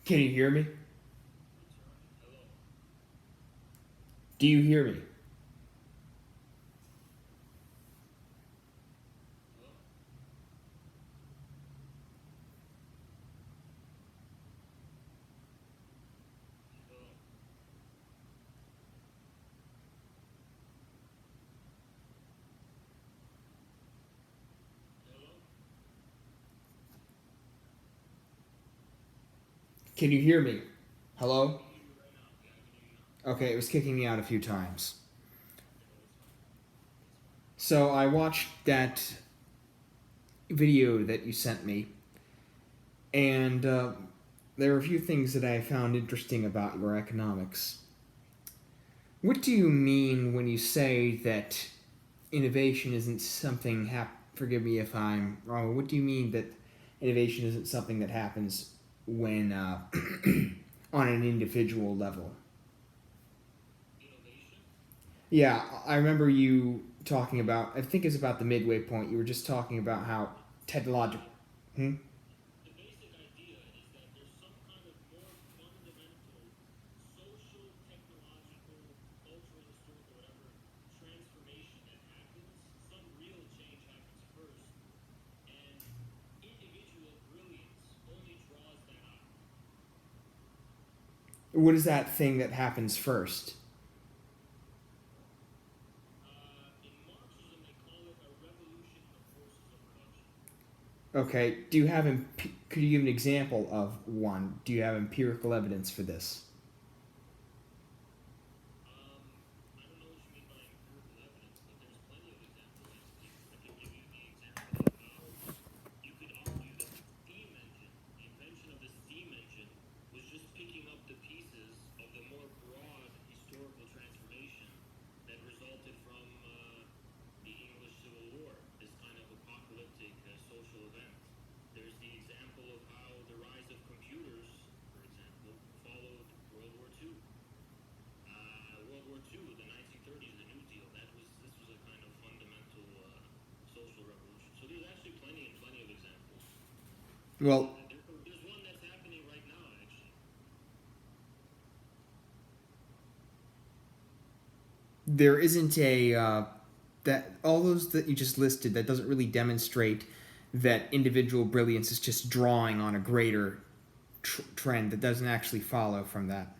Can you hear me? Do you hear me? Can you hear me? Hello? Okay, it was kicking me out a few times. So I watched that video that you sent me, and there are a few things that I found interesting about your economics. What do you mean when you say that innovation isn't something forgive me if I'm wrong. What do you mean that innovation isn't something that happens when on an individual level? Yeah, I remember you talking about. I think it's about the midway point. You were just talking about how technological. Hmm? What is that thing that happens first? Okay. Do you have? Could you give an example of one? Do you have empirical evidence for this? Well, there isn't a that all those that you just listed that doesn't really demonstrate that individual brilliance is just drawing on a greater trend that doesn't actually follow from that.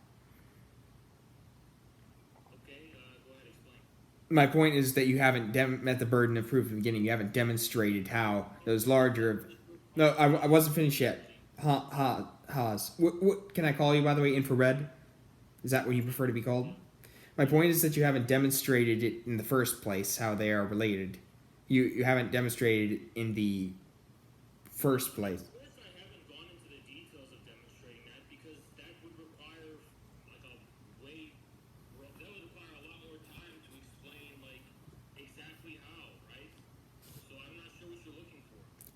My point is that you haven't met the burden of proof at the beginning. You haven't demonstrated how those larger. No, I wasn't finished yet. Haas. What can I call you, by the way? Infrared? Is that what you prefer to be called? My point is that you haven't demonstrated it in the first place how they are related. You haven't demonstrated it in the first place.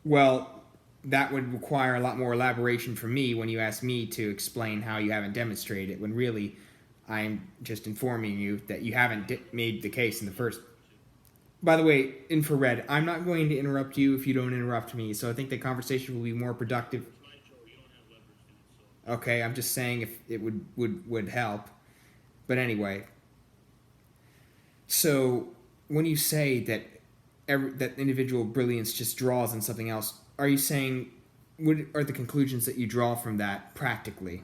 Well, that would require a lot more elaboration from me when you ask me to explain how you haven't demonstrated it, when really I'm just informing you that you haven't made the case in the first. By the way, infrared, I'm not going to interrupt you if you don't interrupt me, so I think the conversation will be more productive. Okay, I'm just saying if it would help. But anyway, so when you say that that individual brilliance just draws on something else, are you saying what are the conclusions that you draw from that practically?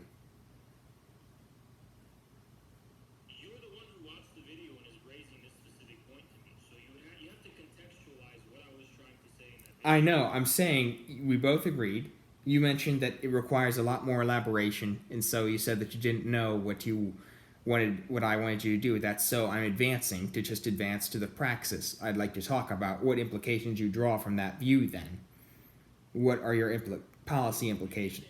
I know. I'm saying we both agreed. You mentioned that it requires a lot more elaboration, and so you said that you didn't know what I wanted you to do with that. So I'm advancing to just advance to the praxis. I'd like to talk about what implications you draw from that view. Then, what are your policy implications?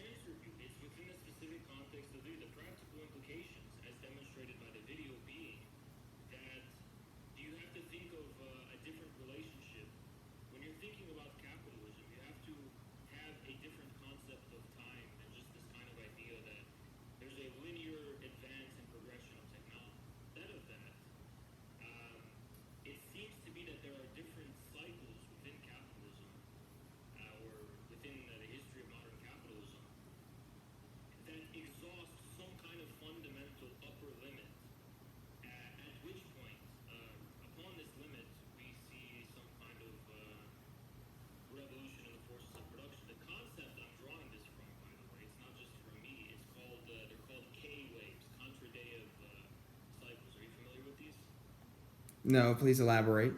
No, please elaborate.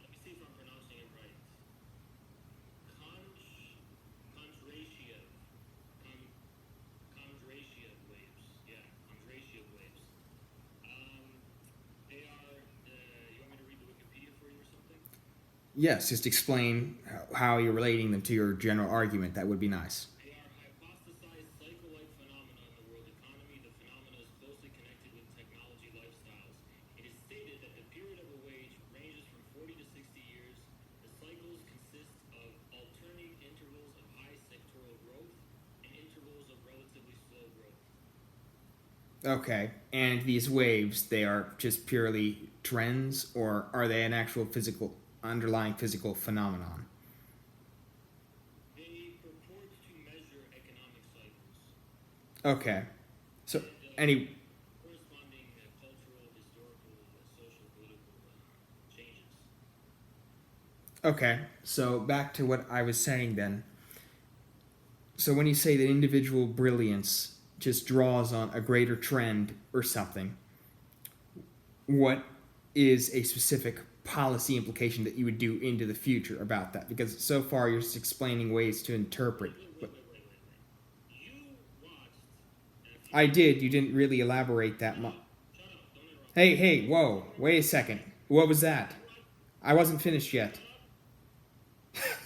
Let me see if I'm pronouncing it right. Chondratiev. Con, Chondratiev waves. Yeah, Chondratiev waves. They are. You want me to read the Wikipedia for you or something? Yes, just explain how you're relating them to your general argument. That would be nice. They are hypothesized cycle-like phenomena in the world economy. The phenomena is closely connected with technology lifestyles. It is stated that the period of a wage ranges from 40 to 60 years. The cycles consist of alternating intervals of high sectoral growth and intervals of relatively slow growth. Okay, and these waves, they are just purely trends, or are they an actual underlying physical phenomenon? They purport to measure economic cycles Okay, so and any corresponding cultural, historical, social, political changes. okay, so back to what I was saying then. So when you say that individual brilliance just draws on a greater trend or something, what is a specific policy implication that you would do into the future about that? Because so far you're just explaining ways to interpret. But You watched a few I hours. did. You didn't really elaborate that much. Shut up! Don't interrupt. Hey, whoa! Wait a second. What was that? You watched. I wasn't finished yet. Shut up!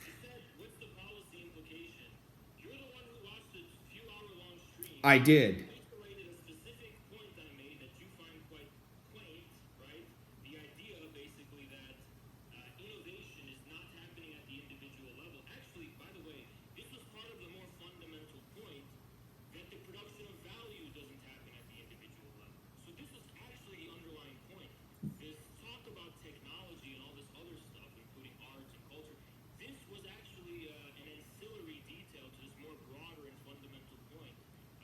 I said, what's the policy implication? You're the one who watched a few hour-long stream. I did. Isolated a specific point I made that you find quite quaint, right? The idea, basically, that innovation is not happening at the individual level. Actually, by the way, this was part of the more fundamental point that the production of value doesn't happen at the individual level. So this was actually the underlying point. This talk about technology and all this other stuff, including arts and culture, this was actually an ancillary detail to this more broader and fundamental point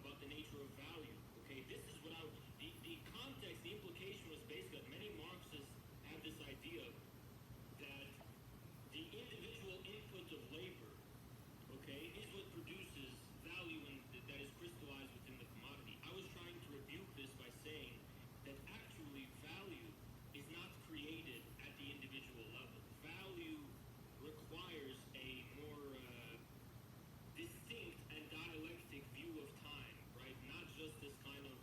about the nature of value. Okay, this is what the context, the implication was basically that many Marxists have this idea that the individual input of labor, okay, is what produces value that is crystallized within the commodity. I was trying to rebuke this by saying that actually value is not created at the individual level. Value requires a more distinct and dialectic view of time, right? Not just this kind of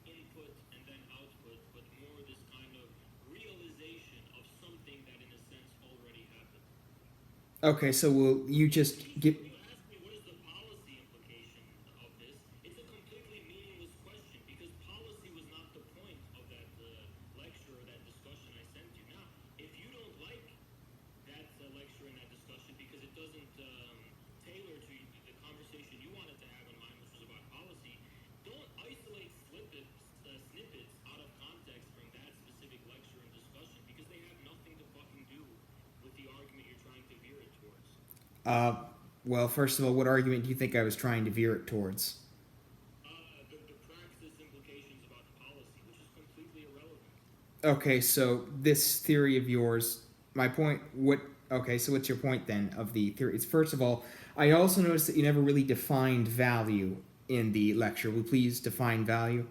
input and then output, but more this kind of realization of something that in a sense already happened. Okay, so will you just give? When you ask me what is the policy implication of this, it's a completely meaningless question because policy was not the point of that lecture or that discussion I sent you. Now, if you don't like that lecture and that discussion because it doesn't tailor to the conversation you wanted to have in mind, which was about policy, don't isolate snippets out of context from that specific lecture and discussion because they have nothing to fucking do with the argument you're trying to veer it towards. Well, first of all, what argument do you think I was trying to veer it towards? The praxis implications about policy, which is completely irrelevant. Okay, so this theory of yours, my point. What? Okay, so what's your point then of the theory? It's first of all, I also noticed that you never really defined value in the lecture. Will you please define value?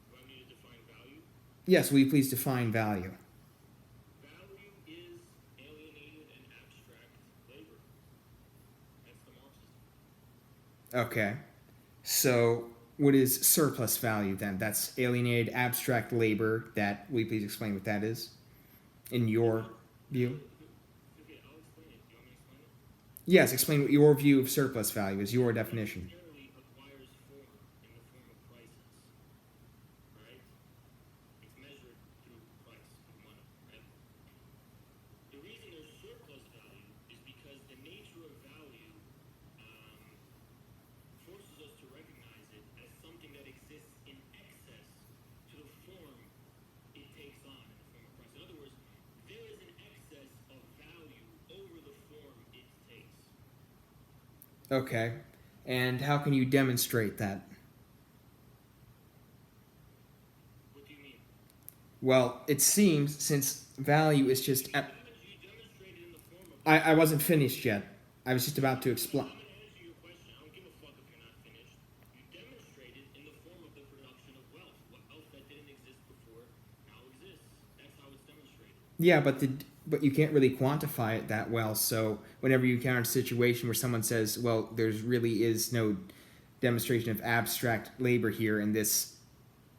Do I need to define value? Yes, will you please define value? Value is alienated and abstract labor. That's the Marxist. Okay, so what is surplus value then? That's alienated abstract labor. That will you please explain what that is, in your view? Okay, I'll explain it. Do you want me to explain it? Yes, explain what your view of surplus value is. Your definition. Necessarily acquires form in the form of prices, right? It's measured through price of money, right? The reason there's surplus value is because the nature of value forces us to recognize it as something that exists in excess to the form it takes on in the form of price. In other words, there is an excess of value over the form it takes. Okay, and how can you demonstrate that? What do you mean? Well, it seems since value is just. You demonstrate it in the form of. I wasn't finished yet. I was just about to explain. I'm going to answer your question. I don't give a fuck if you're not finished. You demonstrate it in the form of the production of wealth that didn't exist Yeah, but you can't really quantify it that well. So whenever you encounter a situation where someone says, "Well, there's really is no demonstration of abstract labor here in this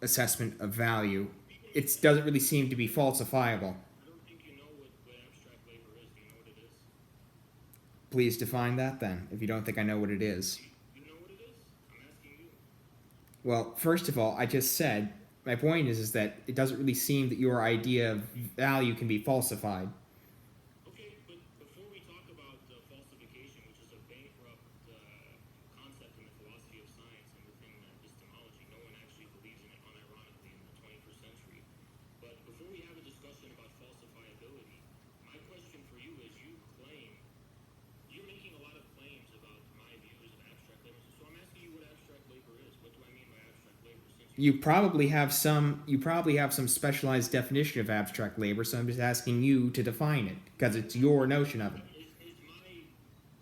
assessment of value," it doesn't really seem to be falsifiable. I don't think you know what abstract labor is. Do you know what it is? Please define that then, if you don't think I know what it is. You know what it is? I'm asking you. Well, first of all, I just said my point is that it doesn't really seem that your idea of value can be falsified. Okay, but before we talk about falsification, which is a bankrupt concept in the philosophy of science and within epistemology, no one actually believes in it unironically in the 21st century. But before we have a discussion about falsifiability, my question for you is you're making a lot of claims about my views of abstract labor. So I'm asking you what abstract labor is. What do I mean by abstract labor? You probably have some specialized definition of abstract labor, so I'm just asking you to define it because it's your notion of it. Is my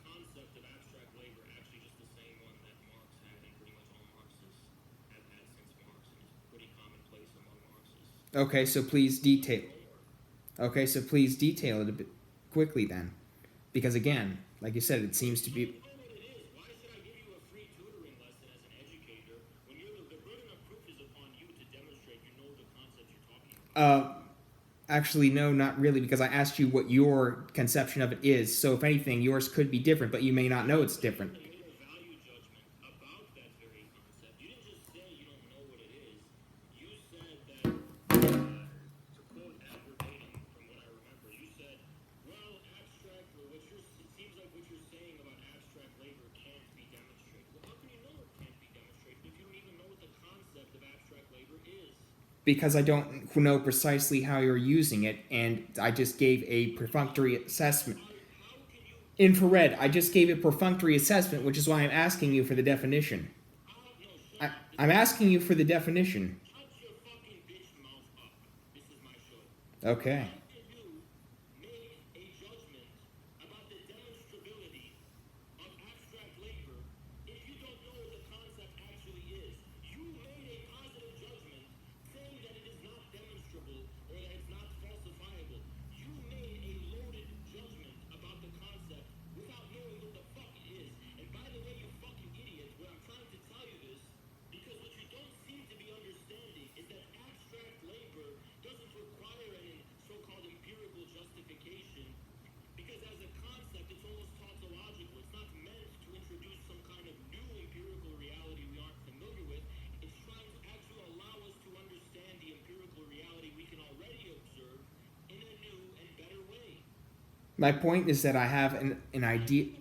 concept of abstract labor actually just the same one that Marx had and pretty much all Marxists have had since Marx and is pretty commonplace among Marxists? Okay, so please detail. Okay, so please detail it a bit quickly then, because again, like you said, it seems to be. You know what it is. Why should I give you a free tutoring lesson as an educator when the burden of proof is upon you to demonstrate you know the concept you're talking about? Actually, no, not really, because I asked you what your conception of it is. So if anything, yours could be different, but you may not know it's different. You made a value judgment about that very concept. You didn't just say you don't know what it is. You said that, to quote verbatim from what I remember, you said, well, abstract, or it seems like what you're saying about abstract labor can't be demonstrated. Well, how can you know it can't be demonstrated if you don't even know what the concept of abstract labor is? Because I don't know precisely how you're using it, and I just gave a perfunctory assessment. How can you, Infrared, I just gave a perfunctory assessment, which is why I'm asking you for the definition. no, shut up. I'm asking you for the definition. Shut your fucking bitch mouth up. This is my show. Okay. How can you make a judgment about the demonstrability of abstract labor if you don't know what the concept actually is? You made a positive judgment saying that it is not demonstrable or that it's not falsifiable. You made a loaded judgment about the concept without knowing what the fuck it is. And by the way, you fucking idiot, what I'm trying to tell you this, because what you don't seem to be understanding is that abstract labor doesn't require any so-called empirical justification, because as a concept, it's almost tautological. It's not meant to introduce some kind of new empirical reality we aren't familiar with. It's trying to actually allow us to understand the empirical reality we can already observe in a new and better way. My point is that I have an idea.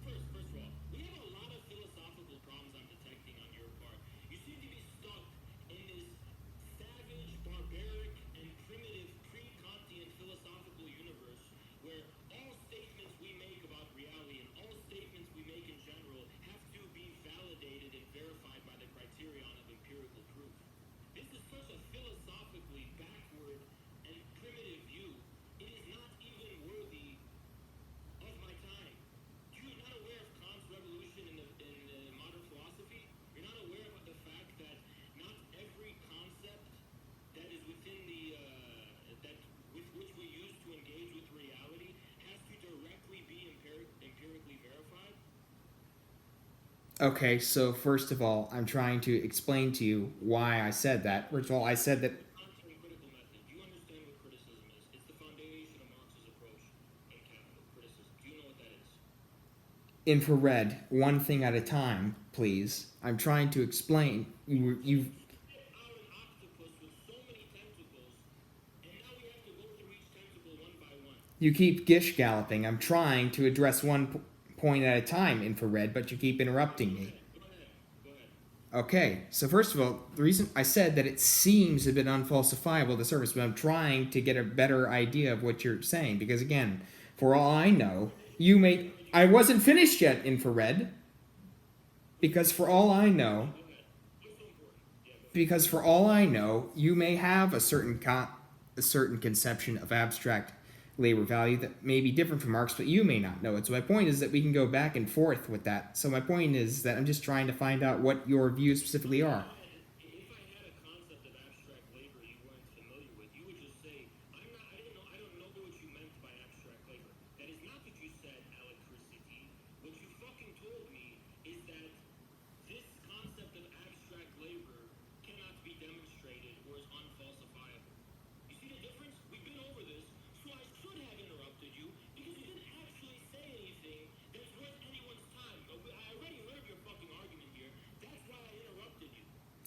First of all, we have a lot of philosophical problems I'm detecting on your part. You seem to be stuck in this savage, barbaric, and primitive pre-Kantian philosophical universe where all statements we make about reality and all statements we make in general have to be validated and verified by the criterion of empirical proof. This is such a philosophically backward and primitive view. It is not even worthy of my time. You're not aware of Kant's revolution in modern philosophy? You're not aware of the fact that not every concept that is within that with which we use to engage with reality has to directly be empirically verified? Okay, so first of all, I'm trying to explain to you why I said that. First of all, I said that. Kantian critical method. Do you understand what criticism is? It's the foundation of Marx's approach in Capital. Criticism. Do you know what that is? Infrared, one thing at a time, please. I'm trying to explain. You Spit out an octopus with so many tentacles, and now we have to go through each tentacle one by one. you keep gish galloping. I'm trying to address one point at a time, Infrared, but you keep interrupting me. Go ahead. Okay, so first of all, the reason I said that it seems a bit unfalsifiable, the surface, but I'm trying to get a better idea of what you're saying, because again, for all I know, you may. I wasn't finished yet, Infrared. Because for all I know, you may have a certain conception of abstract labor value that may be different from Marx, but you may not know it. So my point is that we can go back and forth with that. So my point is that I'm just trying to find out what your views specifically are. If I had a concept of abstract labor you weren't familiar with, you would just say, I didn't know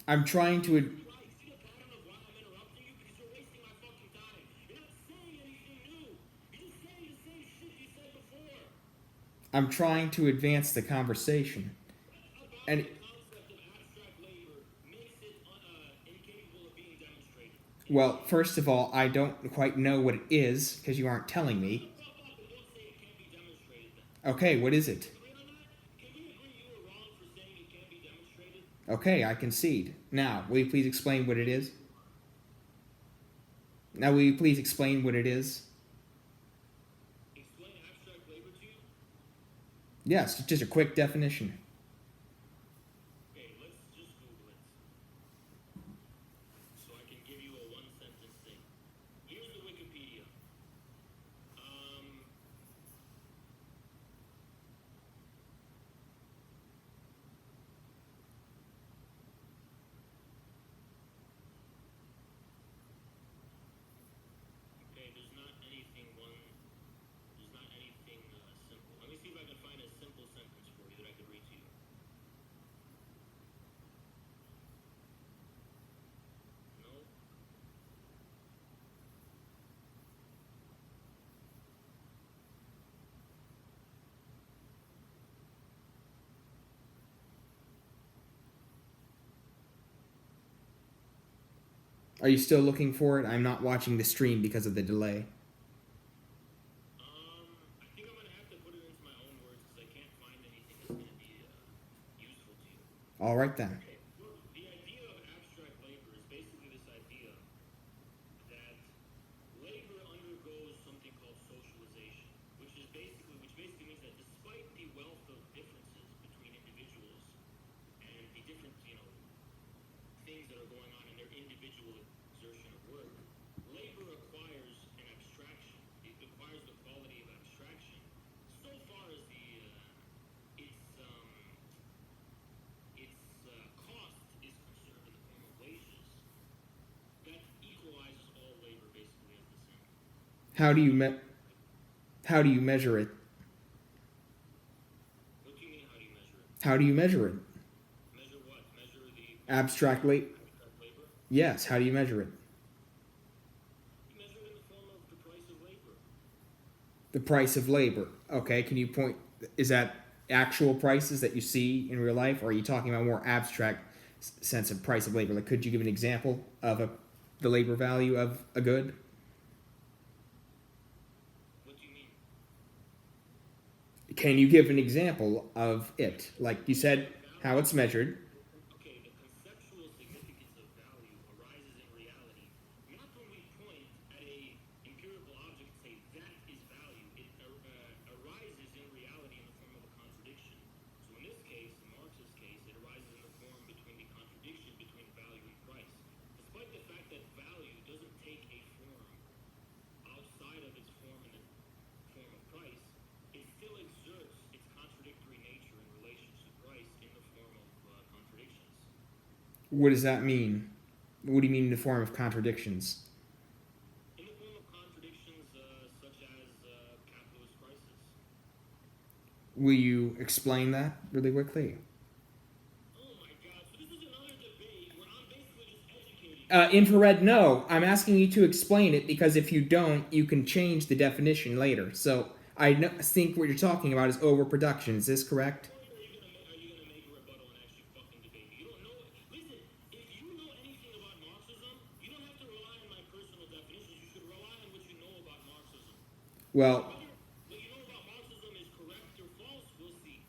I'm trying to. Right. See the pattern of why I'm interrupting you? Because you're wasting my fucking time. You're not saying anything new. You're just saying the same shit you said before. I'm trying to advance the conversation. About And the concept of abstract labor makes it incapable of being demonstrated. well, first of all, I don't quite know what it is because you aren't telling me. Shut the fuck up and don't say it can't be demonstrated then. Okay, what is it? Agree on that? Can we agree you were wrong for saying it can't be demonstrated? Okay, I concede. Now, will you please explain what it is? Now, will you please explain what it is? Explain abstract labor to you? Yes, just a quick definition. Okay, let's just Google it. So I can give you a one sentence thing. Here's the Wikipedia. Okay, there's not anything simple. Let me see if I can find a simple sentence for you that I could read to you. No? Are you still looking for it? I'm not watching the stream because of the delay. I think I'm gonna have to put it into my own words because I can't find anything that's gonna be useful to you. All right then. Okay, well, the idea of abstract labor is basically this idea that labor undergoes something called socialization, which basically means that despite the wealth of differences between individuals and the different, things that are going on in their individual exertion of work, labor acquires an abstraction. It acquires the quality of abstraction so far as its cost is concerned in the form of wages. That equalizes all labor basically as the same. How do you measure it? What do you mean? How do you measure it? How do you measure it? Measure what? Measure the Abstract labor? abstract labor? Yes, how do you measure it? You measure it in the form of the price of labor. The price of labor. Okay, can you point? Is that actual prices that you see in real life, or are you talking about more abstract sense of price of labor? Like, could you give an example of the labor value of a good? What do you mean? Can you give an example of it? Like you said, how it's measured. Okay, the conceptual significance of value arises in reality, not when we point at a empirical object and say that is value. It arises in reality in the form of a contradiction. So in this case, the Marxist case, it arises in the form between the contradiction between value and price. Despite the fact that value doesn't take a form outside of its form in the form of price, it still exerts its contradictory nature in relation to price in the form of contradictions. What does that mean? What do you mean in the form of contradictions? In the form of contradictions such as capitalist crisis. Will you explain that really quickly? Oh my god, so this is another debate where I'm basically just educating you. Infrared, no. I'm asking you to explain it because if you don't, you can change the definition later. So think what you're talking about is overproduction. Is this correct? Or are you gonna make a rebuttal and actually fucking debate me? You don't know it. Listen, if you know anything about Marxism, you don't have to rely on my personal definitions. You should rely on what you know about Marxism. Well, Whether what you know about Marxism is correct or false, we'll see.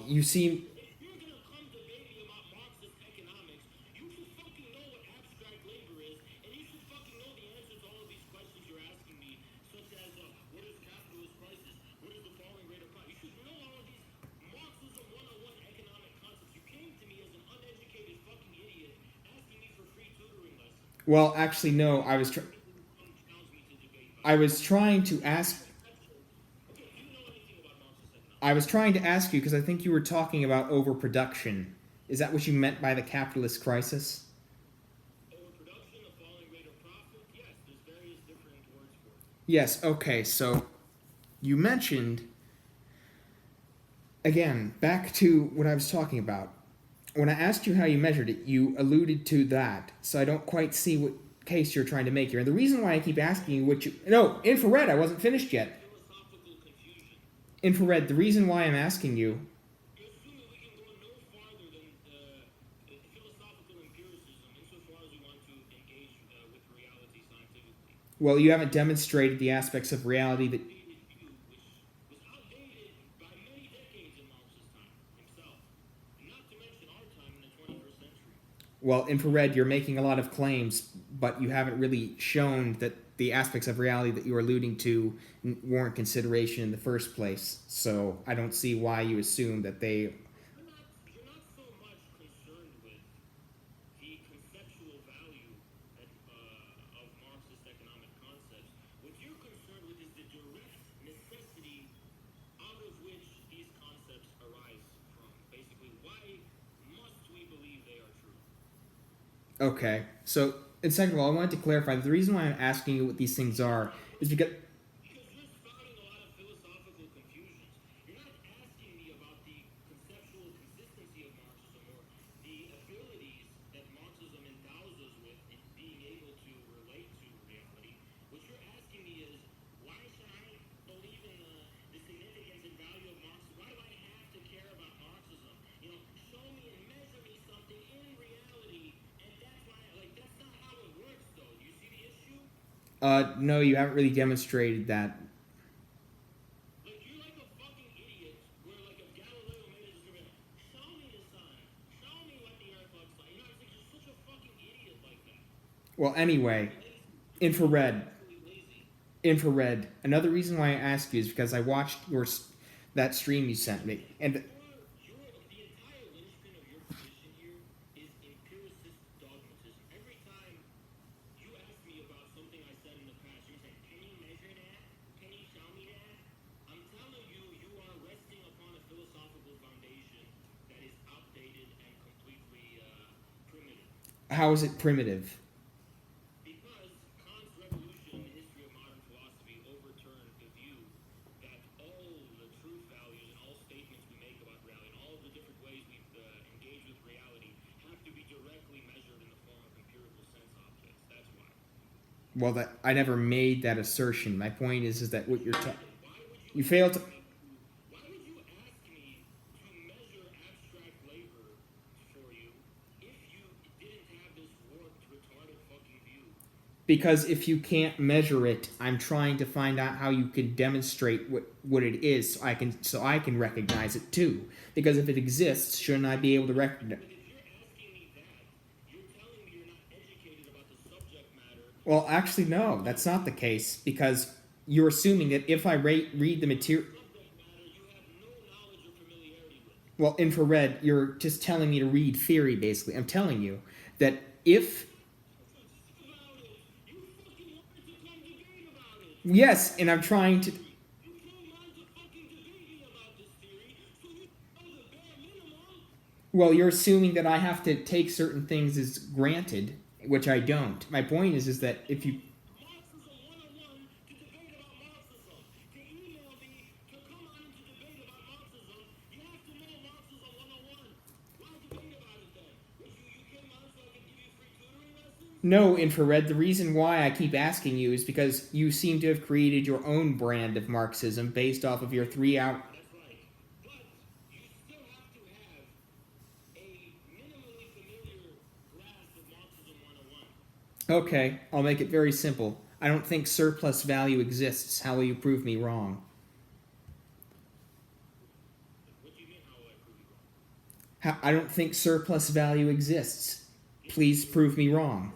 you seem. If you're gonna come debate me about Marxist economics, you should fucking know what abstract labor is, and you should fucking know the answer to all of these questions you're asking me, such as what is capitalist crisis, what is the falling rate of price. You should know all of these Marxism 101 economic concepts. You came to me as an uneducated fucking idiot, asking me for free tutoring lessons. Well, actually, no. I was. Challenge me to debate. I was trying to ask. Okay, do you know anything about Marxist economics? I was trying to ask you because I think you were talking about overproduction. Is that what you meant by the capitalist crisis? Overproduction, the falling rate of profit? Yes, there's various different words for it. Yes. Okay. So, you mentioned again back to what I was talking about. When I asked you how you measured it, you alluded to that. So I don't quite see what case you're trying to make here. And the reason why I keep asking you what you... No, infrared, I wasn't finished yet. Philosophical confusion. Infrared, the reason why I'm asking you... You're assuming we can go no farther than philosophical empiricism insofar as we want to engage with reality scientifically. Well, you haven't demonstrated the aspects of reality that... View, which was outdated by many decades in Marx's time himself, and not to mention our time in the 21st century. Well, infrared, you're making a lot of claims, but you haven't really shown that the aspects of reality that you're alluding to warrant consideration in the first place. So I don't see why you assume that they... You're not so much concerned with the conceptual value of Marxist economic concepts. What you're concerned with is the direct necessity out of which these concepts arise from. Basically, why must we believe they are true? Okay, so, and second of all, I wanted to clarify that the reason why I'm asking you what these things are is because... Because you're spouting a lot of philosophical confusions. You're not asking me about the conceptual consistency of Marxism or the abilities that Marxism endows us with in being able to relate to reality. What you're asking me is, why should I believe in the significance and value of Marxism? Why do I have to care about Marxism? You know, show me and measure me something in reality, and that's why, like, that's not how it works, though. Do you see the issue? No, you haven't really demonstrated that. Like, you're like a fucking idiot where, like, if Galileo made a discovery, show me the sun, show me what the earth looks like. You know, it's like you're such a fucking idiot like that. Well, anyway, infrared. Lazy. Infrared. Another reason why I asked you is because I watched that stream you sent me, and The entire linchpin of your position here is empiricist dogmatism. Every time you ask me about something I said in the past, you're saying, can you measure that? Can you show me that? I'm telling you, you are resting upon a philosophical foundation that is outdated and completely primitive. how is it primitive? Because Kant's revolution in the history of modern philosophy overturned the view that all the truth values and all statements we make about reality and all the different ways we engage with reality have to be directly measured in the form of empirical sense objects. That's why. Well, that I never made that assertion. My point is that what you're Why would you failed to... Why would you ask me to measure abstract labor for you if you didn't have this warped, retarded fucking view? Because if you can't measure it, I'm trying to find out how you can demonstrate what it is, so I can recognize it too. Because if it exists, shouldn't I be able to recognize? But if you're asking me that, you're telling me you're not educated about the subject matter. Well, actually, no, that's not the case. Because you're assuming that if I read the material... Subject matter you have no knowledge or familiarity with. Well, infrared, you're just telling me to read theory, basically. I'm telling you that if... About it. You fucking wanted to come debate about it. Yes, and I'm trying to... You don't mind to fucking debate me about this theory, so you know the bare minimum. Well, you're assuming that I have to take certain things as granted, which I don't. My point is that if you... Marxism 101 to debate about Marxism. To email me to come on and to debate about Marxism, you have to know Marxism 101. Why debate about it then? You came on so I could give you free tutoring lessons? No, infrared, the reason why I keep asking you is because you seem to have created your own brand of Marxism based off of your 3-hour... That's right. But you still have to have a minimally familiar grasp of Marxism 101. Okay, I'll make it very simple. I don't think surplus value exists. How will you prove me wrong? What do you mean, how will I prove you wrong? I don't think surplus value exists. Please prove me wrong.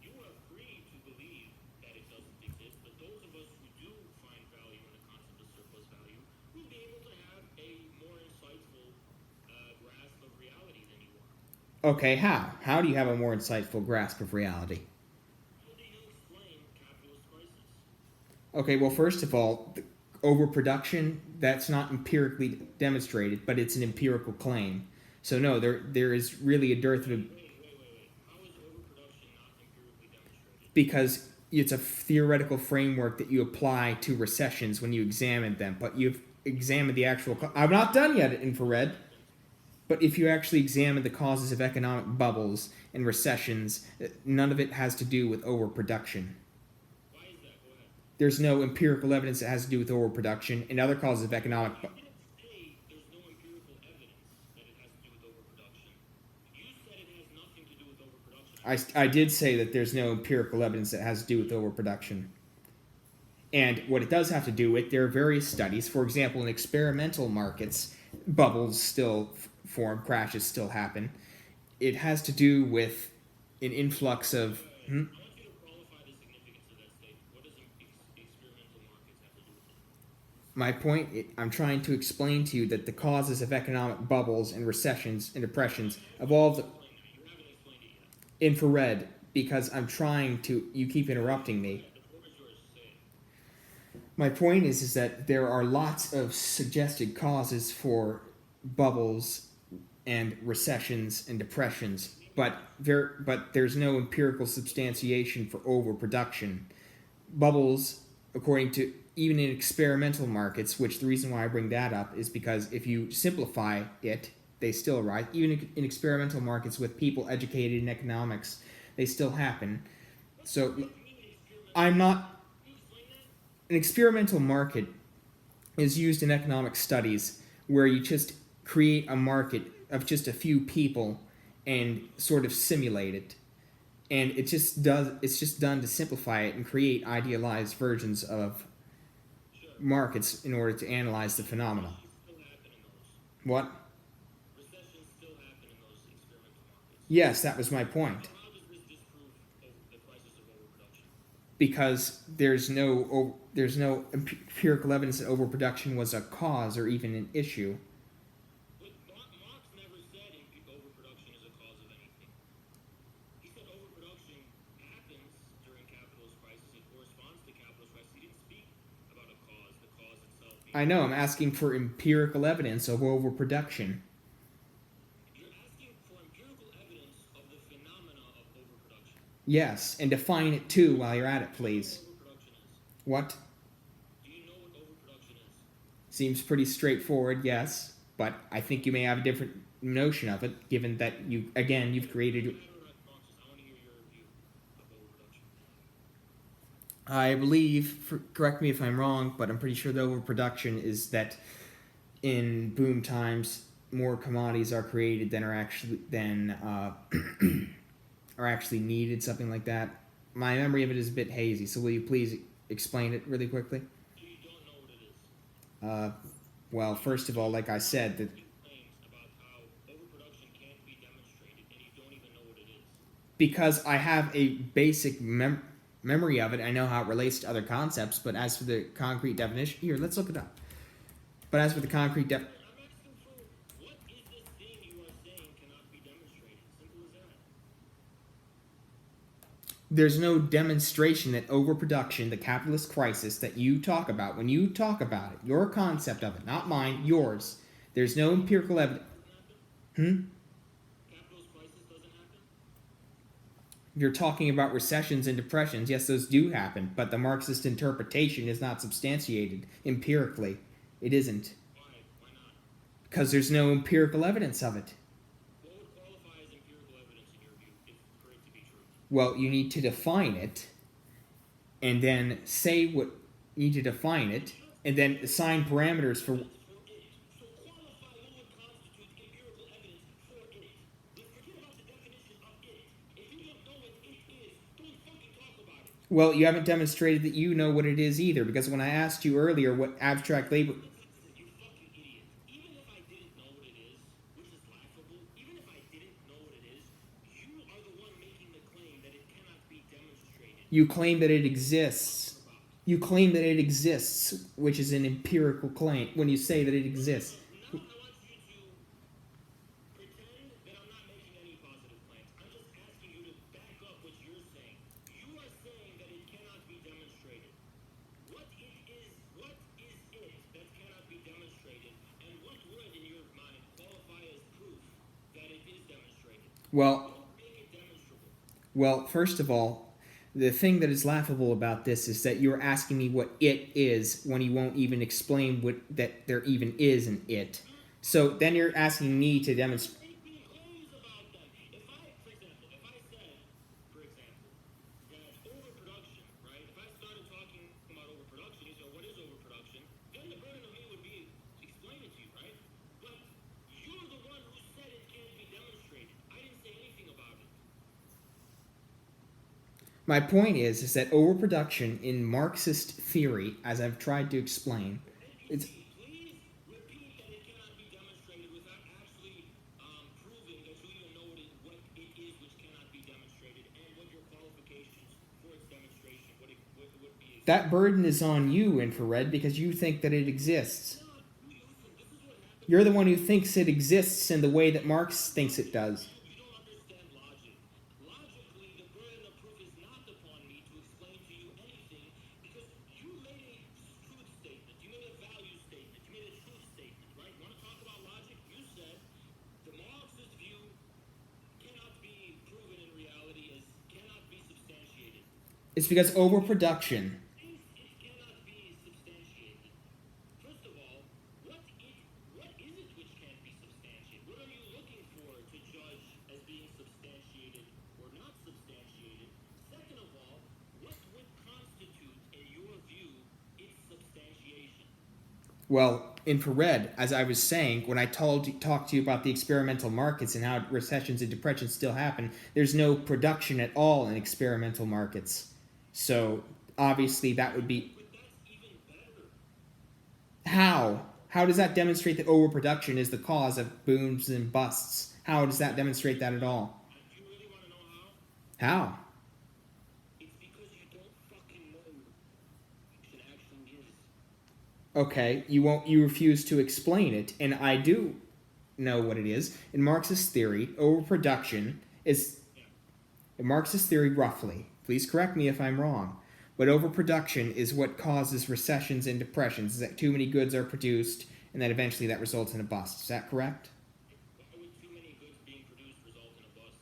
You are free to believe that it doesn't exist, but those of us who do find value in the concept of surplus value will be able to have a more insightful grasp of reality than you are. Okay, how? How do you have a more insightful grasp of reality? How do you explain capitalist crisis? Okay, well, first of all, overproduction, that's not empirically demonstrated, but it's an empirical claim. So no, there is really a dearth of... Wait. How is overproduction not empirically demonstrated? Because it's a theoretical framework that you apply to recessions when you examine them, but you've examined the actual... I'm not done yet, infrared. But if you actually examine the causes of economic bubbles and recessions, none of it has to do with overproduction. Why is that? Go ahead. There's no empirical evidence that has to do with overproduction and other causes of economic. You didn't say there's no empirical evidence that it has to do with overproduction. You said it has nothing to do with overproduction. I did say that there's no empirical evidence that has to do with overproduction. And what it does have to do with, there are various studies. For example, in experimental markets, bubbles still form, crashes still happen. It has to do with an influx of. I want you to qualify the significance of that statement. What does experimental markets have to do with it? My point, I'm trying to explain to you that the causes of economic bubbles and recessions and depressions of all the You haven't explained it yet. infrared, because I'm trying to. You keep interrupting me. The floor is yours. Say it. My point is that there are lots of suggested causes for bubbles and recessions and depressions, but there's no empirical substantiation for overproduction. Bubbles, according to even in experimental markets, which the reason why I bring that up is because if you simplify it, they still arise. Even in experimental markets with people educated in economics, they still happen. So I'm not. An experimental market is used in economic studies where you just create a market of just a few people and sort of simulate it. And it's just done to simplify it and create idealized versions of markets in order to analyze the phenomena. Still happen in those. What? Recessions still happen in those experimental markets. Yes, that was my point. How does this disprove the crisis of overproduction? Because there's no empirical evidence that overproduction was a cause or even an issue. But Marx never said overproduction is a cause of anything. He said overproduction happens during capitalist crisis. It corresponds to capitalist crisis. He didn't speak about a cause, the cause itself. I know, I'm asking for empirical evidence of overproduction. You're asking for empirical evidence of the phenomena of overproduction. Yes, and define it too while you're at it, please. Overproduction is. What? Do you know what overproduction is? Seems pretty straightforward, yes, but I think you may have a different notion of it, given that you've created. Marxist, I want to hear your view of overproduction. I believe, correct me if I'm wrong, but I'm pretty sure the overproduction is that in boom times, more commodities are created than are actually needed, something like that. My memory of it is a bit hazy, so will you please explain it really quickly? You don't know what it is. Well, first of all, like I said, that You claims about how overproduction can't be demonstrated, and you don't even know what it is. because I have a basic memory of it, I know how it relates to other concepts, but as for the concrete definition, here, let's look it up. But as for the concrete I'm asking for what is this thing you are saying cannot be demonstrated? Simple as that. there's no demonstration that overproduction, the capitalist crisis that you talk about, when you talk about it, your concept of it, not mine, yours, there's no empirical evidence. Capitalist crisis doesn't happen? You're talking about recessions and depressions. Yes, those do happen, but the Marxist interpretation is not substantiated empirically. It isn't. Why? Why not? Because there's no empirical evidence of it. What would qualify as empirical evidence in your view for it to be true? Well, you need to define it, and then say what you need to define it, and then assign parameters for. For it. So qualify what would constitute empirical evidence for it. Let's forget about the definition of it. If you don't know what it is, don't fucking talk about it. Well, you haven't demonstrated that you know what it is either, because when I asked you earlier what abstract labor. You fucking idiot. Even if I didn't know what it is, which is laughable, even if I didn't know what it is, you are the one making the claim that it cannot be demonstrated. You claim that it exists. You claim that it exists, which is an empirical claim when you say that it exists. Now I want you to pretend that I'm not making any positive claims. I'm just asking you to back up what you're saying. You are saying that it cannot be demonstrated. What is it that cannot be demonstrated? And what would, in your mind, qualify as proof that it is demonstrated? Well, What would make it demonstrable? Well, first of all, the thing that is laughable about this is that you're asking me what it is when you won't even explain what that there even is an it. So then you're asking me to demonstrate. Making claims about them. If I, for example, if I said, for example, that overproduction, right? If I started talking about overproduction, you say, what is overproduction? Then the burden of me would be to explain it to you, right? But you're the one who said it can't be demonstrated. I didn't say anything about it. My point is that overproduction in Marxist theory, as I've tried to explain, it's Please repeat that it cannot be demonstrated without actually proving that you even know what it is which cannot be demonstrated and what your qualifications for its demonstration, what it would be. that burden is on you, infrared, because you think that it exists. Listen, this is what happens. You're the one who thinks it exists in the way that Marx thinks it does. You don't understand logic. Logically, the burden of proof is not upon me to explain to you anything because you made a truth statement. You made a value statement. You made a truth statement, right? Want to talk about logic? You said the Marxist view cannot be proven in reality as cannot be substantiated. It's because overproduction. Since it cannot be substantiated, first of all, what is it which can't be substantiated? What are you looking for to judge as being substantiated or not substantiated? Second of all, what would constitute, in your view, its substantiation? Well, infrared, as I was saying, when I talked to you about the experimental markets and how recessions and depressions still happen, there's no production at all in experimental markets. So obviously that would be But that's even better. how? How does that demonstrate that overproduction is the cause of booms and busts? How does that demonstrate that at all? Do you really want to know how? How? It's because you don't fucking know what it actually is. Okay, you refuse to explain it, and I do know what it is. In Marxist theory, overproduction is in Marxist theory roughly. Please correct me if I'm wrong. But overproduction is what causes recessions and depressions, is that too many goods are produced and then eventually that results in a bust. Is that correct? Why would too many goods being produced result in a bust?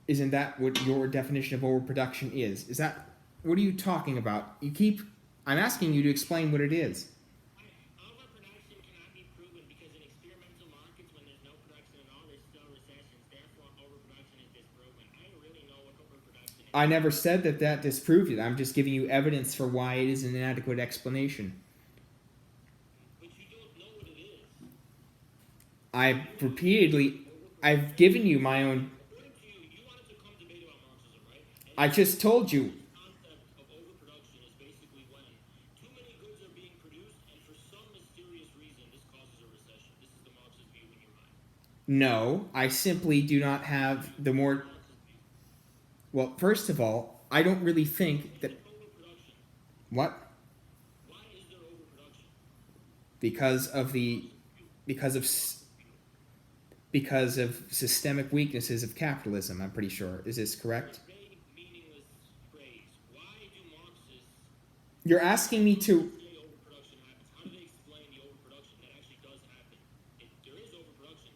Isn't that what your definition of overproduction is? Is that what are you talking about? I'm asking you to explain what it is. Overproduction cannot be proven because in experimental markets, when there's no production at all, there's still recessions. Therefore, overproduction is disproven. I don't really know what overproduction is. I never said that disproved it. I'm just giving you evidence for why it is an inadequate explanation. But you don't know what it is. I've given you my own. According to you, you wanted to come debate about Marxism, right? And I just told you. the concept of overproduction is basically when too many goods are being produced, and for some mysterious reason, this causes a recession. This is the Marxist view in your mind. No, I simply do not have the more. Marxist view. Well, first of all, I don't really think that. Overproduction. What? Why is there overproduction? Because of the. Because of systemic weaknesses of capitalism, I'm pretty sure. Is this correct? Vague, meaningless phrase. Why do Marxists You're asking me to. say overproduction happens? How do they explain the overproduction that actually does happen? There is overproduction.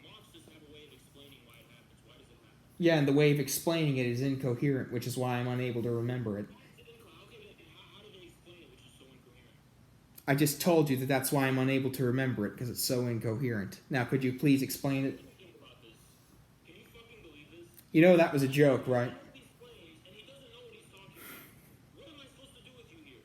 Marxists have a way of explaining why it happens. Why does it happen? Yeah, and the way of explaining it is incoherent, which is why I'm unable to remember it. Okay, then how do they explain it, which is so incoherent? I just told you that that's why I'm unable to remember it, because it's so incoherent. Now, could you please explain it? Think about this. Can you fucking believe this? You know that was a joke, right? These claims, and he doesn't know what he's talking about. What am I supposed to do with you here?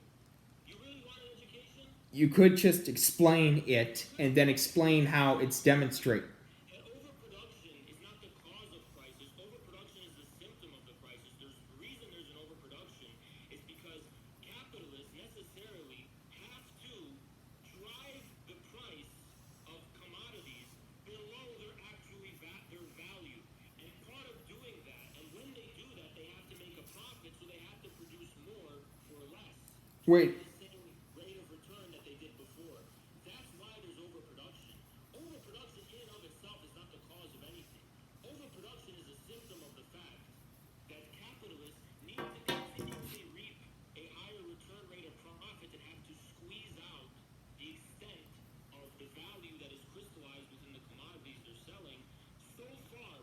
You really want an education? You could just explain it and then explain how it's demonstrated. And overproduction is not the cause of crisis. Overproduction is the symptom of the crisis. The reason there's an overproduction is because capitalists necessarily have to drive the price of commodities below their actually their value. And part of doing that, and when they do that, they have to make a profit, so they have to produce more for less. Wait, The same rate of return that they did before. That's why there's overproduction. Overproduction in and of itself is not the cause of anything. Overproduction is a symptom of the fact that capitalists need to continually reap a higher return rate of profit and have to squeeze out the extent of the value that is crystallized within the commodities they're selling so far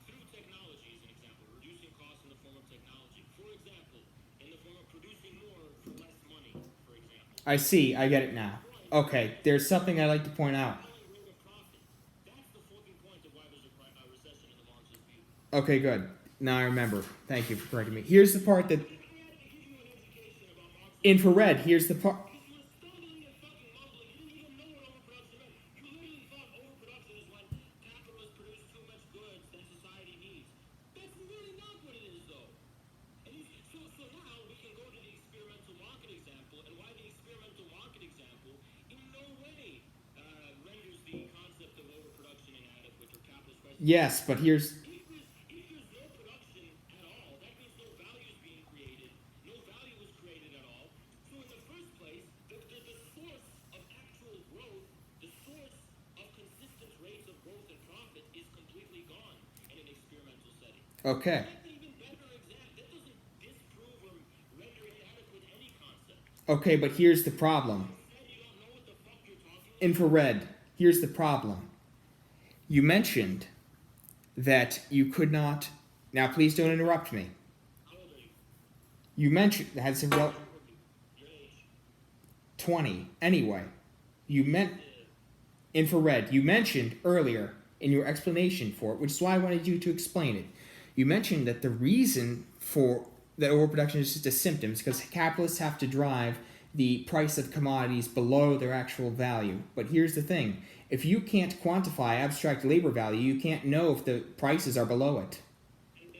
through technology, as an example, reducing costs in the form of technology. For example, in the form of producing more for less money, for example. I see. I get it now. Okay, there's something I'd like to point out. Rate of profit. That's the fucking point of why there's a recession in the Marxist view. Okay, good. Now I remember. Thank you for correcting me. Here's the part that I had to give you an education about Marxism. infrared. Here's the part. Because you were stumbling and fucking mumbling. You didn't even know what overproduction meant. You literally thought overproduction is when capitalists produce too much goods than society needs. That's really not what it is, though. So now we can go to the experimental market example, and why the experimental market example in no way renders the concept of overproduction inadequate or capitalist crisis. Yes, but here's If there's no production at all, that means no value is being created. No value is created at all. So in the first place, the source of actual growth, the source of consistent rates of growth and profit is completely gone in an experimental setting. okay. That's an even better example. That doesn't disprove or render inadequate any concept. Okay, but here's the problem. Instead, you don't know what the fuck you're talking about. Infrared. Here's the problem. You mentioned that you could not. Now, please don't interrupt me. How old are you? You mentioned that's a Your age. 20. Anyway, you meant infrared. You mentioned earlier in your explanation for it, which is why I wanted you to explain it. You mentioned that the reason for that overproduction is just a symptom because capitalists have to drive the price of commodities below their actual value. But here's the thing. If you can't quantify abstract labor value, you can't know if the prices are below it. And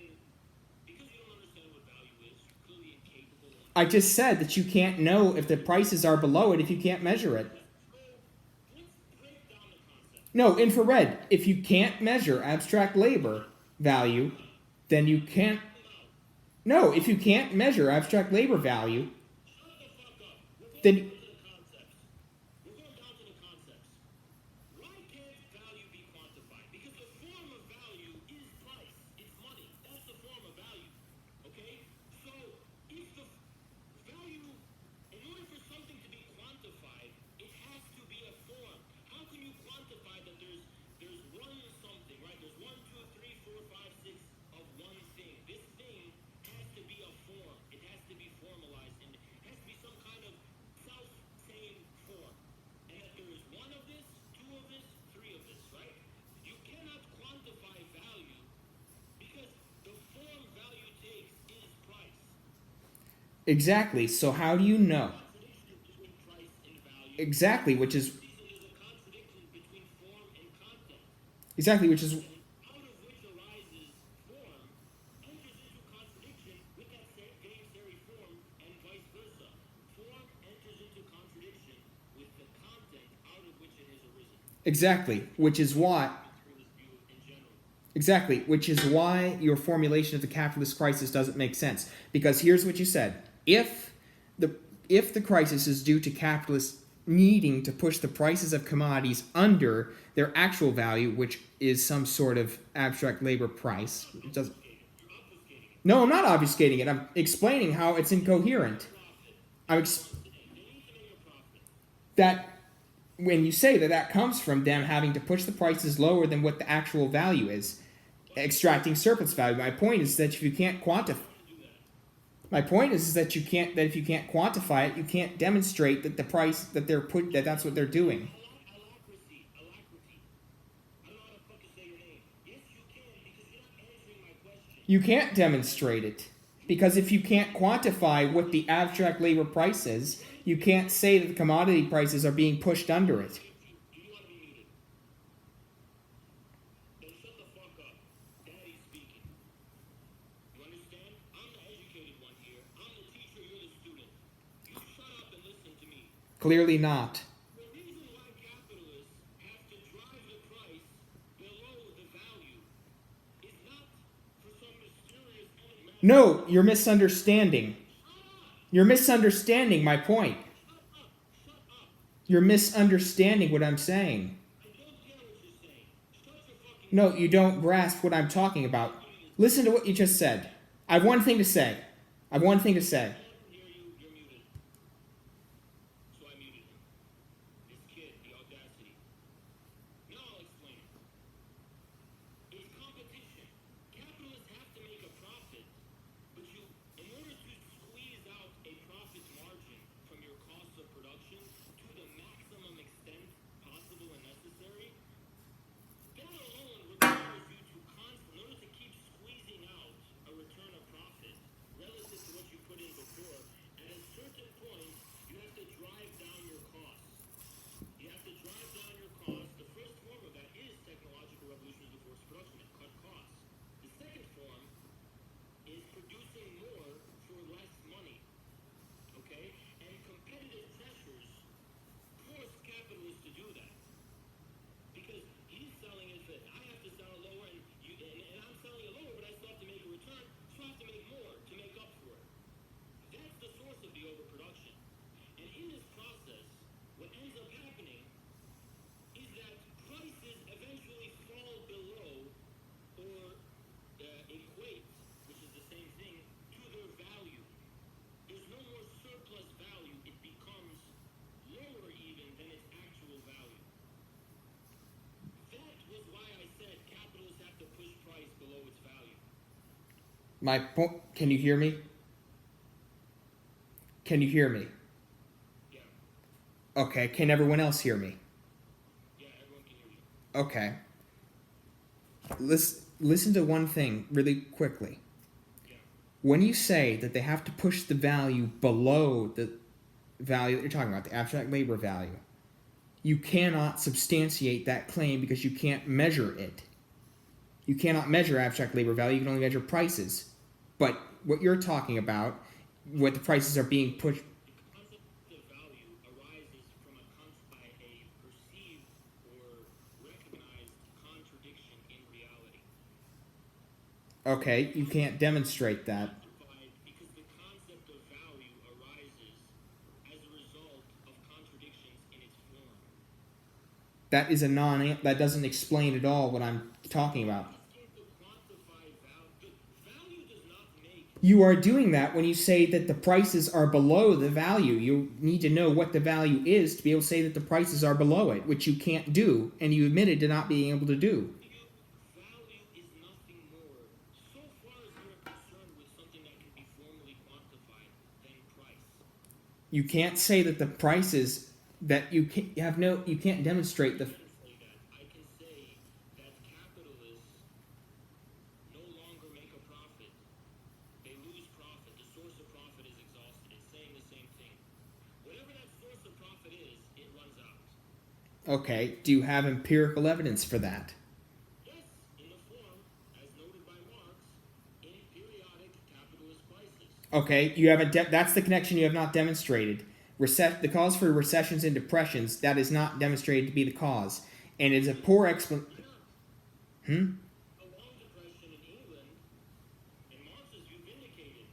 because you don't understand what value is, you're clearly incapable of. I just said that you can't know if the prices are below it if you can't measure it. Let's break down the concept. No, infrared. If you can't measure abstract labor value, then you can't. No, if you can't measure abstract labor value, Shut the fuck up. We're then going down to the concepts. We're going down to the concepts. Why can't value be quantified? Because the form of value is price. It's money. That's the form of value. Okay? So if the value, in order for something to be quantified, it has to be a form. How can you quantify that there's one something, right? There's 1, 2, 3, 4, 5, 6 of one thing. This thing has to be a form. It has to be formalized, and it has to be some kind of self-same form. And that there is one of this, two of this, three of this, right? You cannot quantify value because the form value takes is price. exactly. So how do you know? Contradiction between price and value. Exactly, which is There's a contradiction between form and content. exactly which is Out of which arises form, enters into contradiction with that very form, and vice versa. Form enters into contradiction with the content out of which it has arisen. exactly, which is why Materialist view in general. exactly, which is why your formulation of the capitalist crisis doesn't make sense. Because here's what you said: if the crisis is due to capitalists needing to push the prices of commodities under their actual value, which is some sort of abstract labor price. It doesn't. You're obfuscating it. No, I'm not obfuscating it. I'm explaining how it's incoherent. I'm ex- They need to make a profit. that when you say that comes from them having to push the prices lower than what the actual value is, extracting surplus value. My point is that if you can't quantify. My point is that if you can't quantify it, you can't demonstrate that the price that that's what they're doing. Alacrity. I don't know how to fucking say your name. Yes, you can, because you're not answering my question. You can't demonstrate it because if you can't quantify what the abstract labor price is, you can't say that the commodity prices are being pushed under it. Do you want to be muted? Then shut the fuck up. Daddy's speaking. You understand? I'm the educated one here. I'm the teacher, you're the student. You shut up and listen to me. Clearly not. The reason why capitalists have to drive the price below the value is not for some mysterious enigmatic. No, you're misunderstanding. Shut up! You're misunderstanding my point. Shut up! Shut up! You're misunderstanding what I'm saying. I don't care what you're saying. Shut your fucking No, you don't grasp what I'm talking about. Listen to what you just said. I have one thing to say. I can hear you, you're muted. So I muted him. This kid, the audacity. Now I'll explain it. It's competition. Capitalists have to make a profit, but in order to squeeze out a profit margin from your cost of production to the maximum My point. Can you hear me? Can you hear me? Yeah. Okay. Can everyone else hear me? Yeah, everyone can hear you. Okay. Listen to one thing really quickly. Yeah. When you say that they have to push the value below the value that you're talking about, the abstract labor value, you cannot substantiate that claim because you can't measure it. You cannot measure abstract labor value, you can only measure prices. But what you're talking about, what the prices are being pushed. The concept of value arises from a perceived or recognized contradiction in reality. Okay, you can't demonstrate that. Because the concept of value arises as a result of contradictions in its form. That is a non. That doesn't explain at all what I'm talking about. Asking to quantify value does not make. You are doing that when you say that the prices are below the value. You need to know what the value is to be able to say that the prices are below it, which you can't do, and you admitted to not being able to do. Value is nothing more, so far as we are concerned with something that can be formally quantified, than price. You can't say that the prices that you can't demonstrate the. I can say that capitalists no longer make a profit. They lose profit. The source of profit is exhausted. It's saying the same thing. Whatever that source of profit is, it runs out. Okay, do you have empirical evidence for that? Yes, in the form, as noted by Marx, in periodic capitalist crisis. Okay, you haven't. That's the connection you have not demonstrated. The cause for recessions and depressions, that is not demonstrated to be the cause, and it is a poor explanation. A long depression in England, and Marxist, you vindicated.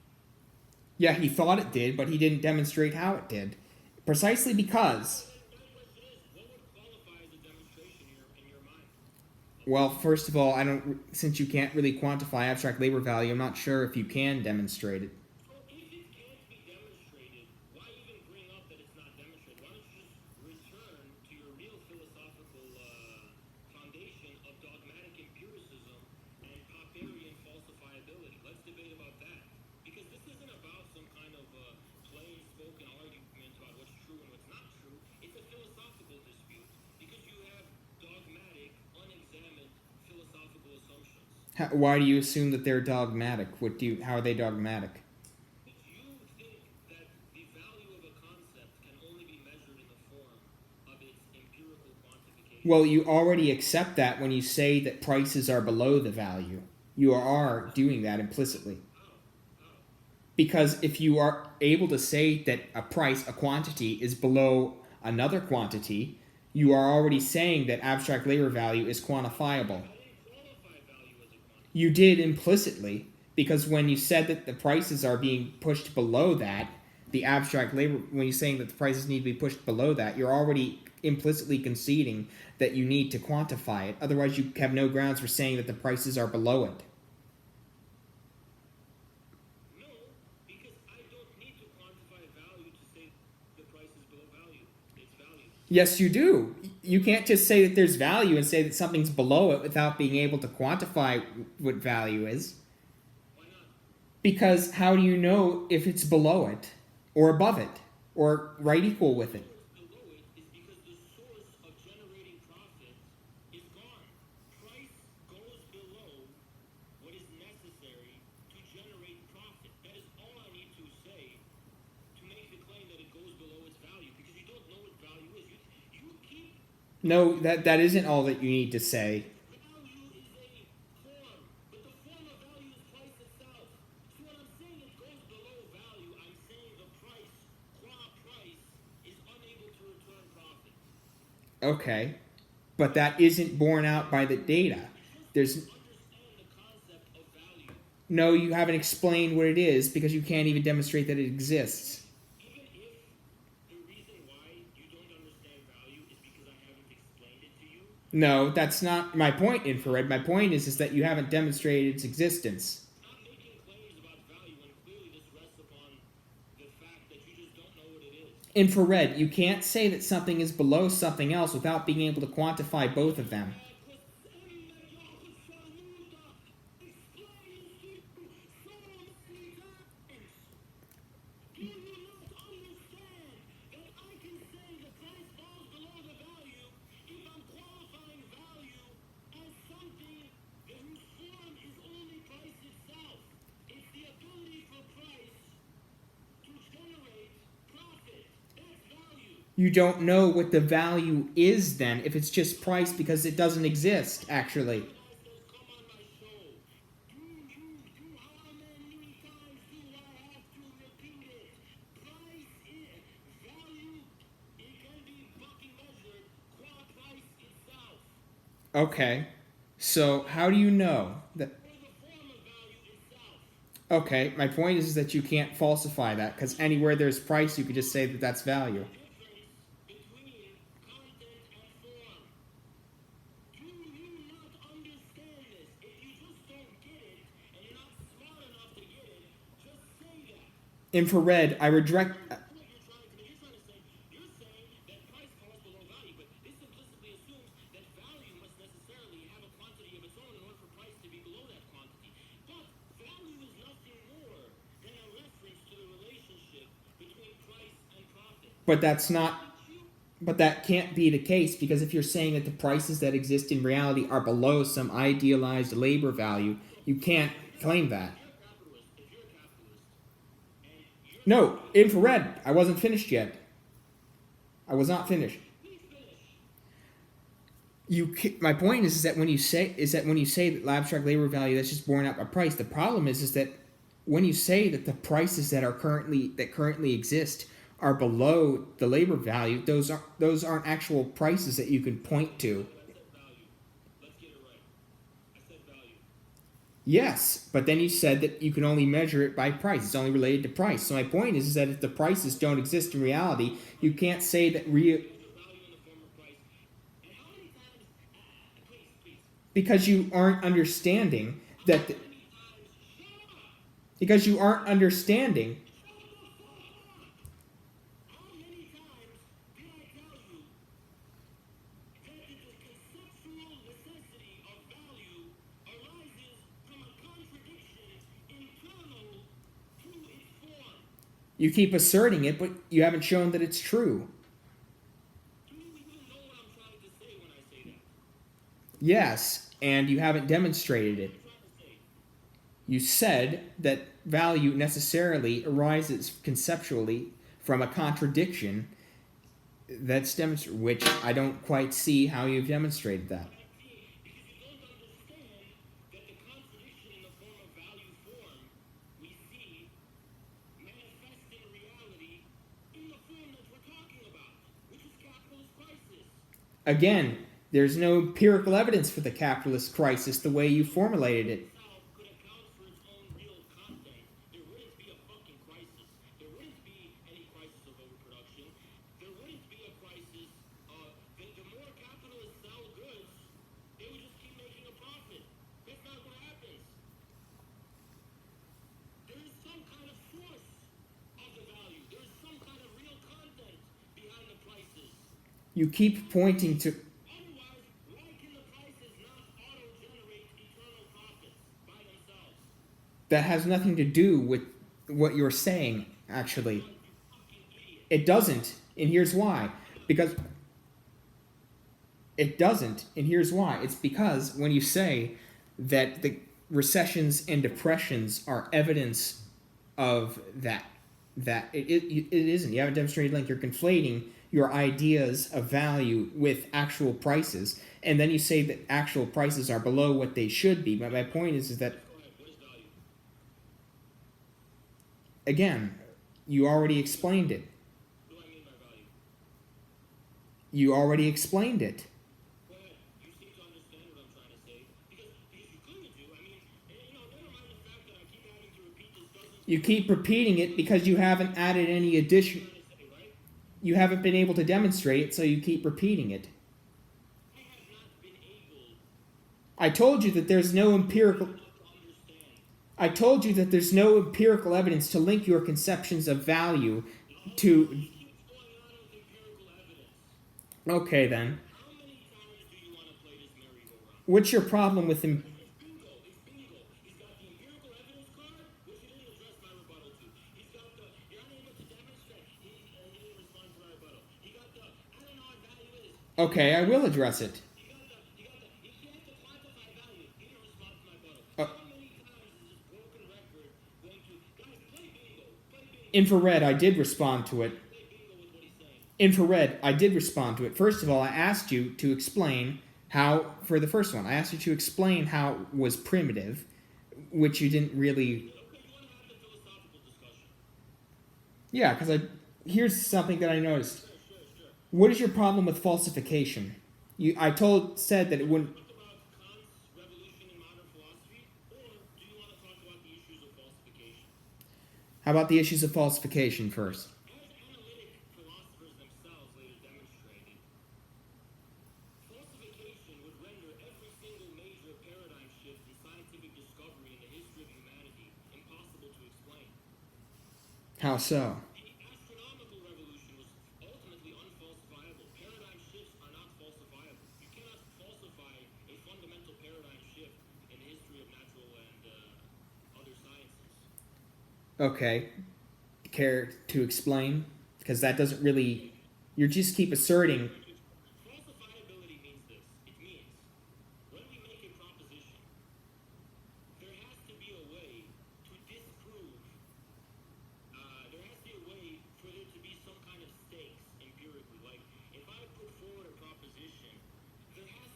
Yeah, he thought it did, but he didn't demonstrate how it did. Precisely because. My question is, what would qualify as a demonstration in your mind? Well, first of all, I don't. Since you can't really quantify abstract labor value, I'm not sure if you can demonstrate it. So if it can't be demonstrated, why even bring up that it's not demonstrated? Why don't you just return to your real philosophical foundation of dogmatic empiricism and Popperian falsifiability? Let's debate about that. Because this isn't about some kind of plain spoken argument about what's true and what's not true. It's a philosophical dispute because you have dogmatic, unexamined philosophical assumptions. Why do you assume that they're dogmatic? How are they dogmatic? You think that the value of a concept can only be measured in the form of its empirical quantification. Well, you already accept that when you say that prices are below the value. You are doing that implicitly. Because if you are able to say that a quantity, is below another quantity, you are already saying that abstract labor value is quantifiable. I didn't qualify value as a quantity. You did implicitly, because when you said that the prices are being pushed below that, the abstract labor, when you're saying that the prices need to be pushed below that, you're already implicitly conceding that you need to quantify it. Otherwise, you have no grounds for saying that the prices are below it. No, because I don't need to quantify value to say the price is below value. It's value. Yes, you do. You can't just say that there's value and say that something's below it without being able to quantify what value is. Why not? Because how do you know if it's below it, or above it, or right equal with it? Below it is because the source of generating profit is gone. Price goes below what is necessary to generate profit. That is all I need to say to make the claim that it goes below its value, because you don't know what value is. You keep. No, that isn't all that you need to say. Value is a form, but the form of value is price itself. So when I'm saying it goes below value, I'm saying the price, qua price, is unable to return profit. Okay. But that isn't borne out by the data. There's Understand the concept of value. no, you haven't explained what it is because you can't even demonstrate that it exists. Even if the reason why you don't understand value is because I haven't explained it to you, No, that's not my point, Infrared. My point is that you haven't demonstrated its existence. not making claims about value when clearly this rests upon the fact that you just don't know what it is. Infrared, you can't say that something is below something else without being able to quantify both of them. So You don't know what the value is then if it's just price because it doesn't exist, actually. I said, come on my show. How many times do I have to repeat it? Price is value. It can be fucking measured qua price itself. Okay. So how do you know that? Or the form of value itself. Okay, my point is that you can't falsify that because anywhere there's price, you could just say that that's value. Difference between content and form. Do you not understand this? If you just don't get it and you're not smart enough to get it, just say that. Infrared, I reject. What you're trying to say, you're saying that price falls below value, but this implicitly assumes that value must necessarily have a quantity of its own in order for price to be below that quantity. But value is nothing more than a reference to the relationship between price and profit. But that's not. But that can't be the case because if you're saying that the prices that exist in reality are below some idealized labor value, you can't claim that. If you're a capitalist, and you're No, infrared. I wasn't finished yet. I was not finished. please finish. My point is that when you say that abstract labor value that's just borne out by price, the problem is that when you say that the prices that currently exist are below the labor value, those aren't actual prices that you can point to. I said value. Let's get it right. I said value. Yes, but then you said that you can only measure it by price. It's only related to price. So my point is that if the prices don't exist in reality, you can't say that There's a value in the form of price. And how many times, please, because you aren't understanding that. how many times, shut up! Because you aren't understanding. How many times did I tell you that the conceptual necessity of value arises from a contradiction internal to its form? You keep asserting it, but you haven't shown that it's true. Do you even know what I'm trying to say when I say that? Yes, and you haven't demonstrated it. What am I trying to say? You said that value necessarily arises conceptually from a contradiction that's demonstrated, which I don't quite see how you've demonstrated that. Because you don't understand that the contradiction in the form of value form we see manifest in reality in the form that we're talking about, which is capitalist crisis. Again, there's no empirical evidence for the capitalist crisis the way you formulated it. Itself could account for its own real content. There wouldn't be a fucking crisis. There wouldn't be any crisis of overproduction. There wouldn't be a crisis of the more capitalists sell goods, they would just keep making a profit. That's not what happens. There is some kind of source of the value. There is some kind of real content behind the prices. You keep pointing to. Otherwise, why can the prices not auto-generate eternal profits by themselves? That has nothing to do with what you're saying, actually. You fucking idiot. It doesn't, and here's why. Because it doesn't, and here's why. It's because when you say that the recessions and depressions are evidence of that it isn't. You haven't demonstrated link. You're conflating your ideas of value with actual prices, and then you say that actual prices are below what they should be. But my point is that, Go ahead. What is value? again, you already explained it. What do I mean by value? You already explained it. Go ahead. You seem to understand what I'm trying to say. Because you clearly do. I mean, never mind the fact that I keep having to repeat this doesn't You keep repeating it because you haven't added any addition. trying to say, right? You haven't been able to demonstrate it, so you keep repeating it. I have not been able I told you that there's no empirical. not to understand. I told you that there's no empirical evidence to link your conceptions of value to. He keeps going on with empirical evidence. Okay, then. How many times do you want to play this merry-go-round? What's your problem with him? It's bingo. It's bingo. He's got the empirical evidence card, which he didn't address my rebuttal to. He's got the, you're unable to demonstrate. He didn't respond to my rebuttal. He got the, I don't know what value is. Okay, I will address it. He got the, you have to quantify value. He didn't respond to my rebuttal. How many times is this broken record going to, guys, play bingo. Play bingo. Infrared, I did respond to it. Play bingo with what he's saying. Infrared, I did respond to it. First of all, I asked you to explain how, for the first one, I asked you to explain how it was primitive, which you didn't really. Okay, you want to have the philosophical discussion? Yeah, because here's something that I noticed. Sure. What is your problem with falsification? Said that it wouldn't. Talk about Kant's revolution in modern philosophy, or do you want to talk about the issues of falsification? How about the issues of falsification first? As analytic philosophers themselves later demonstrated, falsification would render every single major paradigm shift in scientific discovery in the history of humanity impossible to explain. How so? The astronomical revolution was ultimately unfalsifiable. Paradigm shifts are not falsifiable. You cannot falsify a fundamental paradigm shift in the history of natural and other sciences. Okay. Care to explain? Because that doesn't really. You just keep asserting. Falsifiability means this. It means when we make a proposition, there has to be a way to disprove. There has to be a way for there to be some kind of stakes empirically. Like if I put forward a proposition, there has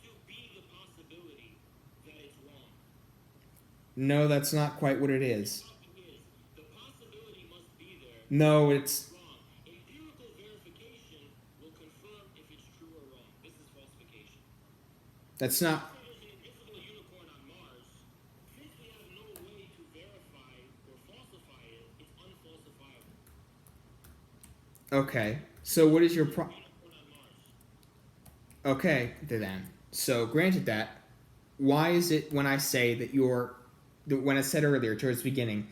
to be the possibility that it's wrong. No, that's not quite what it is. The possibility must be there. No, it's. Wrong. Empirical verification will confirm if it's true or wrong. This is falsification. That's not. There's an invisible unicorn on Mars. Since we have no way to verify or falsify it, it's unfalsifiable. Okay. So what is your Unicorn on Mars. Okay, then. So granted that, why is it when I say that when I said earlier towards the beginning,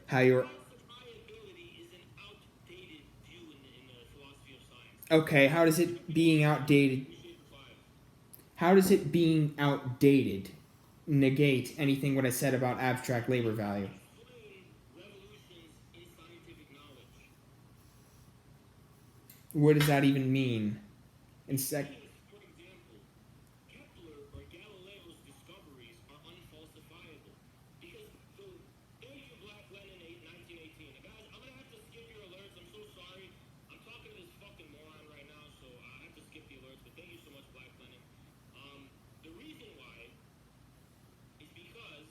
how you're. Falsifiability is an outdated view in the philosophy of science. Okay, how does it being outdated. Shape 5. How does it being outdated negate anything what I said about abstract labor value? Explain revolutions in scientific knowledge. What does that even mean? In sec. For example, Kepler or Galileo's discoveries are unfalsifiable because the day you Black Lenin 1918. Guys, I'm gonna have to skip your alerts. I'm so sorry. I'm talking to this fucking moron right now, so I have to skip the alerts. But thank you so much, Black Lenin. The reason why is because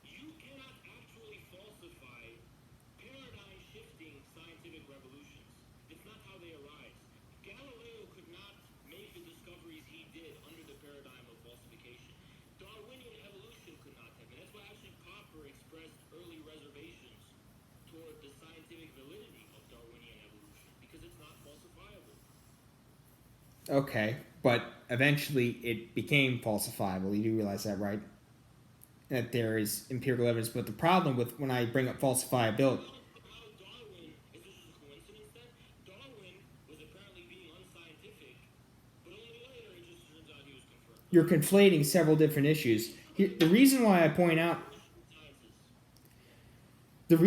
you cannot actually falsify paradigm-shifting scientific revolutions. It's not how they arise. Galileo could not make the discoveries he did under the paradigm of falsification. Darwinian evolution could not have. And that's why actually Popper expressed early reservations toward the scientific validity of Darwinian evolution because it's not falsifiable. Okay, but eventually it became falsifiable. You do realize that, right? That there is empirical evidence, but the problem with when I bring up falsifiability. How Darwin, is this a coincidence then? Darwin was apparently being unscientific, but only later it just turns out he was confirmed. You're conflating several different issues. The reason why I point out you're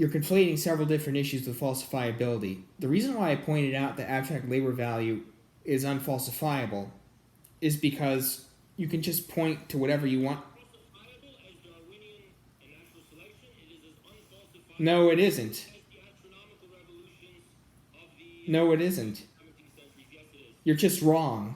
conflating several different issues with falsifiability. The reason why I pointed out that abstract labor value is unfalsifiable is because you can just point to whatever you want. Falsifiable as Darwinian and natural selection, it is as unfalsifiable No, it isn't. as the astronomical revolutions of the No, it isn't. 17th centuries. Yes, it is. You're just wrong.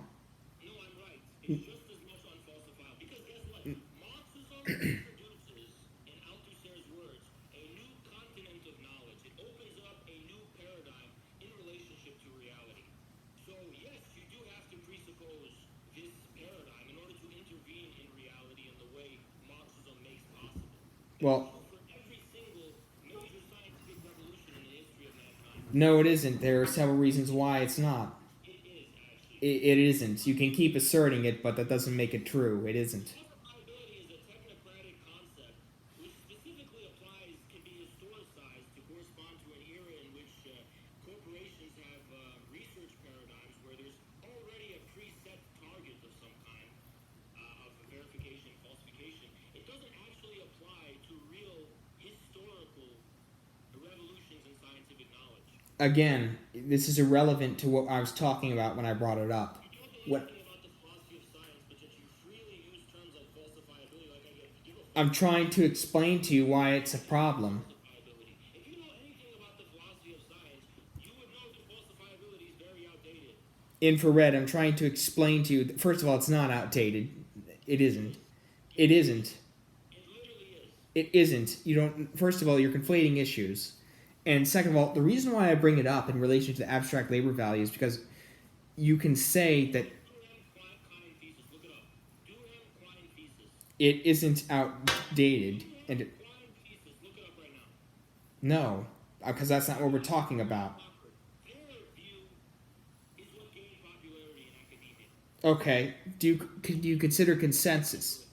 No, I'm right. It's just as much unfalsifiable. Because guess what? Marxism introduces, in Althusser's words, a new continent of knowledge. It opens up a new paradigm in relationship to reality. So, yes, you do have to presuppose this paradigm in order to intervene in reality in the way Marxism makes possible. Well, For every single major scientific revolution in the history of mankind, no, it isn't. There are several reasons why it's not. it is actually. It isn't. You can keep asserting it, but that doesn't make it true. It isn't. Falsifiability is a technocratic concept which specifically applies, can be historicized to correspond to an era in which corporations have research paradigms where there's already a preset target of some kind of verification, falsification. It doesn't actually apply to real historical revolutions in scientific knowledge. Again, this is irrelevant to what I was talking about when I brought it up. You're What talking about the philosophy of science, but yet you freely use terms like falsifiability, like I give a I'm trying to explain to you why it's a problem. falsifiability. If you know anything about the Infrared, I'm trying to explain to you. First of all, it's not outdated. It isn't. It isn't. It literally is. It isn't. You don't. First of all, you're conflating issues, and second of all, the reason why I bring it up in relation to the abstract labor value is because you can say that Durham thesis. Look it up. Durham thesis. it isn't outdated, and Durham thesis. Look it up right now. no, because that's not what we're talking about. Their view is what gained popularity in academia. Okay. Do you consider consensus?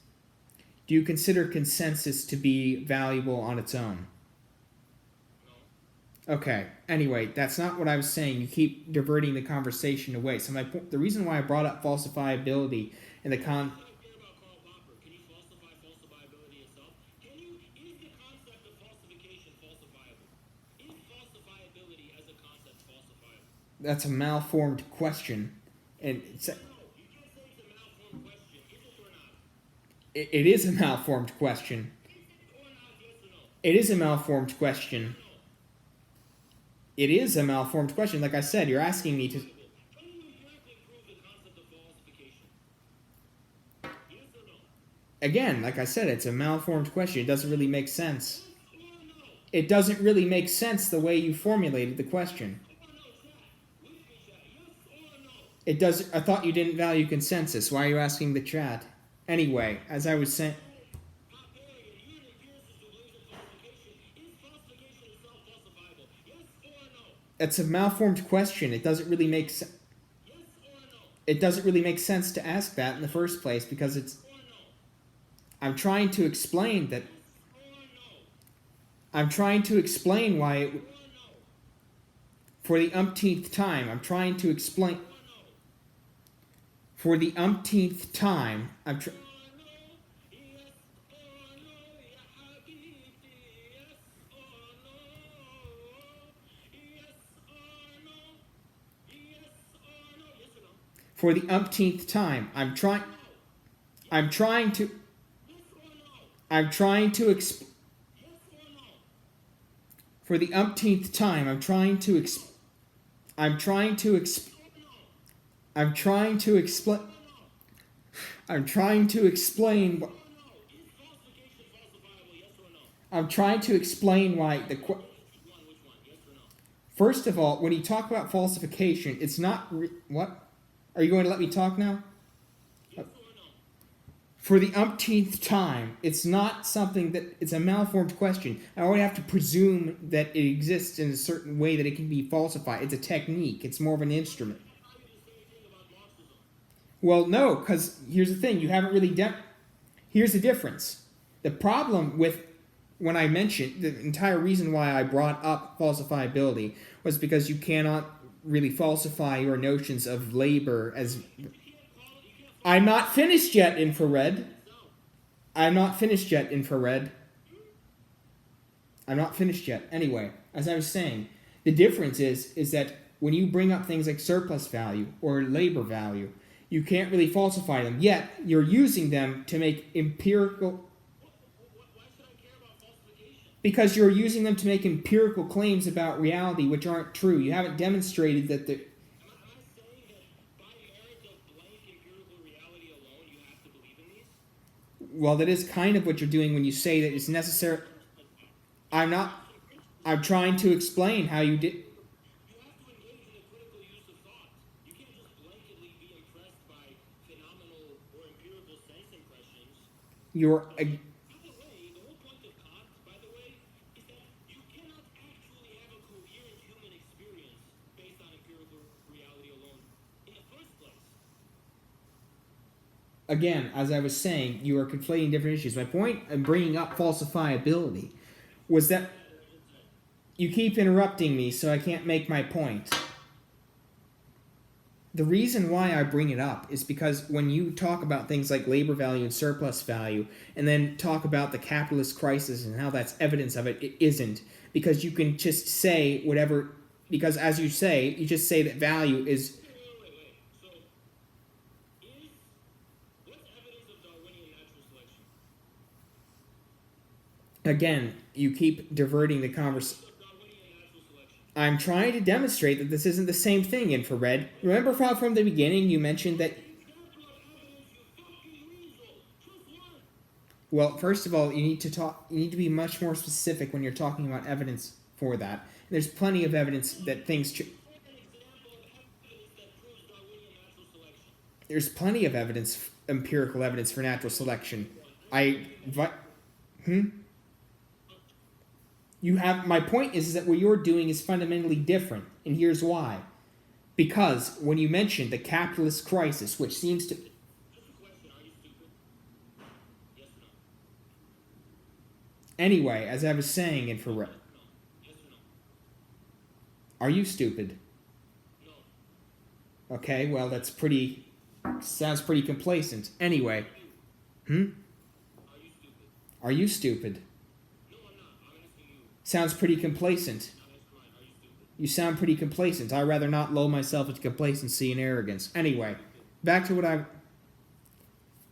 Do you consider consensus to be valuable on its own? No. Okay. Anyway, that's not what I was saying. You keep diverting the conversation away. So the reason why I brought up falsifiability in the I don't care about Karl Popper. Can you falsify falsifiability itself? Is the concept of falsification falsifiable? Is falsifiability as a concept falsifiable? that's a malformed question, and No, you can't say it's a malformed question. Is it or not? it is a malformed question. Is it or not? Yes or no? It is a malformed question. No. It is a malformed question. Like I said, you're asking me to. Can you empirically prove the concept of falsification? Yes or no? Again, like I said, it's a malformed question. It doesn't really make sense. Yes or no? It doesn't really make sense the way you formulated the question. Yes or no, chat? With me, chat. Yes or no? It does. I thought you didn't value consensus. Why are you asking the chat? Anyway, as I was saying, Popperian, you're an empiricist who believes in falsification. Is falsification itself falsifiable? Yes or no? it's a malformed question. It doesn't really make sense. Yes or no? It doesn't really make sense to ask that in the first place because it's. Or no? I'm trying to explain that. Or no? I'm trying to explain why it. Or no? For the umpteenth time, I'm trying to explain. Or no? For the umpteenth time, I'm. Or no? Yes or no? Ya habibi. Yes or no? Yes or no? Yes or no? Yes or no? For the umpteenth time, I'm trying. I'm trying to. Yes or no? I'm trying to. Yes or no? For the umpteenth time, I'm trying to. I'm trying to. Or no? I'm trying to explain. Or no? I'm trying to explain. Or no? Is falsification falsifiable? Yes or no? I'm trying to explain why the. Which one? Yes or no? First of all, when you talk about falsification, it's not. What? Are you going to let me talk now? Yes or no? For the umpteenth time, it's not something that. It's a malformed question. I already have to presume that it exists in a certain way that it can be falsified. It's a technique, it's more of an instrument. How you just say anything about Marxism? Well, no, because here's the thing. You haven't really. Here's the difference. The problem with. When I mentioned. The entire reason why I brought up falsifiability was because you cannot really falsify your notions of labor as. I'm not finished yet, Infrared. I'm not finished yet, Infrared. I'm not finished yet. Anyway, as I was saying, the difference is that when you bring up things like surplus value or labor value, you can't really falsify them. Yet, you're using them to make empirical... Why should I care about falsification? Because you're using them to make empirical claims about reality which aren't true. You haven't demonstrated that the... Am I saying that by merit of blank empirical reality alone, you have to believe in these? Well, that is kind of what you're doing when you say that it's necessary... I'm not... I'm trying to explain how you did... You have to engage in a critical use of thought. You can't just blanketly be impressed by phenomenal or empirical sense impressions. You're... By the way, the whole point of Kant, by the way, is that you cannot actually have a coherent human experience based on empirical reality alone in the first place. Again, as I was saying, you are conflating different issues. My point in bringing up falsifiability was that you keep interrupting me, so I can't make my point. The reason why I bring it up is because when you talk about things like labor value and surplus value, and then talk about the capitalist crisis and how that's evidence of it, it isn't. Because you can just say whatever, because as you say, you just say that value is... Wait. So, what's evidence of Darwinian natural selection? Again, you keep diverting the conversation. Of Darwinian natural selection. I'm trying to demonstrate that this isn't the same thing, infrared. Remember how from the beginning you mentioned that... Well, first of all, you need to be much more specific when you're talking about evidence for that. There's plenty of evidence that things... There's plenty of evidence, empirical evidence for natural selection. My point is that what you're doing is fundamentally different, and here's why. Because when you mentioned the capitalist crisis, which seems to... Anyway, as I was saying, infrared... Are you stupid? Okay, well, that's pretty... Sounds pretty complacent. Anyway. Are you stupid? No, I'm not. I'm asking you. Sounds pretty complacent. Are you stupid? You sound pretty complacent. I'd rather not lull myself into complacency and arrogance. Anyway, back to what I...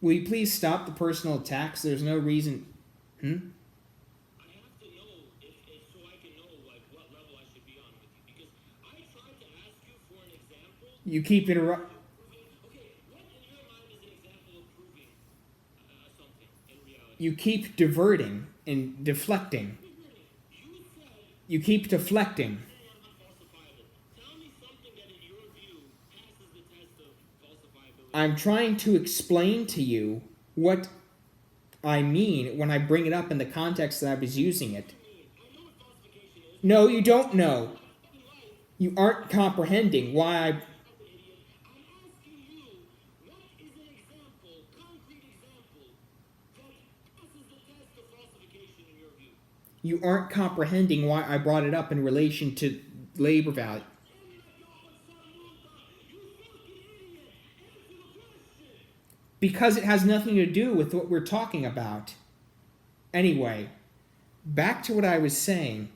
Will you please stop the personal attacks? There's no reason... I have to know so I can know what level I should be on with you, because I tried to ask you for an example. You keep interrupting... Okay, what in your mind is an example of proving something in reality? You keep diverting and deflecting. You keep deflecting. Tell me something that in your view passes the test of falsifiability. I'm trying to explain to you what I mean when I bring it up in the context that I was using it. I know what falsification is. No, you don't know. You aren't comprehending why I... I'm asking you, what is an example, concrete example, that passes the test of falsification in your view? You aren't comprehending why I brought it up in relation to labor value. Because it has nothing to do with what we're talking about. Anyway, back to what I was saying.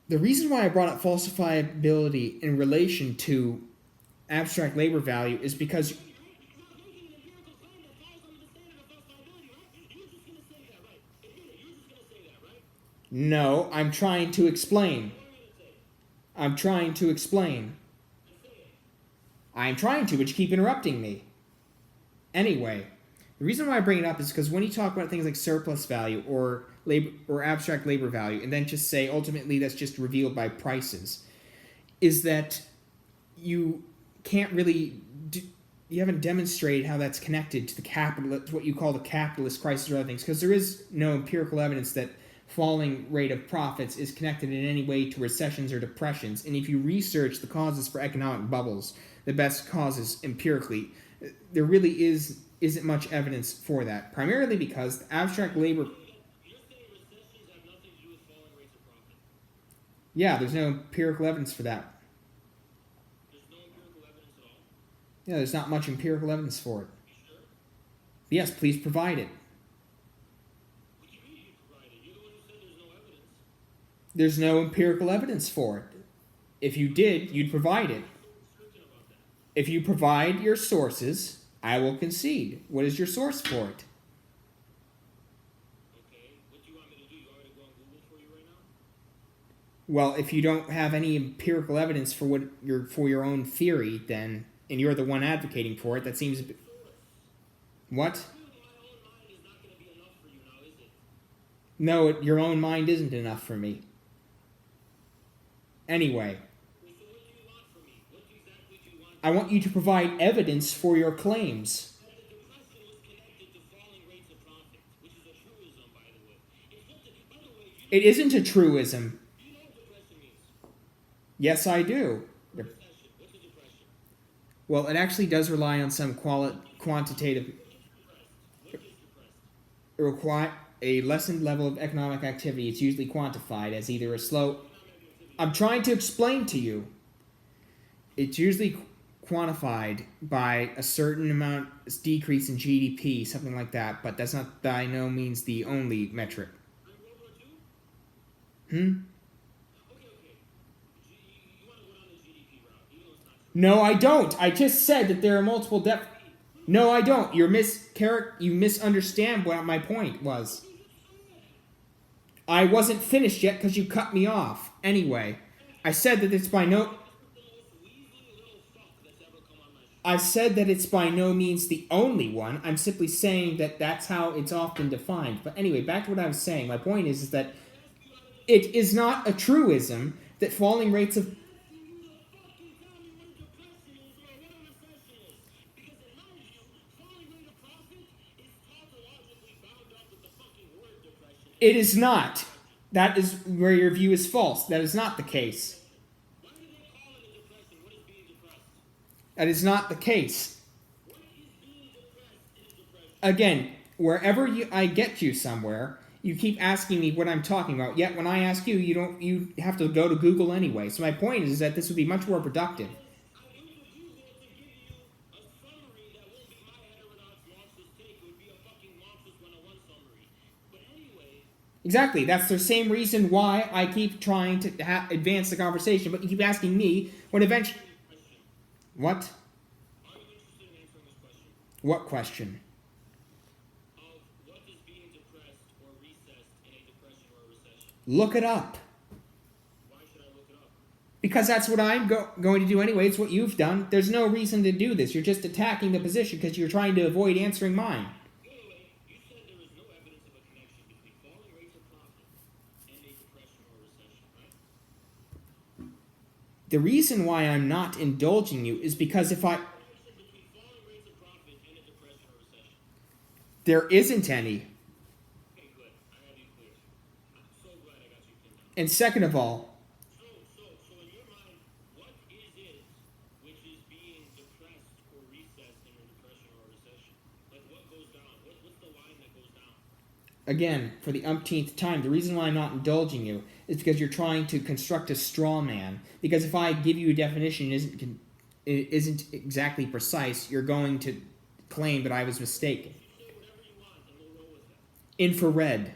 The reason why I brought up falsifiability in relation to abstract labor value is because... No, I'm trying to explain. I'm trying to, but you keep interrupting me. Anyway, the reason why I bring it up is because when you talk about things like surplus value or labor or abstract labor value, and then just say ultimately that's just revealed by prices, is that you can't really you haven't demonstrated how that's connected to what you call the capitalist crisis or other things, because there is no empirical evidence that falling rate of profits is connected in any way to recessions or depressions. And if you research the causes for economic bubbles, the best causes empirically, there really isn't much evidence for that. Primarily because the abstract labor... You're saying recessions have nothing to do with falling rates of profit? Yeah, there's no empirical evidence for that. There's no empirical evidence at all? Yeah, there's not much empirical evidence for it. You sure? Yes, please provide it. What do you mean you provide it? You're the one who said there's no evidence. There's no empirical evidence for it. If you did, you'd provide it. If you provide your sources, I will concede. What is your source for it? Okay, what do you want me to do? You want me to go on Google for you right now? Well, if you don't have any empirical evidence for your own theory, then, and you're the one advocating for it, that seems a bit... What? Clearly my own mind is not going to be enough for you now, is it? No, your own mind isn't enough for me. Anyway, Wait, so what do you want from me? What exactly do you want? I want you to provide evidence for your claims. That the depression was connected to falling rates of profit, which is a truism, by the way. It's what by the way, It isn't a truism. do you know what depression means? Yes, I do. Recession. What's a depression? Well, it actually does rely on some quantitative... What is depressed? A lessened level of economic activity. It's usually quantified as either a slow... I'm trying to explain to you. It's usually quantified by a certain amount decrease in GDP, something like that, but that's not by no means the only metric. World War II? Hmm? Okay. You want to go down the GDP route, even though it's not true. No, I don't. I just said that there are multiple No, I don't. You misunderstand what my point was. I wasn't finished yet because you cut me off. Anyway, I said that it's by no... I said that it's by no means the only one. I'm simply saying that that's how it's often defined. But anyway, back to what I was saying. My point is that it is not a truism that falling rates of... It is not. That is where your view is false. That is not the case. That is not the case. Again, wherever I get you somewhere, you keep asking me what I'm talking about. Yet when I ask you, you have to go to Google anyway. So my point is that this would be much more productive. Exactly. That's the same reason why I keep trying to advance the conversation, but you keep asking me when eventually... What? What question? What does being depressed or recessed in a depression or a recession? Look it up. Why should I look it up? Because that's what I'm going to do anyway. It's what you've done. There's no reason to do this. You're just attacking the position because you're trying to avoid answering mine. Wait. You said there is no evidence of a connection between falling rates of profit and a depression or a recession, right? The reason why I'm not indulging you is because if I... Between falling rates of profit and a depression or recession. There isn't any. Okay, good. I have you clear. I'm so glad I got you pinned down. And second of all, So in your mind, what is it which is being depressed or recessed in a depression or a recession? Like what goes down? What's the line that goes down? again, for the umpteenth time, the reason why I'm not indulging you is because you're trying to construct a straw man. Because if I give you a definition it isn't exactly precise, you're going to claim that I was mistaken. Infrared.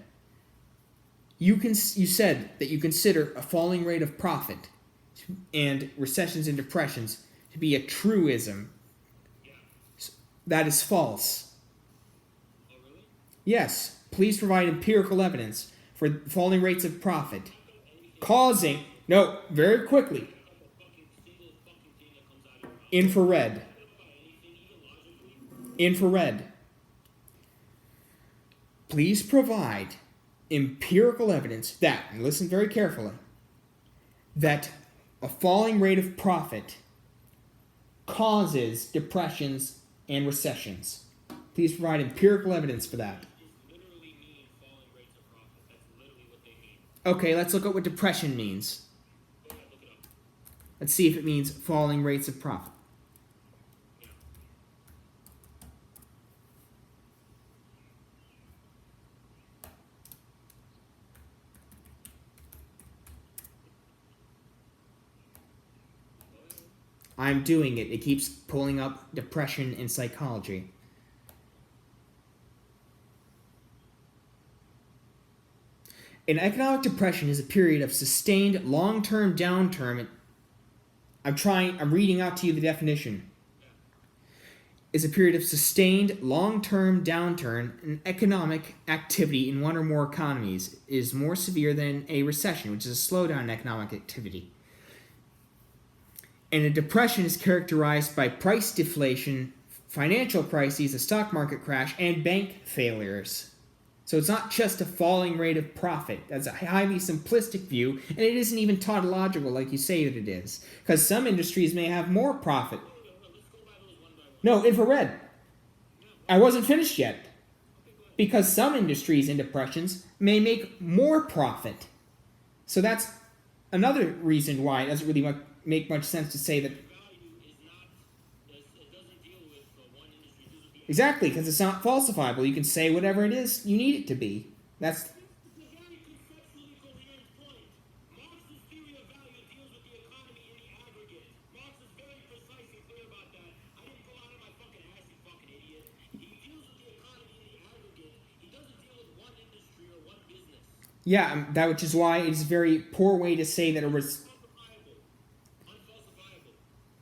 You said that you consider a falling rate of profit and recessions and depressions to be a truism. That is false. Oh, really? Yes. Please provide empirical evidence for falling rates of profit causing... No, very quickly. Infrared. Infrared. Please provide empirical evidence that, and listen very carefully, that a falling rate of profit causes depressions and recessions. Please provide empirical evidence for that. Literally mean falling rates of profit. That's literally what they mean. Okay, let's look at what depression means. Go ahead, look it up. Let's see if it means falling rates of profit. I'm doing it. It keeps pulling up depression in psychology. An economic depression is a period of sustained long-term downturn. I'm reading out to you the definition. Is a period of sustained long-term downturn in economic activity in one or more economies is more severe than a recession, which is a slowdown in economic activity. And a depression is characterized by price deflation, financial crises, a stock market crash, and bank failures. So it's not just a falling rate of profit. That's a highly simplistic view, and it isn't even tautological like you say that it is. Because some industries may have more profit. No, infrared. I wasn't finished yet. Because some industries in depressions may make more profit. So that's another reason why it doesn't really make much sense to say that. Exactly, because it's not falsifiable. You can say whatever it is you need it to be. That's... It's a very conceptually coherent point. Marx's theory of value deals with the economy in the aggregate. Marx is very precise and clear about that. I didn't go out of my fucking ass, you fucking idiot. He deals with the economy in the aggregate. He doesn't deal with one industry or one business. Yeah, that which is why it's a very poor way to say that it was... Unfalsifiable.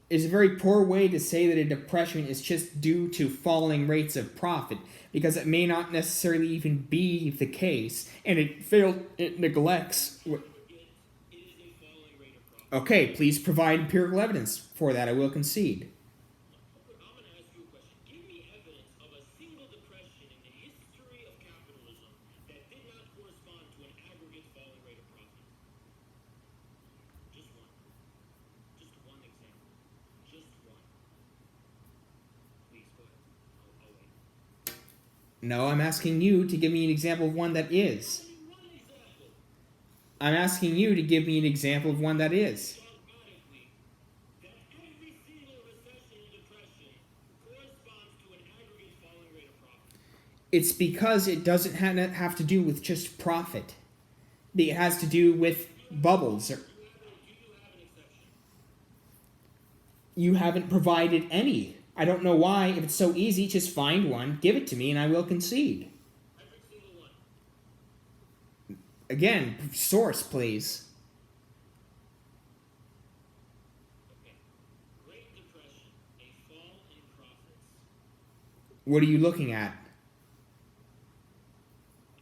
is a very poor way to say that a depression is just due to falling rates of profit, because it may not necessarily even be the case, and it neglects. It is a falling rate of profit. Okay, please provide empirical evidence for that. I will concede. I'm going to ask you a question. Give me evidence of a single depression in the history of capitalism that did not correspond to an aggregate falling rate of profit. Just one. Just one example. Just one. Please, go ahead. I'll wait. No, I'm asking you to give me an example of one that is. Only one example. I'm asking you to give me an example of one that is. Dogmatically, that every single recession or depression corresponds to an aggregate falling rate of profit. It's because it doesn't have to do with just profit. It has to do with bubbles. Do you have an exception? You haven't provided any. I don't know why. If it's so easy, just find one, give it to me, and I will concede. Every single one. Again, source, please. Okay. Great Depression, a fall in profits. What are you looking at?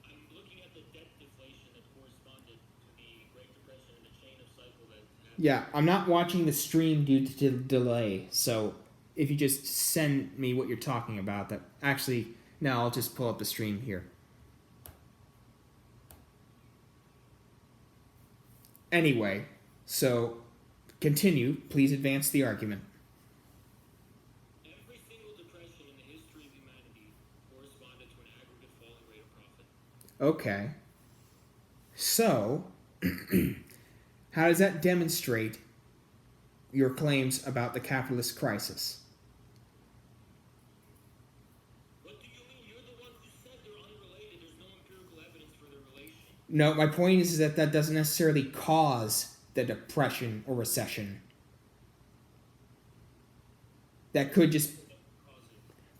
I'm looking at the debt deflation that corresponded to the Great Depression and the chain of cycle that happened. Yeah, I'm not watching the stream due to delay, so if you just send me what you're talking about, that actually, no, I'll just pull up the stream here. Anyway, so continue. Please advance the argument. Every single depression in the history of humanity corresponded to an aggregate falling rate of profit. Okay. So, how does that demonstrate your claims about the capitalist crisis? What do you mean? You're the one who said they're unrelated. There's no empirical evidence for their relation. No, my point is that that doesn't necessarily cause the depression or recession. That could just... Cause it.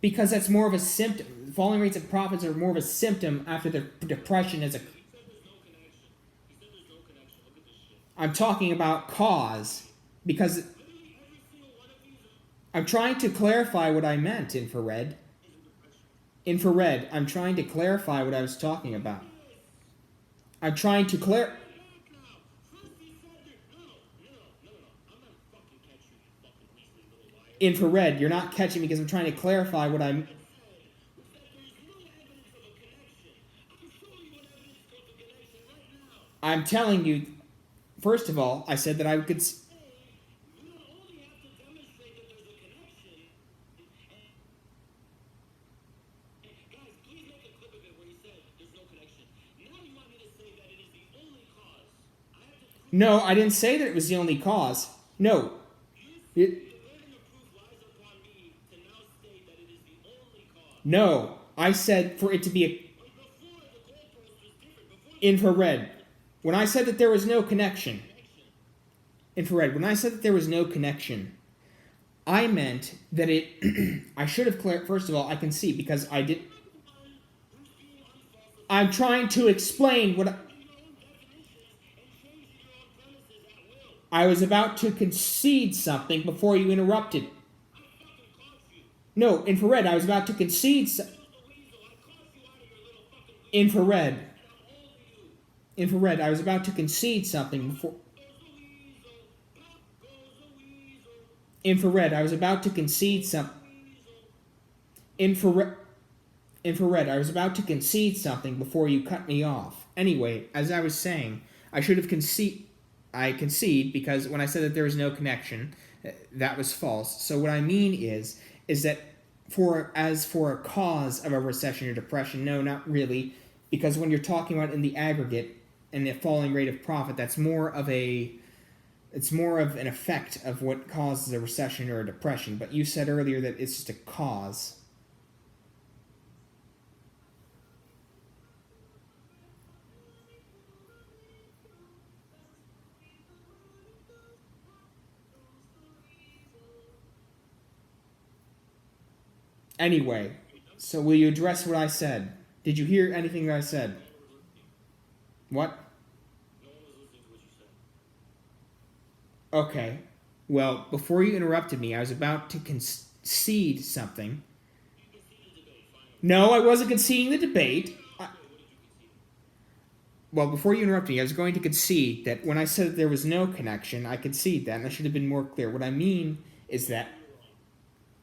Because that's more of a symptom. Falling rates of profits are more of a symptom after the depression as a... He said there's no connection. He said there's no connection. Look at this shit. I'm talking about cause. Because Literally every single one of these I'm trying to clarify what I meant, infrared. is a depression. Infrared, I'm trying to clarify what I was talking about. I'm trying to Back now. First he said that. No. I'm not fucking catch you, you fucking weaselly little liar. Infrared, you're not catching me because I'm trying to clarify what I'm... Said was that there's no evidence of a connection. I'm showing you an evidence of a connection right now. I'm telling you... First of all, I said that I could... You don't only have to demonstrate that there's a connection. And guys, please make a clip of it where he said there's no connection. Now you want me to say that it is the only cause. I have to prove No, I didn't say that it was the only cause. No. the It- burden of proof lies upon me to now state that it is the only cause. No. I said for it to be a... But before the goalpost was different. Before Infrared. When I said that there was no connection... Infrared, when I said that there was no connection, I meant that it... I should have First of all, I can see because I did... I'm trying to explain what... I was about to concede something before you interrupted. No, infrared, I was about to concede... Infrared. Infrared, I was about to concede something before... Infrared, I was about to concede something... Infrared, I was about to concede something before you cut me off. Anyway, as I was saying, I should have I concede because when I said that there was no connection, that was false. So what I mean is that for a cause of a recession or depression, no, not really, because when you're talking about in the aggregate and the falling rate of profit, it's more of an effect of what causes a recession or a depression. But you said earlier that it's just a cause. Anyway, so will you address what I said? Did you hear anything that I said? What? No one was listening to what you said. Okay. Well, before you interrupted me, I was about to concede something. You conceded the debate, finally. No, I wasn't conceding the debate. Okay, what did you concede? Well, before you interrupt me, I was going to concede that when I said that there was no connection, I concede that, and I should have been more clear. What I mean is that. You were wrong.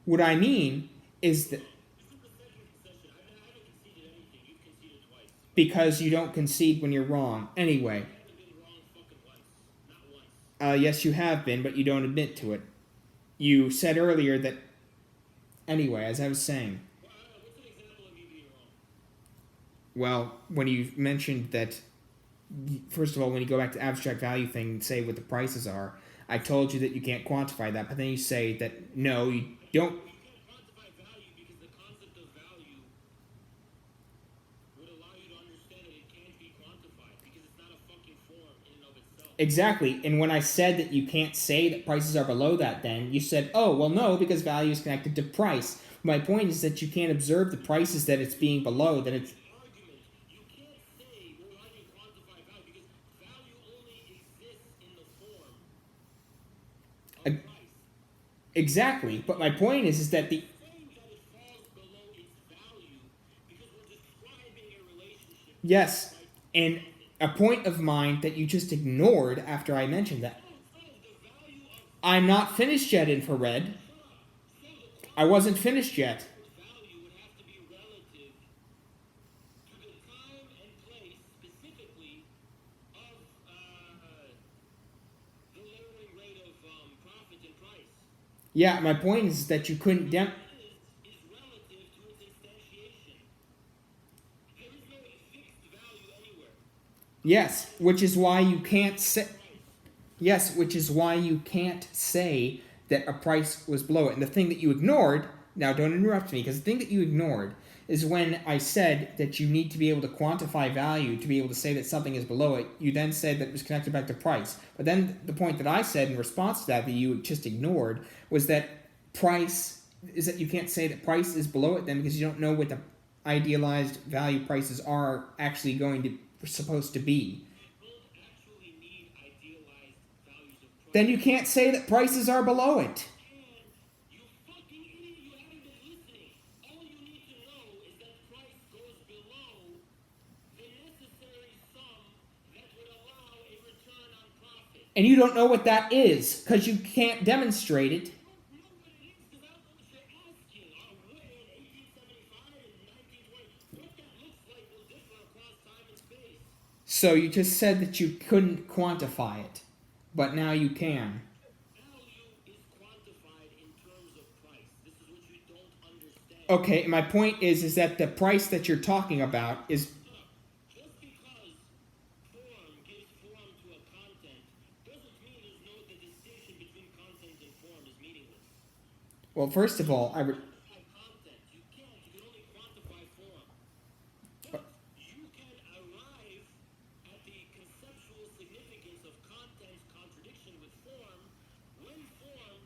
What I mean is that. It's a second concession. I haven't conceded anything. You've conceded twice. Because you don't concede when you're wrong. Anyway, I haven't been wrong fucking once. Not once. yes, you have been, but you don't admit to it. You said earlier that. Anyway, as I was saying. What's an example of you being wrong? Well, when you mentioned that. First of all, when you go back to abstract value thing and say what the prices are, I told you that you can't quantify that, but then you say that no, you don't. You can't quantify value because the concept of value would allow you to understand that it can't be quantified because it's not a fucking form in and of itself. Exactly, and when I said that you can't say that prices are below that, then you said, oh, well, no, because value is connected to price. My point is that you can't observe the prices that it's being below, that it's. Argument. You can't say, well, I can quantify value because value only exists in the form of Ag- price. Exactly, but my point is that the. Saying that it falls below its value because we're describing a relationship. Yes, Right? and a point of mine that you just ignored after I mentioned that. The value of I'm not finished yet, infrared. I wasn't finished yet. value would have to be relative to the time and place specifically of the lowering rate of profit and price. Yeah, my point is that you couldn't Is relative to its instantiation. There is no fixed value anywhere. Yes, which is why you can't say. Yes, which is why you can't say that a price was below it. And the thing that you ignored, now don't interrupt me, because the thing that you ignored is when I said that you need to be able to quantify value to be able to say that something is below it, you then said that it was connected back to price. But then the point that I said in response to that you just ignored was that price is that you can't say that price is below it then because you don't know what the idealized value prices are actually going to supposed to be. You don't actually need idealized values of price. Then you can't say that prices are below it. You fucking idiot, you haven't been listening. All you need to know is that price goes below the necessary sum that would allow a return on profit. And you don't know what that is because you can't demonstrate it. You don't know what it is because I don't know what you're asking. What in 1875 and 1920, what that looks like will differ across time and space. So you just said that you couldn't quantify it, but now you can. Value is quantified in terms of price. This is what you don't understand. Okay, my point is that the price that you're talking about is. Just because form gives form to a content doesn't mean the distinction between content and form is meaningless. Well, first of all, Quantify content. You can't. You can only quantify form. But you can arrive at the conceptual significance of content's contradiction with form when form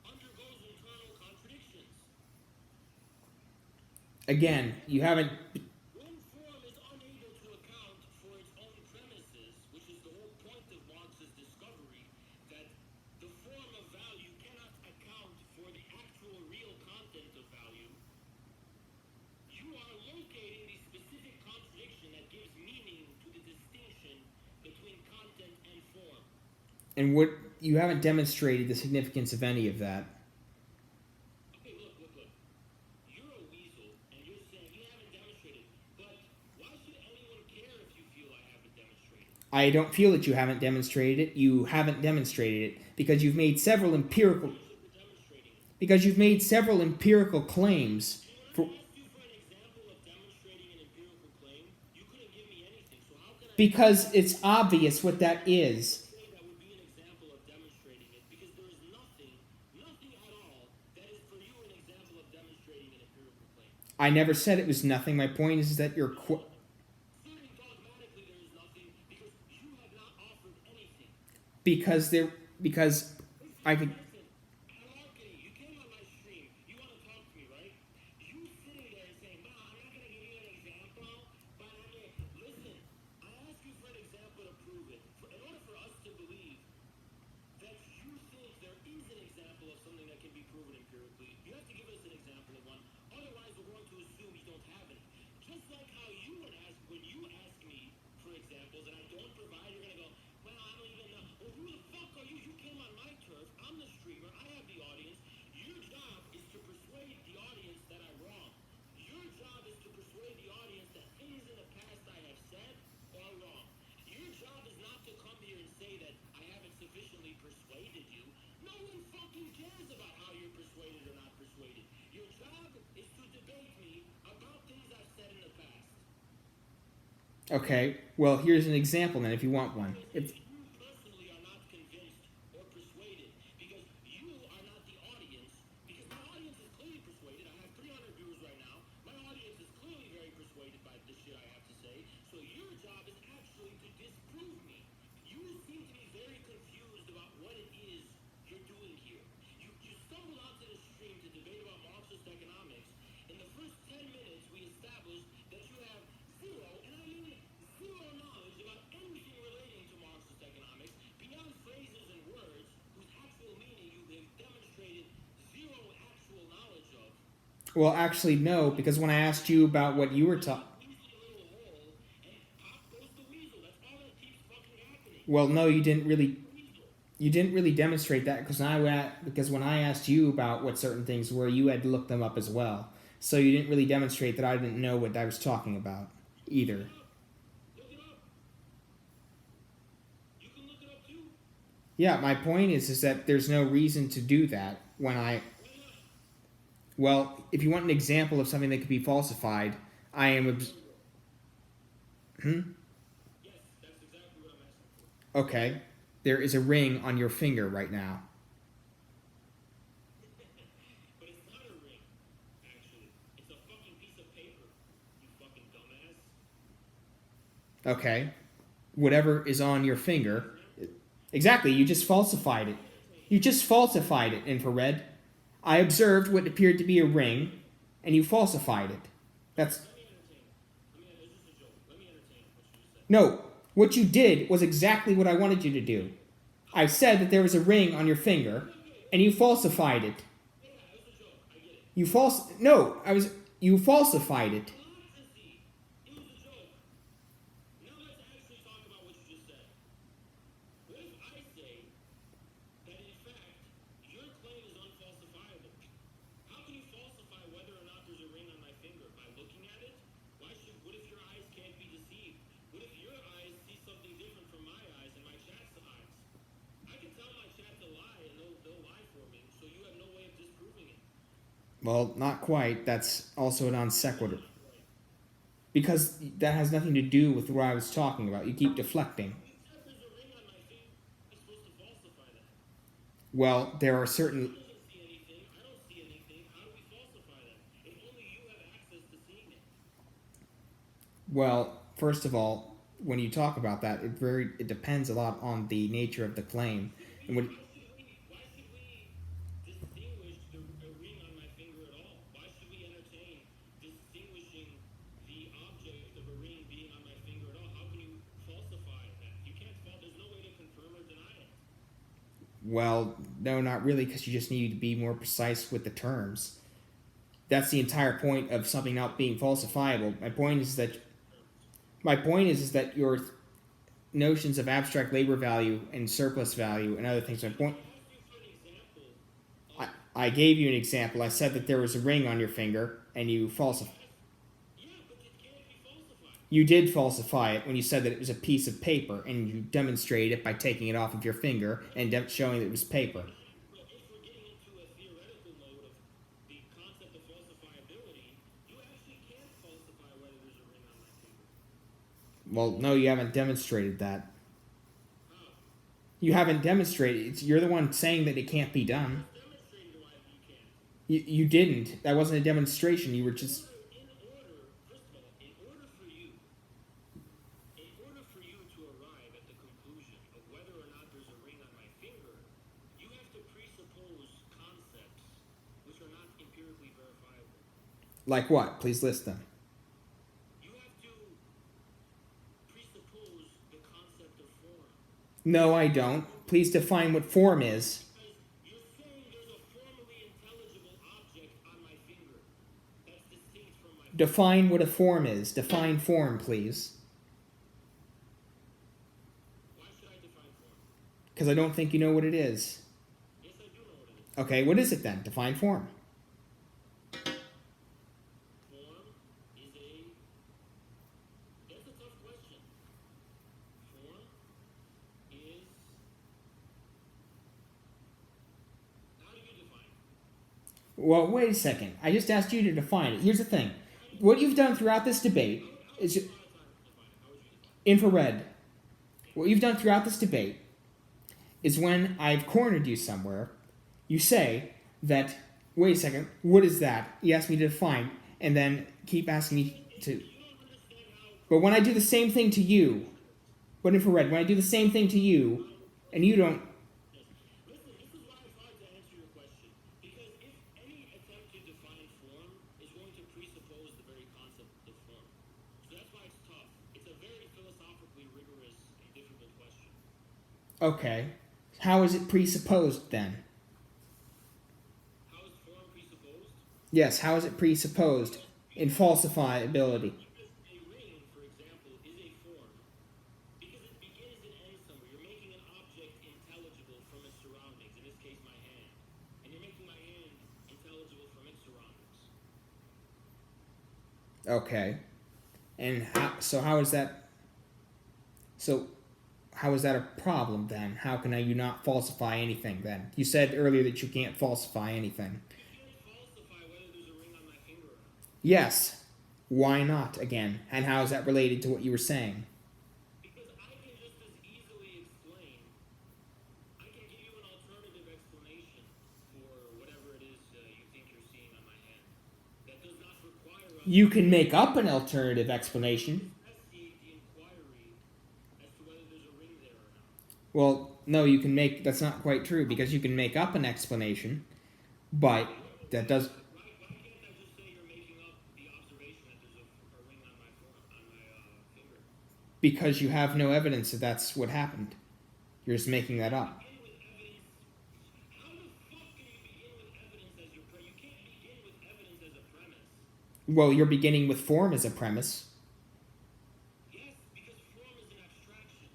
undergoes internal contradictions. again, you haven't. When form is unable to account for its own premises, which is the whole point of Marx's discovery, that the form of value cannot account for the actual real content of value, you are locating the specific contradiction that gives meaning to the distinction between content and form. And what you haven't demonstrated the significance of any of that. Okay, look. You're a weasel, and you're saying you haven't demonstrated, but why should anyone care if you feel I haven't demonstrated? I don't feel that you haven't demonstrated it. You haven't demonstrated it because you've made several empirical. Why should we're demonstrating it? Because you've made several empirical claims. For, When I asked you for an example of demonstrating an empirical claim, you couldn't give me anything. So how can I because it's obvious what that is. say that would be an example of demonstrating it? Because there is nothing at all that is for you an example of demonstrating an empirical claim. I never said it was nothing. My point is that you're. Saying dogmatically there is nothing because you have not offered anything. Because I could. Listen, Alacrity, you came on my stream. You want to talk to me, right? You sitting there and saying, "No, I'm not going to give you an example, but I'm going to..." Listen, I asked you for an example to prove it. In order for us to believe that you think there examples and I don't provide, you're gonna go, well, I don't even know. Well, who the fuck are you? You came on my turf. I'm the streamer. I have the audience. Your job is to persuade the audience that I'm wrong. Your job is to persuade the audience that things in the past I have said are wrong. Your job is not to come here and say that I haven't sufficiently persuaded you. No one fucking cares about how you're persuaded or not persuaded. Your job is to debate me about things I've said in the past. Okay, well, here's an example then, if you want one. You personally are not convinced or persuaded because you are not the audience. Because my audience is clearly persuaded. I have 300 viewers right now. My audience is clearly very persuaded by the shit I have to say. So your job is actually to disprove me. You seem to be very confused about what it is you're doing here. You stumbled onto the stream to debate about Marxist economics. In the first 10 minutes, we established that you have zero, and I mean zero knowledge about anything relating to Marxist economics beyond phrases and words whose actual meaning you have demonstrated zero actual knowledge of. Well, actually, no, because when I asked you about what you were talking... Weasel little hole, and pop goes the weasel. That's all that keeps fucking happening. Well, no, you didn't really... Weasel. You didn't really demonstrate that because when I asked you about what certain things were, you had to look them up as well. So you didn't really demonstrate that I didn't know what I was talking about either. Look it up. You can look it up too. Yeah, my point is that there's no reason to do that when I... Why not? Well, if you want an example of something that could be falsified, I am... Yes, that's exactly what I'm asking for. Okay. There is a ring on your finger right now. But it's not a ring, actually. It's a fucking piece of paper, you fucking dumbass. Okay. Whatever is on your finger... Exactly, you just falsified it. You just falsified it, infrared. I observed what appeared to be a ring, and you falsified it. That's... Let me entertain. Is this a joke? Let me entertain what you just said. No, what you did was exactly what I wanted you to do. I said that there was a ring on your finger, and you falsified it. Yeah, it was a joke. I get it. You falsified it. Democracy. It was a joke. Now let's actually talk about what you just said. What if I say that in fact your claim is unfalsifiable? How can you falsify whether or not there's a ring on my finger? By looking at it? What if your eyes can't be deceived? What if your eyes see something different from my eyes and my chat's eyes? I can tell my chat to lie and they'll lie for me, so you have no way of disproving it. Well, not quite. That's also a non sequitur. Because that has nothing to do with what I was talking about. You keep deflecting. You said there's a ring on my finger. I'm supposed to falsify that. Well, there are certain... He doesn't see anything. I don't see anything. How do we falsify that? If only you have access to seeing it. Well, first of all, when you talk about that, it depends a lot on the nature of the claim. And what... Why should we distinguish a ring on my finger at all? Why should we entertain distinguishing the object of a ring being on my finger at all? How can you falsify that? You can't there's no way to confirm or deny it. Well, no, not really, because you just need to be more precise with the terms. That's the entire point of something not being falsifiable. My point is that your notions of abstract labor value and surplus value and other things. My point... I gave you an example. I said that there was a ring on your finger, and you falsified. Yeah, but it can't be falsified. You did falsify it when you said that it was a piece of paper, and you demonstrated it by taking it off of your finger and showing that it was paper. Well, if we're getting into a theoretical mode of the concept of falsifiability, you actually can't falsify whether there's a ring on my finger. Well, no, you haven't demonstrated that. How? You haven't demonstrated. You're the one saying that it can't be done. Demonstrated why you can't. You didn't. That wasn't a demonstration. You were just... First of all, in order for you to arrive at the conclusion of whether or not there's a ring on my finger, you have to presuppose concepts which are not empirically verifiable. Like what? Please list them. You have to presuppose the concept of form. No, I don't. Please define what form is. Because you're saying there's a formally intelligible object on my finger that's distinct from my finger. Define what a form is. Define form, please. because I don't think you know what it is. Yes, I do know what it is. Okay, what is it then? Define form. Form is a... That's a tough question. Form is... How do you define it? Well, wait a second. I just asked you to define it. Here's the thing. What you've done throughout this debate is How would you define it? How would you define it? infrared. What you've done throughout this debate is when I've cornered you somewhere, you say that, wait a second, what is that? You ask me to define, and then keep asking me to... But when I do the same thing to you, what infrared, when I do the same thing to you, and you don't... Listen, this is why it's hard to answer your question. Because if any attempt to define form is going to presuppose the very concept of form. So that's why it's tough. It's a very philosophically rigorous and difficult question. Okay. How is it presupposed then? How is form presupposed? Yes, how is it presupposed in falsifiability? Because a ring, for example, is a form. Because it begins and ends somewhere. You're making an object intelligible from its surroundings. In this case, my hand. And you're making my hand intelligible from its surroundings. Okay. And how is that... So, how is that a problem then? How can you not falsify anything then? You said earlier that you can't falsify anything. You can't falsify whether there's a ring on my finger or not. Yes. Why not, again? And how is that related to what you were saying? Because I can just as easily explain, I can give you an alternative explanation for whatever it is you think you're seeing on my hand. That does not require us You can make up an alternative explanation. to investigate the inquiry as to whether there's a ring there or not. Well, no, you can make... That's not quite true, because you can make up an explanation, but that does... Why can't I just say you're making up the observation that there's a ring on my finger? Because you have no evidence that that's what happened. You're just making that up. Begin with evidence. How the fuck can you begin with evidence as your premise? You can't begin with evidence as a premise. Well, you're beginning with form as a premise. Yes, because form is an abstraction.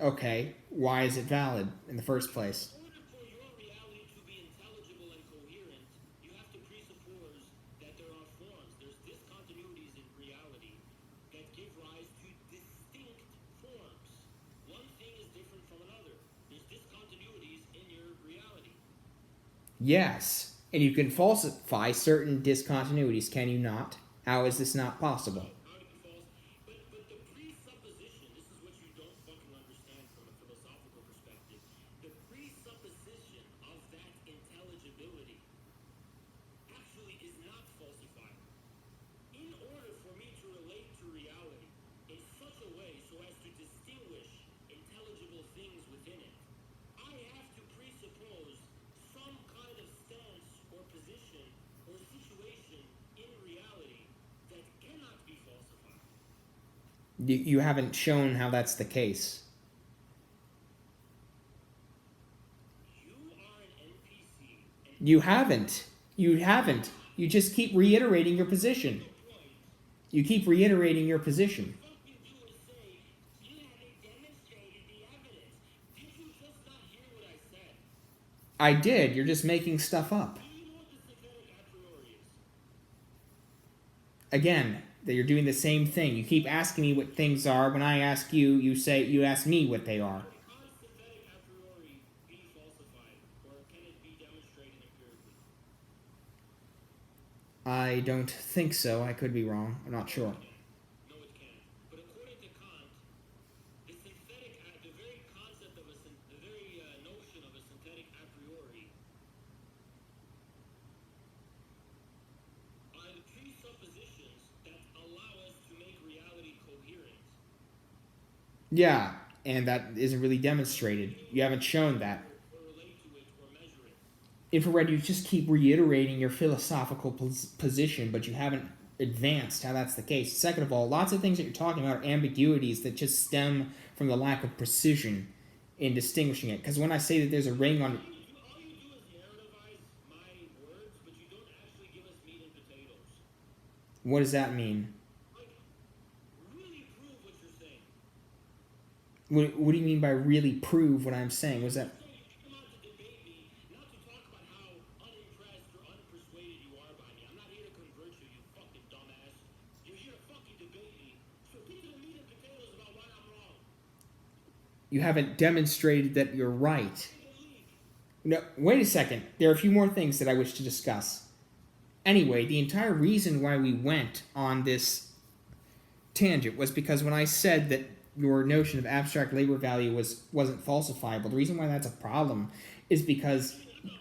Okay, why is it valid in the first place? In order for your reality to be intelligible and coherent, you have to presuppose that there are forms. There's discontinuities in reality that give rise to distinct forms. One thing is different from another. There's discontinuities in your reality. Yes, and you can falsify certain discontinuities, can you not? How is this not possible? How to be false. But the presupposition, this is what you don't fucking understand from a philosophical perspective. The presupposition of that intelligibility actually is not falsified. In order for me to relate to reality in such a way so as to distinguish intelligible things within it, I have to presuppose some kind of stance or position or situation in reality that cannot be falsified. You haven't shown how that's the case. You are an NPC, and You haven't. You haven't. You just keep reiterating your position. the point You keep reiterating your position. fucking do is say, you haven't demonstrated the evidence. Did you just not hear what I said? I did. You're just making stuff up. Do you know what the synthetic a priori is? Again, that you're doing the same thing. You keep asking me what things are. When I ask you, you ask me what they are. Can synthetic a priori be falsified, or can it be demonstrated empirically? I don't think so. I could be wrong. I'm not sure. No, it can't. But according to Kant, the very concept of the very notion of a synthetic a priori are the presuppositions that allow us to make reality coherent. Yeah, and that isn't really demonstrated. You haven't shown that. Or relate to it or measure it. Infrared, you just keep reiterating your philosophical position, but you haven't advanced how that's the case. Second of all, lots of things that you're talking about are ambiguities that just stem from the lack of precision in distinguishing it. Because when I say that there's a ring on... All you do is narrativize my words, but you don't actually give us meat and potatoes. What does that mean? Like, really prove what you're saying. What do you mean by really prove what I'm saying? Was that... So you come out to debate me, not to talk about how unimpressed or unpersuaded you are by me. I'm not here to convert you, you fucking dumbass. You're here to fucking debate me. So get to the meat and potatoes about why I'm wrong. You haven't demonstrated that you're right. In the league. No, wait a second. There are a few more things that I wish to discuss. Anyway, the entire reason why we went on this tangent was because when I said that your notion of abstract labor value wasn't falsifiable, the reason why that's a problem is because, You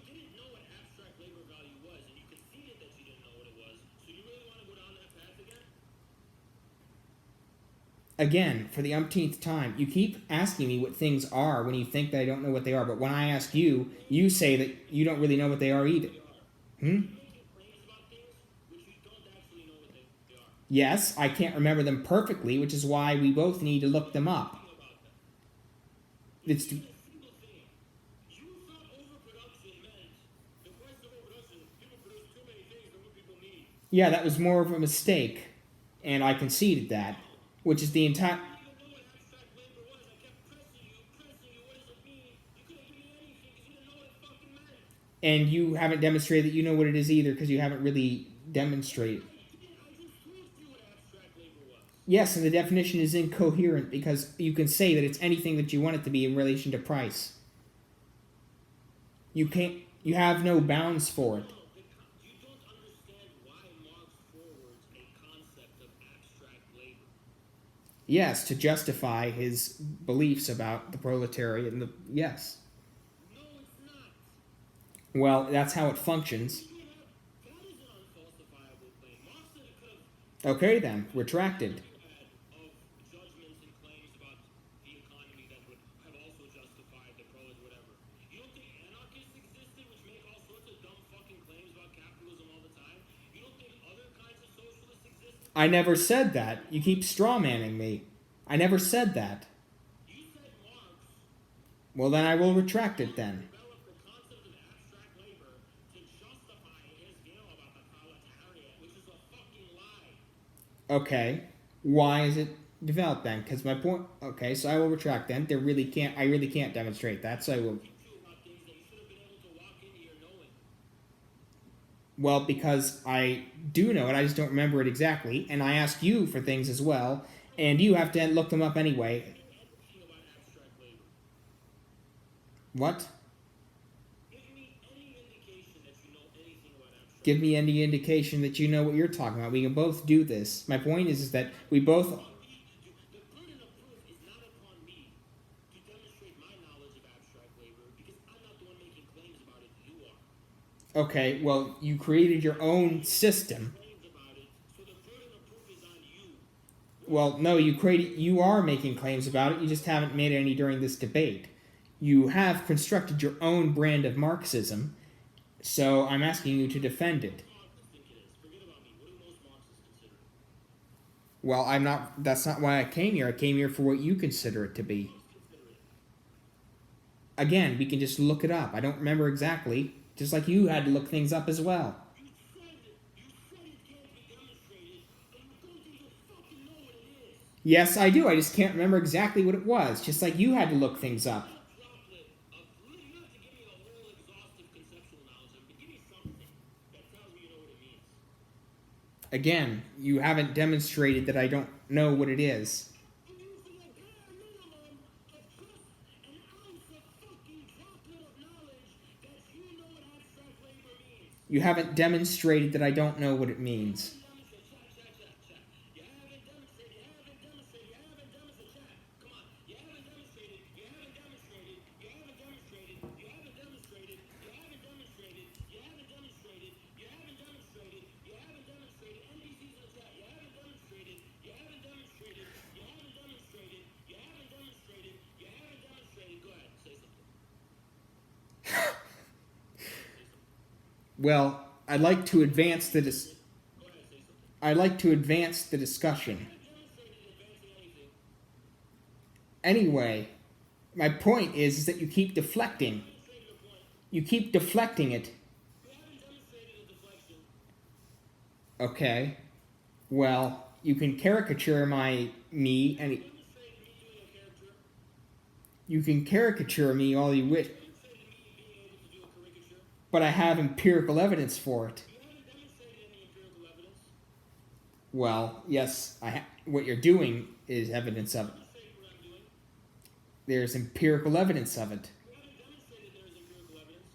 didn't know what abstract labor value was, and you conceded that you didn't know what it was. So you really want to go down that path again? again, for the umpteenth time, you keep asking me what things are when you think that I don't know what they are, but when I ask you, you say that you don't really know what they are either. You're making claims about things which you don't actually know what they are. Yes, I can't remember them perfectly, which is why we both need to look them up. Think about that. It's... Even a single thing. You thought overproduction meant the price of overproduction. People produce too many things than what people need. Yeah, that was more of a mistake, and I conceded that, which is the entire... You didn't even know what abstract labor was. I kept pressing you. What does it mean? You couldn't give me anything because you didn't know what it fucking meant. And you haven't demonstrated that you know what it is either, because you haven't really demonstrated. I just told you what abstract labor was. Yes, and the definition is incoherent, because you can say that it's anything that you want it to be in relation to price. You can't... You have no bounds for it. You don't understand why Marx forwards a concept of abstract labor. Yes, to justify his beliefs about the proletariat and the... Yes. No, it's not. Well, that's how it functions. That is an unfalsifiable claim. Marx said it could have Okay then, retracted. had of judgments and claims about the economy that would have also justified the prolet whatever. You don't think anarchists existed which make all sorts of dumb fucking claims about capitalism all the time? You don't think other kinds of socialists existed? I never said that. You keep strawmanning me. I never said that. You said Marx Well, then I will retract it then. developed the concept of abstract labor to justify his view about the proletariat, which is a fucking lie. Okay. Why is it developed then? Because my point... Okay, so I will retract then. I really can't demonstrate that, so I will... Teach you about things that you should have been able to walk in here knowing. Well, because I do know it, I just don't remember it exactly, and I ask you for things as well, and you have to look them up anyway. Anything about abstract labor. What? Give me any indication that you know anything about abstract Give me any indication that you know what you're talking about. We can both do this. My point is that we both... labor. The burden of proof is not upon me to demonstrate my knowledge of abstract labor because I'm not the one making claims about it. You are. Okay, well, you created your own system. Claims about it, so the burden of proof is on you. Well, no, you are making claims about it, you just haven't made any during this debate. You have constructed your own brand of Marxism, so I'm asking you to defend it. Marxists think it is. Forget about me. What do most Marxists consider it? Well, that's not why I came here. I came here for what you consider it to be. Most consider it. Again, we can just look it up. I don't remember exactly, just like you had to look things up as well. You said it. You said it can't be demonstrated, and you don't even fucking know what it is. Yes, I do. I just can't remember exactly what it was, just like you had to look things up. A droplet of you don't have to give me the whole exhaustive conceptual knowledge of it, but give me something that tells me you know what it means. Again, you haven't demonstrated that I don't know what it is. I'm using a bare minimum of just an ounce of fucking droplet of knowledge that you know what abstract labor means. You haven't demonstrated that I don't know what it means. You haven't demonstrated. You haven't demonstrated. You haven't demonstrated. Chat. Come on. You haven't demonstrated. You haven't demonstrated. You haven't demonstrated. You haven't demonstrated. You haven't demonstrated. You haven't demonstrated. You haven't demonstrated. You haven't demonstrated. NPCs in the chat. You haven't demonstrated. You haven't demonstrated. You haven't demonstrated. You haven't demonstrated. You haven't demonstrated. Go ahead. Say something. Well, I'd like to advance the Go ahead. Say something. I'd like to advance the discussion. You haven't demonstrated advancing anything. Anyway, my point is that you keep deflecting. Demonstrated a point. You keep deflecting it. You haven't demonstrated a deflection. Okay. Well, you can caricature me and Demonstrated me doing a character. You can caricature me all you wish, You haven't demonstrated me being able to do a caricature. but I have empirical evidence for it. You haven't demonstrated any empirical evidence. Well, yes, what you're doing is evidence of it. Demonstrate what I'm doing. There's empirical evidence of it. You haven't demonstrated there is empirical evidence.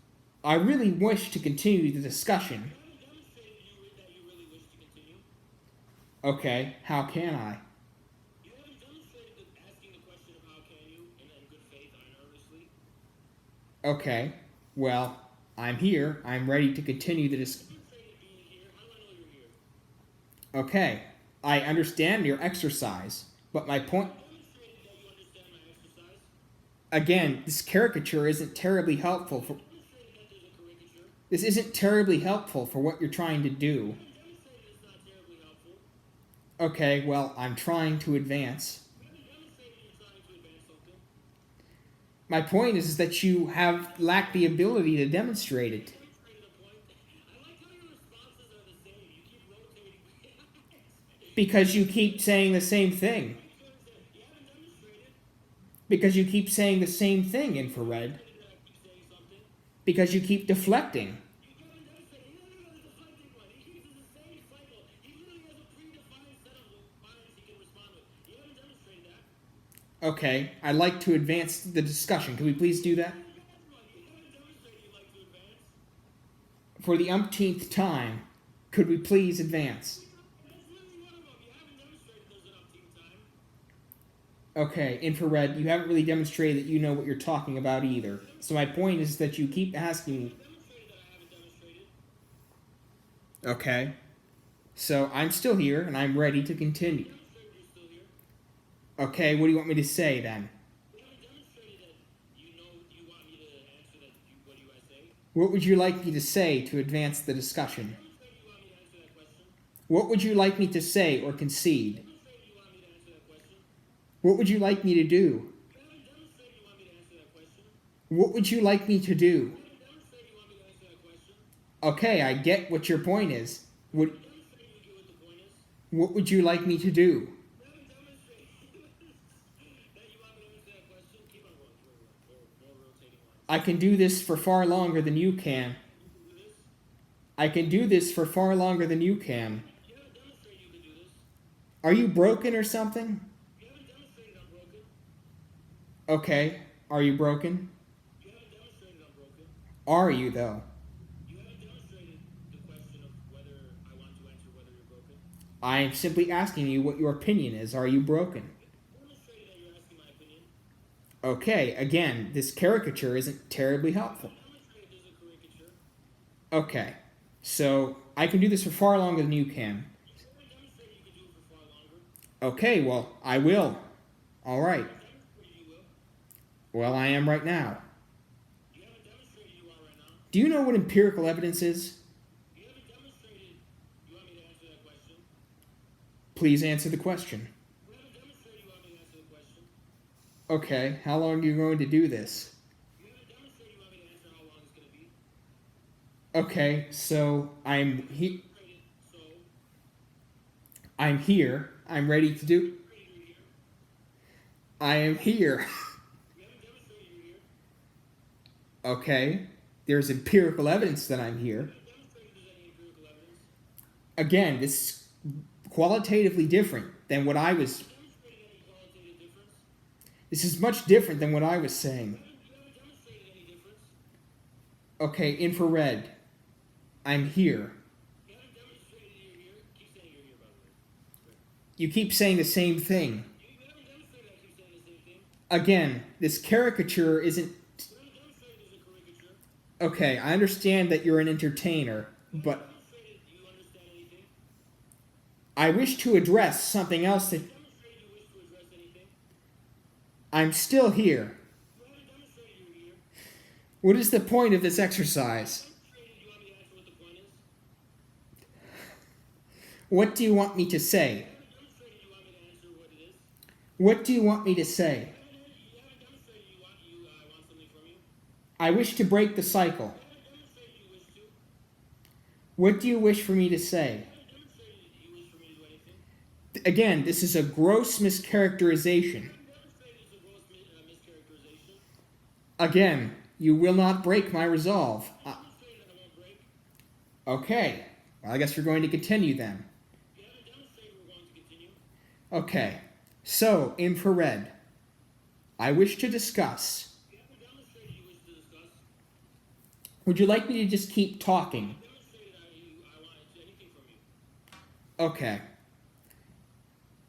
I really wish to continue the discussion. You haven't demonstrated that you really wish to continue. Okay, how can I? You haven't demonstrated asking the question of how can you in good faith and earnestly. Okay, well, I'm here. I'm ready to continue the discussion. Demonstrated being here. How do I know you're here? Okay, I understand your exercise, but my point. Demonstrated that you understand my exercise. Again, this caricature isn't terribly helpful for. Demonstrated that there's a caricature. This isn't terribly helpful for what you're trying to do. Demonstrated it's not terribly helpful. Okay, well, I'm trying to advance. You haven't demonstrated you're trying to advance something. My point is that you have lacked the ability to demonstrate it. Demonstrated a point. I like how your responses are the same. You keep rotating. Because you keep saying the same thing. You haven't demonstrated. Because you keep saying the same thing, infrared. That I keep saying something. Because you keep deflecting. You haven't demonstrated. You don't know the deflecting one. He keeps in the same cycle. He literally has a predefined set of lines he can respond with. You haven't demonstrated that. Okay, I'd like to advance the discussion. Can we please do that? You haven't demonstrated you'd like to advance. For the umpteenth time, could we please advance? That's literally one of them. You haven't demonstrated there's an uptime time. Okay, infrared, you haven't really demonstrated that you know what you're talking about either. So my point is that you keep asking me. Demonstrated that I haven't demonstrated. Okay, so I'm still here and I'm ready to continue. Demonstrated you're still here. Okay, what do you want me to say then? We haven't demonstrated that you know you want me to answer that. What do I say? What would you like me to say to advance the discussion? Demonstrated you want me to answer that question. What would you like me to say or concede? Demonstrated you want me to answer that question. What would you like me to do? You haven't demonstrated you want me to answer that question. What would you like me to do? You haven't demonstrated you want me to answer that question. Okay, I get what your point is. What, Demonstrated you get what the point is. what would you like me to do? You haven't demonstrated that you want me to answer that question. Keep on going. More rotating lines. I can do this for far longer than you can. You can do this. I can do this for far longer than you can. You haven't demonstrated you can do this. Are you broken or something? You haven't demonstrated I'm broken. Okay, are you broken? You haven't demonstrated I'm broken. Are you, though? You haven't demonstrated the question of whether I want to answer whether you're broken. I am simply asking you what your opinion is. Are you broken? Demonstrated that you're asking my opinion. Okay, again, this caricature isn't terribly helpful. Demonstrated there's a caricature. Okay, so I can do this for far longer than you can. You haven't demonstrated you can do it for far longer. Okay, well, I will. All right. Demonstrated you will. Well, I am right now. You haven't demonstrated you are right now. Do you know what empirical evidence is? You haven't demonstrated you want me to answer that question. Please answer the question. You haven't demonstrated you want me to answer the question. Okay, how long are you going to do this? You haven't demonstrated you want me to answer how long it's going to be. Okay, so Demonstrated, so I'm here. I'm ready to do. demonstrated you're here. I am here. You haven't demonstrated you're here. Okay, there's empirical evidence that I'm You here. haven't demonstrated there's any empirical evidence. Again, this is qualitatively different than what I was. Demonstrated any qualitative difference. This is much different than what I was saying. You haven't demonstrated any difference. Okay, infrared. I'm here. You haven't demonstrated you're here. Keep saying you're here, by the way. You keep saying the same thing. You haven't demonstrated I keep saying the same thing. Again, this caricature isn't. You haven't demonstrated there's a caricature. Okay, I understand that you're an entertainer, You but haven't demonstrated do you understand anything. I wish to address something else that. Demonstrated you wish to address anything. I'm still here. You haven't demonstrated you're here. What is the point of this exercise? Demonstrated you want me to answer what the point is. What do you want me to say? You haven't demonstrated you want me to answer what it is. What do you want me to say? You haven't demonstrated you want something from you. I wish to break the cycle. You haven't demonstrated you wish to. What do you wish for me to say? You haven't demonstrated you wish for me to do anything. Again, this is a gross mischaracterization. You haven't demonstrated it's a gross mischaracterization. Again, you will not break my resolve. I'm not saying that I won't break. Okay. Well, I guess we're going to continue then. You haven't demonstrated we're going to continue. Okay. So, infrared. I wish to discuss. You haven't demonstrated you wish to discuss. Would you like me to just keep talking? You demonstrated I wanted anything from you. Okay.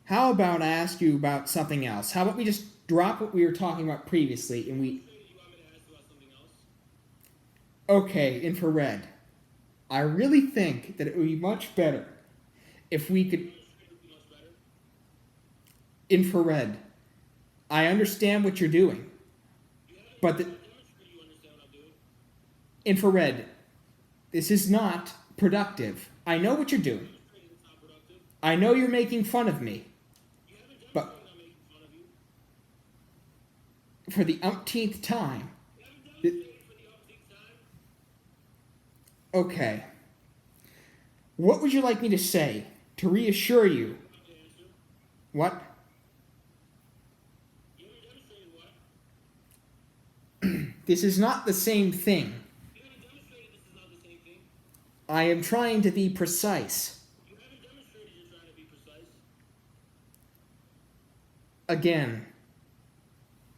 How about I ask you about something else? How about we just drop what we were talking about previously and we... You want me to ask about something else? Okay, infrared. I really think that it would be much better if we could... Demonstrated would be much better. Infrared. I understand what you're doing. You haven't But the... demonstrated you understand what I'm doing. Infrared. This is not productive. I know what you're doing. Demonstrated it's not productive. I know you're making fun of me. You haven't But- demonstrated I'm making fun of you. For the umpteenth time. You haven't demonstrated for the umpteenth time. Okay. What would you like me to say to reassure you? You have to answer. What? You haven't demonstrated what? This is not the same thing. You haven't demonstrated this is not the same thing. I am trying to be precise. You haven't demonstrated you're trying to be precise. Again.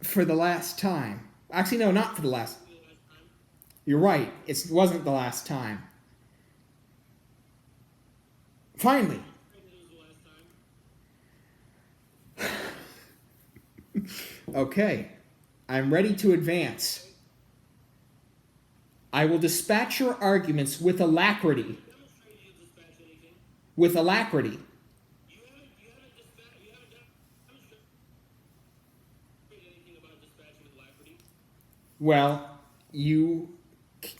For the last time. Actually, no, not for the last. For the last time. You're right. It wasn't the last time. Finally. Demonstrated it was the last time. Okay. I'm ready to advance. I will dispatch your arguments with alacrity. Demonstrated you dispatch anything. With alacrity. You haven't demonstrated anything about dispatching with alacrity. Well, you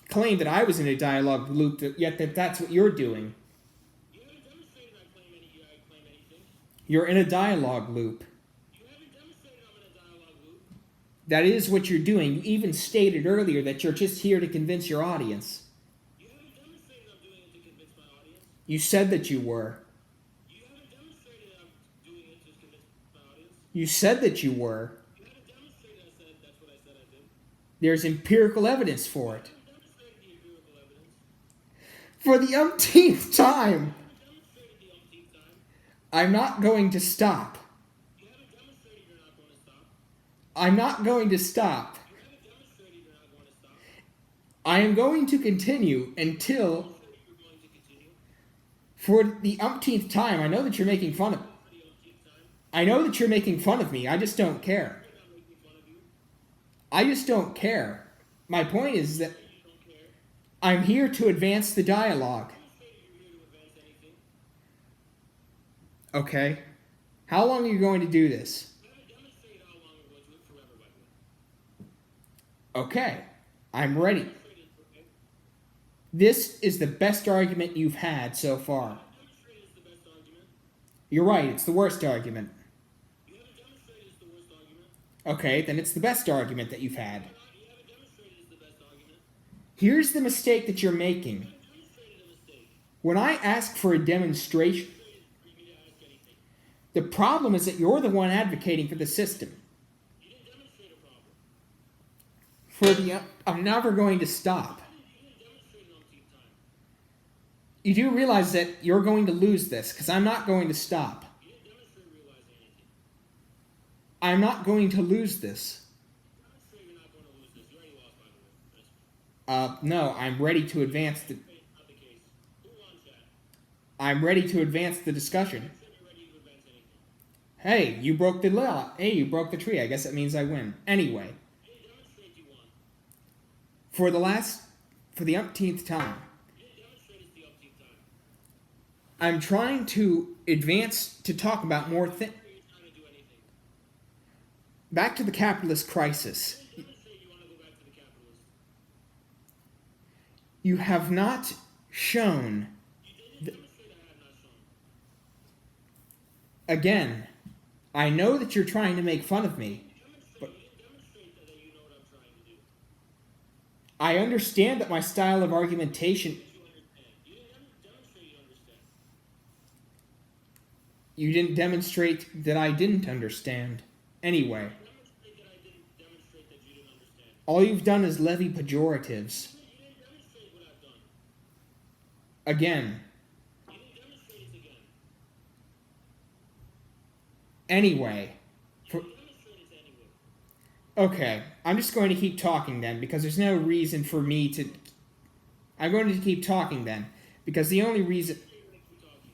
claim that I was in a dialogue loop, yet that's what you're doing. You haven't demonstrated I claim anything. You're in a dialogue loop. You haven't demonstrated I'm in a dialogue loop. That is what you're doing. You even stated earlier that you're just here to convince your audience. You haven't demonstrated I'm doing it to convince my audience. You said that you were. You haven't demonstrated I'm doing it to convince my audience. You said that you were. You haven't demonstrated that's what I said I did. There's empirical evidence for it. You haven't demonstrated the empirical evidence. For the umpteenth time, You haven't demonstrated the umpteenth time. I'm not going to stop. You haven't demonstrated you're not going to stop. I'm not going to stop. You haven't demonstrated you're not going to stop. I am going to continue until, Demonstrated you're going to continue. for the umpteenth time, I know that you're making fun of me. For the umpteenth time. I know that you're making fun of me. I just don't care. You're not making fun of you. I just don't care. My point is that You don't care. I'm here to advance the dialogue. Demonstrated you're here to advance anything. Okay? How long are you going to do this? You haven't demonstrated how long we're going to do it forever, by the way. Okay. I'm ready. Demonstrated, okay? This is the best argument you've had so far. Demonstrated is the best argument. You're right, it's the worst argument. You haven't demonstrated it's the worst argument. Okay, then it's the best argument that you've had. You haven't demonstrated it's the best argument. Here's the mistake that you're making. You haven't demonstrated a mistake. When I ask for a demonstration, For me to ask anything. the problem is that you're the one advocating for the system. You didn't demonstrate a problem. I'm never going to stop. You didn't demonstrate an umpteenth time. You do realize that you're going to lose this, because I'm not going to stop. You didn't demonstrate realizing anything. I'm not going to lose this. Demonstrate you're not going to lose this. You already lost, by the way. No, I'm ready to advance the... Not the case. Who wants that? I'm ready to advance the discussion. Said you're ready to advance anything. Hey, you broke the law. Hey, you broke the tree. I guess that means I win. Anyway, You didn't demonstrate you won. for the umpteenth time, You didn't demonstrate it's the umpteenth time. I'm trying to advance to talk about more things. You're trying to do anything. Back to the capitalist crisis. You didn't demonstrate you want to go back to the capitalist. You have not shown, You didn't demonstrate I have not shown. again, I know that you're trying to make fun of me. You didn't demonstrate that you know what I'm trying to do. I understand that my style of argumentation, You understand. You didn't demonstrate you understand. you didn't demonstrate that I didn't understand. Anyway, Demonstrate that I didn't demonstrate that you didn't understand. All you've done is levy pejoratives. You didn't demonstrate what I've done. Again. You didn't demonstrate it again. Anyway. You didn't demonstrate it anyway. Okay, I'm just going to keep talking then, because there's no reason for me to... I'm going to keep talking then, because the only reason... You're gonna keep talking.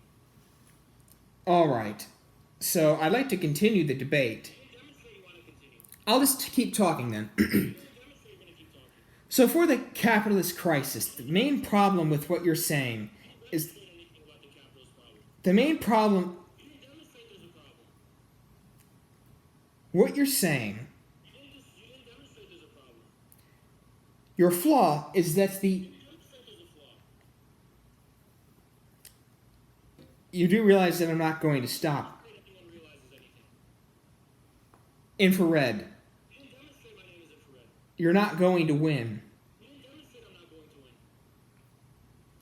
Alright, so I'd like to continue the debate. You didn't demonstrate you want to continue. I'll just keep talking then. You didn't demonstrate you're gonna keep talking. So for the capitalist crisis, the main problem with what you're saying You is... didn't demonstrate anything about the capitalist problem. The main problem... You didn't demonstrate there's a problem. What you're saying... You didn't demonstrate there's a problem. Your flaw is that the... You demonstrate there's a flaw. You do realize that I'm not going to stop. If anyone realizes anything. Infrared. You didn't demonstrate my name is infrared. You're not going to win. You didn't demonstrate I'm not going to win.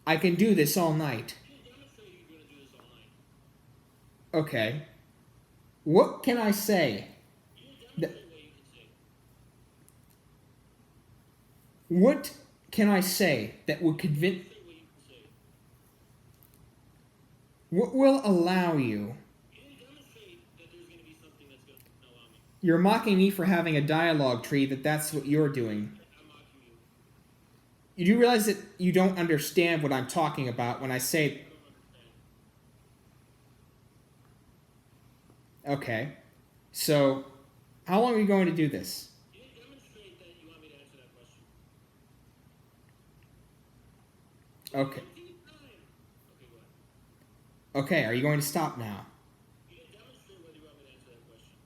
I can do this all night. You didn't demonstrate you're going to do this all night. Okay. What can I say? You didn't demonstrate what you can say. What can I say that would convince... Say what you can say. What will allow you? You didn't demonstrate that there's going to be something that's going to allow me. You're mocking me for having a dialogue tree, that's what you're doing. I'm mocking you. You do realize that you don't understand what I'm talking about when I say... I don't understand. Okay. So, how long are we going to do this? You didn't demonstrate that you want me to answer that question. Okay. Take time. Okay, go ahead. Okay, are you going to stop now? You didn't demonstrate whether you want me to answer that question.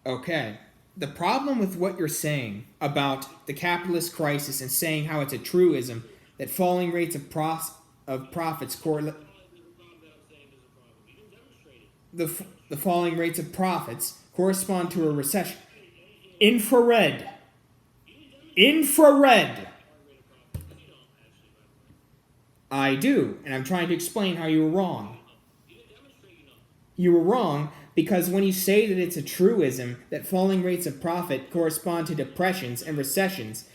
Okay. The problem with what you're saying about the capitalist crisis and saying how it's a truism that falling rates of profits correlate... There's a problem that I'm saying there's a problem. You didn't demonstrate it. The falling rates of profits correspond to a recession. Infrared. Infrared. I do, and I'm trying to explain how you were wrong. You didn't demonstrate you know. You were wrong because when you say that it's a truism that falling rates of profit correspond to depressions and recessions,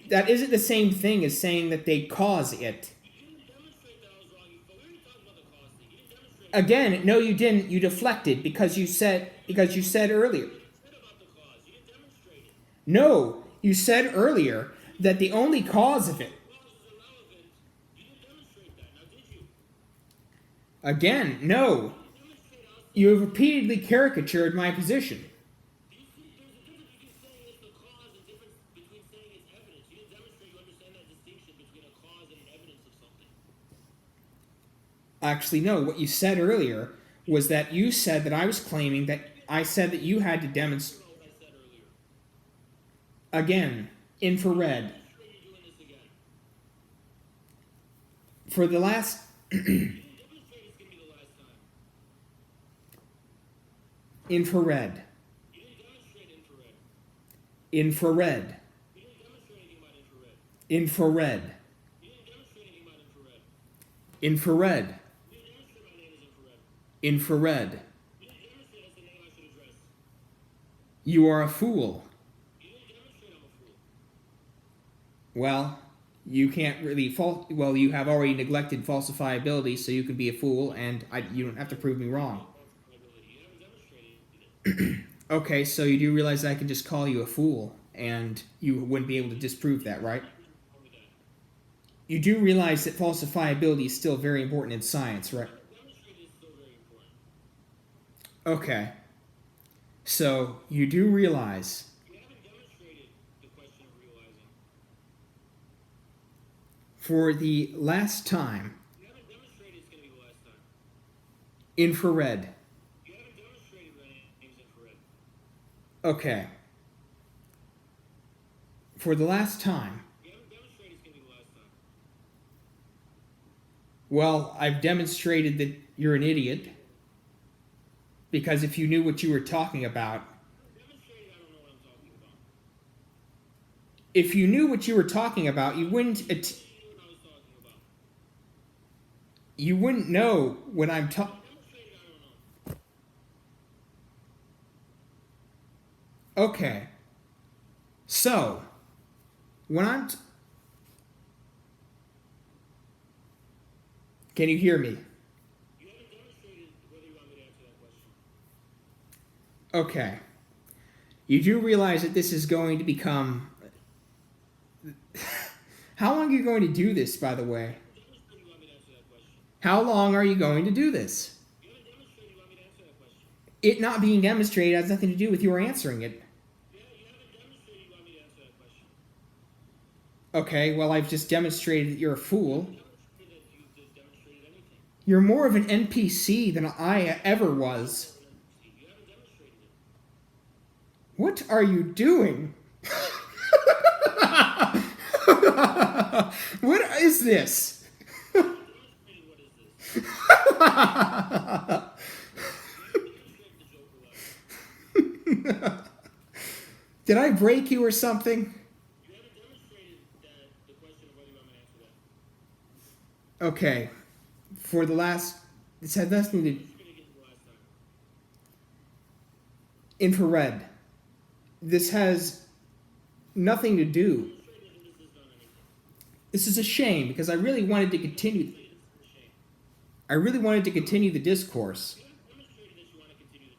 that isn't the same thing as saying that they cause it. You didn't demonstrate that I was wrong. But we already talked about the cause thing. You didn't demonstrate Again, no you didn't. You deflected because you said earlier. you said about the cause. You didn't demonstrate it. No, you said earlier that the only cause of it. Cause is irrelevant. You didn't demonstrate that. Now did you? Again, no. You demonstrate us. You have repeatedly caricatured my position. There's a difference between saying it's the cause and difference between saying it's evidence. You didn't demonstrate you understand that distinction between a cause and an evidence of something. Actually, no. What you said earlier was that you said that I was claiming that I said that you had to demonstrate. You know what I said earlier. Again, infrared. I'm sure you're doing this again. For the last... You didn't demonstrate it's gonna be the last time. infrared. You didn't demonstrate infrared. Infrared. You didn't demonstrate anything about infrared. Infrared. You didn't demonstrate anything about infrared. Infrared. You didn't demonstrate my name is infrared. Infrared. You didn't demonstrate that's the name I should address. You are a fool. You didn't demonstrate I'm a fool. Well, you can't really... Well, you have already neglected falsifiability, so you can be a fool, and you don't have to prove me wrong. You haven't demonstrated it. Okay, so you do realize I can just call you a fool, and you wouldn't be able to disprove that, right? Tell me that. You do realize that falsifiability is still very important in science, right? Demonstrated is still very important. Okay. So, you do realize... You haven't demonstrated the question of realizing. For the last time, You haven't demonstrated it's gonna be the last time. infrared. You haven't demonstrated my name's infrared. Okay. For the last time. You haven't demonstrated it's gonna be the last time. Well, I've demonstrated that you're an idiot. Because if you knew what you were talking about... Demonstrated I don't know what I'm talking about. If you knew what you were talking about, you wouldn't... You knew what I was talking about. You wouldn't know when I'm talking... Demonstrated I don't know. Okay. So, when I'm... Can you hear me? You haven't demonstrated whether you want me to answer that question. Okay. You do realize that this is going to become... How long are you going to do this, by the way? Demonstrate you want me to answer that question. How long are you going to do this? You haven't demonstrated you want me to answer that question. It not being demonstrated has nothing to do with your answering it. Yeah, you haven't demonstrated you want me to answer that question. Okay, well, I've just demonstrated that you're a fool. Demonstrated that you've demonstrated anything. You're more of an NPC than I ever was. You haven't demonstrated it. What are you doing? What is this? Demonstrating what is this? You haven't demonstrated the Joker level. Did I break you or something? You haven't demonstrated that the question of whether you want me to answer that. Okay. For the last... This had nothing to... You're gonna get to the last time. Infrared. This has nothing to do... Demonstrated that this has done anything. This is a shame because I really wanted to continue... This is a shame. I really wanted to continue the discourse. You haven't demonstrated that you want to continue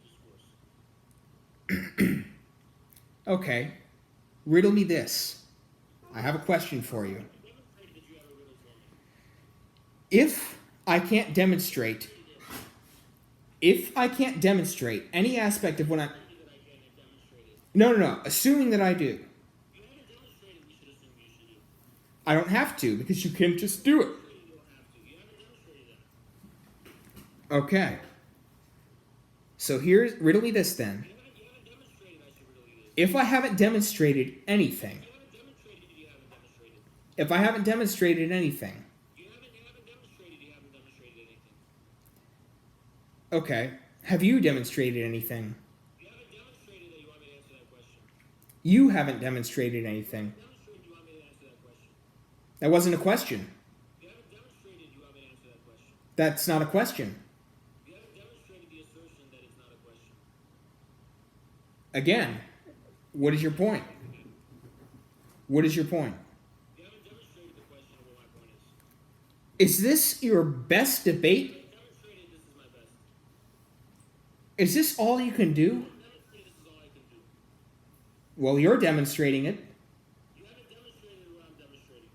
the discourse. Okay. Riddle me this. I have a question for you. You demonstrated that you have a riddle for me. If I can't demonstrate... If I can't demonstrate any aspect of what I'm... That I can't demonstrate it. No. Assuming that I do. You haven't demonstrated we should assume you should do. I don't have to because you can just do it. You don't have to. You haven't demonstrated that. Okay. So here's... Riddle me this then. You haven't demonstrated I should riddle you this. If I haven't demonstrated anything... You haven't demonstrated you haven't demonstrated. If I haven't demonstrated anything... You haven't demonstrated you haven't demonstrated anything. Okay. Have you demonstrated anything? You haven't demonstrated that you want me to answer that question. You haven't demonstrated anything. Demonstrated you want me to answer that question. That wasn't a question. You haven't demonstrated you want me to answer that question. That's not a question. You haven't demonstrated the assertion that it's not a question. Again, what is your point? What is your point? You haven't demonstrated the question of what my point is. Is this your best debate? You haven't demonstrated this is my best. Is this all you can do? You haven't demonstrated this is all I can do. Well, you're demonstrating it. You haven't demonstrated what I'm demonstrating.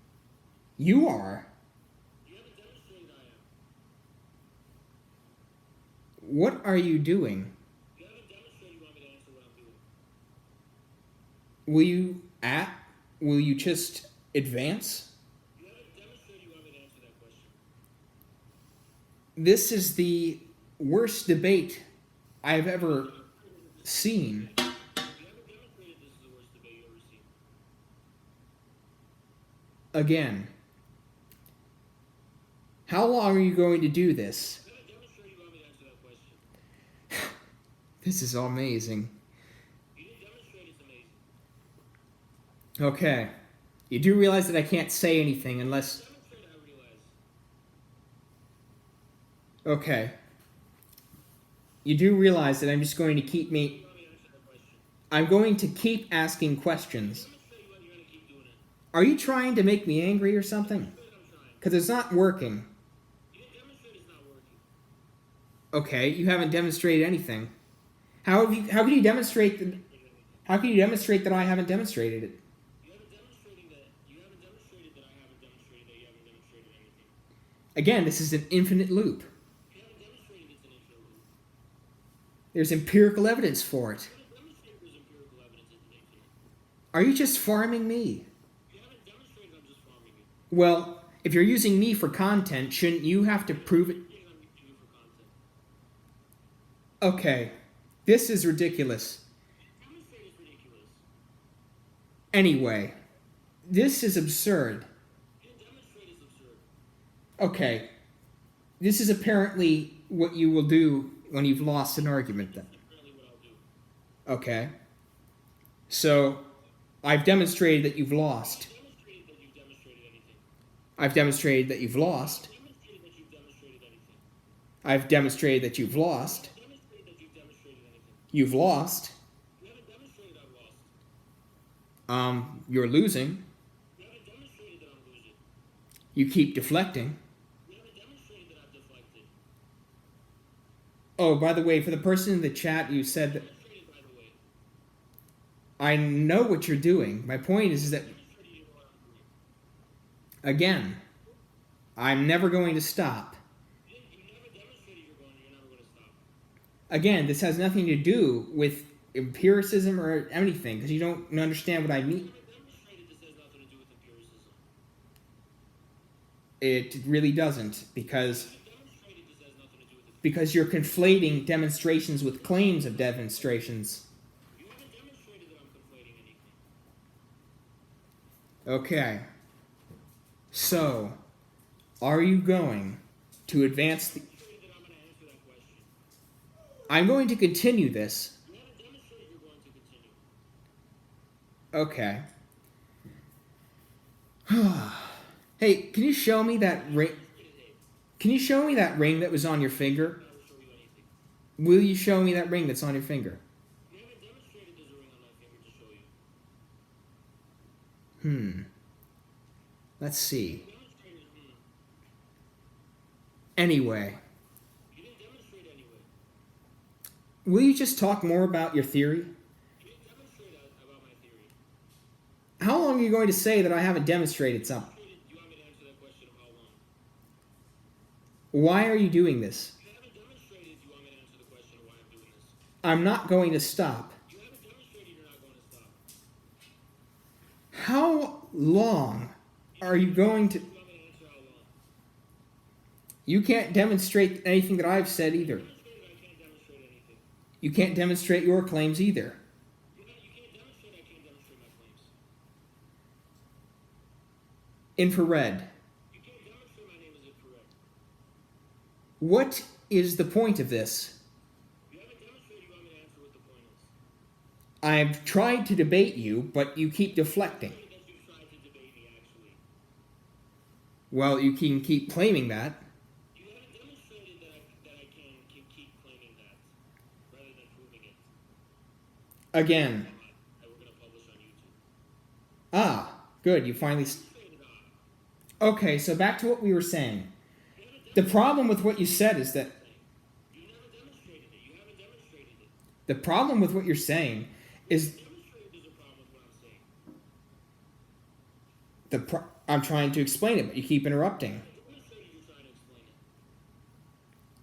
You are. You haven't demonstrated I am. What are you doing? You haven't demonstrated you want me to answer what I'm doing. Will you just advance? You haven't demonstrated you want me to answer that question. This is the worst debate I've ever seen. You haven't demonstrated this is the worst debate you've ever seen. Again. How long are you going to do this? You haven't demonstrated you want me to answer that question. This is amazing. You didn't demonstrate it's amazing. Okay. You do realize that I can't say anything unless... Demonstrate I realize. Okay. You do realize that I'm just going to keep You want me to answer that question. I'm going to keep asking questions. Demonstrate you want you're gonna keep doing it. Are you trying to make me angry or something? Demonstrate I'm trying. Because it's not working. You didn't demonstrate it's not working. Okay, you haven't demonstrated anything. How can you demonstrate that I haven't demonstrated it? You haven't demonstrated that I haven't demonstrated that you haven't demonstrated anything. Again, this is an infinite loop. You haven't demonstrated it's an infinite loop. There's empirical evidence for it. You haven't demonstrated there's empirical evidence it's infinite. Are you just farming me? You haven't demonstrated I'm just farming you. Well, if you're using me for content, shouldn't you have to prove it? I'm using you for content. Okay, this is ridiculous. Demonstrate is ridiculous. Anyway, this is absurd. You didn't demonstrate it's absurd. Okay, this is apparently what you will do when you've lost an argument then. That's apparently what I'll do. Okay. So, I've demonstrated that you've lost. Demonstrated that you've demonstrated anything. I've demonstrated that you've lost. Demonstrated that you've demonstrated anything. I've demonstrated that you've lost. Demonstrated that you've demonstrated anything. You've lost. You haven't demonstrated I've lost. You're losing. You haven't demonstrated that I'm losing. You keep deflecting. You haven't demonstrated that I've deflected. Oh, by the way, for the person in the chat, you said that Demonstrated, by the way. I know what you're doing. My point is that, Demonstrated what I'm doing. again, I'm never going to stop. You never demonstrated you're never going to stop. Again, this has nothing to do with empiricism or anything, because you don't understand what I mean. You never demonstrated this has nothing to do with empiricism. It really doesn't, because You demonstrated this has nothing to do with because you're conflating demonstrations with claims of demonstrations. You haven't demonstrated that I'm conflating anything. Okay. So, are you going to advance the... Demonstrated that I'm going to answer that question. I'm going to continue this. You haven't demonstrated you're going to continue. Okay. Hey, can you show me that ring? Can you show me that ring that was on your finger? I'll never show you anything. Will you show me that ring that's on your finger? You haven't demonstrated there's a ring on my finger to show you. Let's see. You demonstrated, Anyway, You didn't demonstrate anyway. will you just talk more about your theory? You didn't demonstrate about my theory. How long are you going to say that I haven't demonstrated something? You want me to answer that question of how long? Why are you doing this? You haven't demonstrated you want me to answer the question of why I'm doing this. I'm not going to stop. You haven't demonstrated you're not going to stop. How long are you going to... You want me to answer how long? You can't demonstrate anything that I've said either. Demonstrated I can't demonstrate anything. You can't demonstrate your claims either. You can't demonstrate I can't demonstrate my claims. Infrared. You can't demonstrate my name is incorrect. What is the point of this? You haven't demonstrated you want me to answer what the point is. I've tried to debate you, but you keep deflecting. I guess you tried to debate me actually. Well, you can keep claiming that. You haven't demonstrated that I can keep claiming that rather than proving it. Again. That we're going to publish on YouTube. Ah, good. You finally... Demonstrated Okay, so back to what we were saying. The problem with what you said is that... You never demonstrated it. You haven't demonstrated it. The problem with what you're saying is... Demonstrated there's a problem with what I'm saying. I'm trying to explain it, but you keep interrupting. Demonstrated you're trying to explain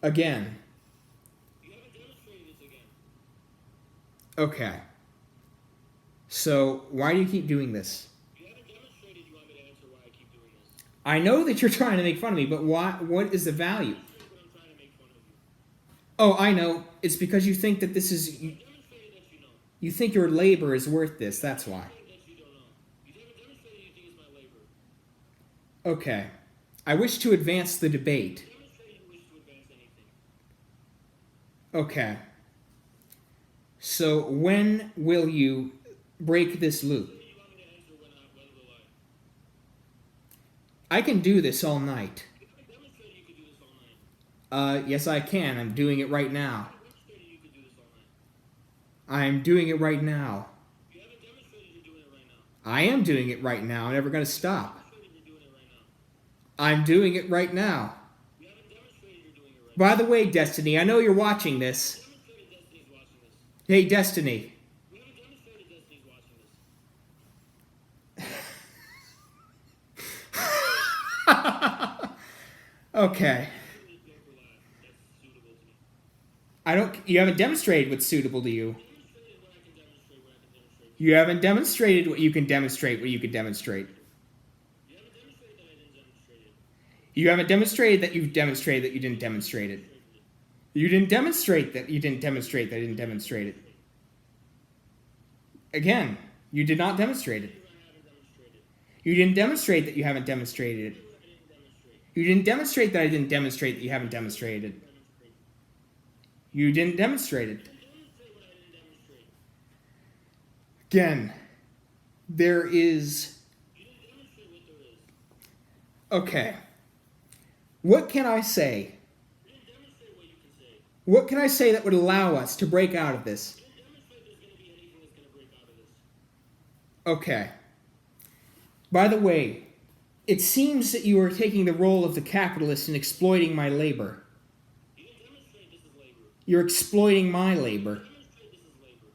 it. Again. You haven't demonstrated it again. Okay. So, why do you keep doing this? You haven't demonstrated you want me to answer why I keep doing this. I know that you're trying to make fun of me, but why? What is the value? Demonstrate what I'm trying to make fun of you. Oh, I know. It's because you think that this is... Demonstrated that you know. You think your labor is worth this, that's why. That you don't know. You haven't demonstrated you think it's my labor. Okay. I wish to advance the debate. Demonstrated you wish to advance anything. Okay. So, when will you break this loop? You want me to answer when will I? I can do this all night. You haven't demonstrated you could do this all night. Yes, I can. I'm doing it right now. You haven't demonstrated you could do this all night. I'm doing it right now. You haven't demonstrated you're doing it right now. I am doing it right now. I'm never going to stop. Demonstrated you're doing it right now. I'm doing it right now. You haven't demonstrated you're doing it right now. By the way, Destiny, I know you're watching this. Demonstrated Destiny's watching this. Hey, Destiny. You haven't demonstrated Destiny's watching this. Okay. Really paper laugh. That's suitable to me. You haven't demonstrated what's suitable to you. Demonstrated what I can demonstrate, what I can demonstrate. You haven't demonstrated what you can demonstrate, what you can demonstrate. You haven't demonstrated that I didn't demonstrate it. You haven't demonstrated that you've demonstrated that you didn't demonstrate it. You didn't demonstrate that you didn't demonstrate that I didn't demonstrate it. Again, you did not demonstrate it. I haven't demonstrated. You didn't demonstrate that you haven't demonstrated it. I didn't demonstrate. You didn't demonstrate that I didn't demonstrate that you haven't demonstrated it. You didn't demonstrate it. Demonstrate what I didn't demonstrate. Again, there is... You didn't demonstrate what there is. Okay. What can I say? You didn't demonstrate what you can say. What can I say that would allow us to break out of this? You didn't demonstrate there's going to be anything that's going to break out of this. Okay. By the way, it seems that you are taking the role of the capitalist in exploiting my labor. You didn't demonstrate this is labor. You're exploiting my labor. Demonstrate this is labor.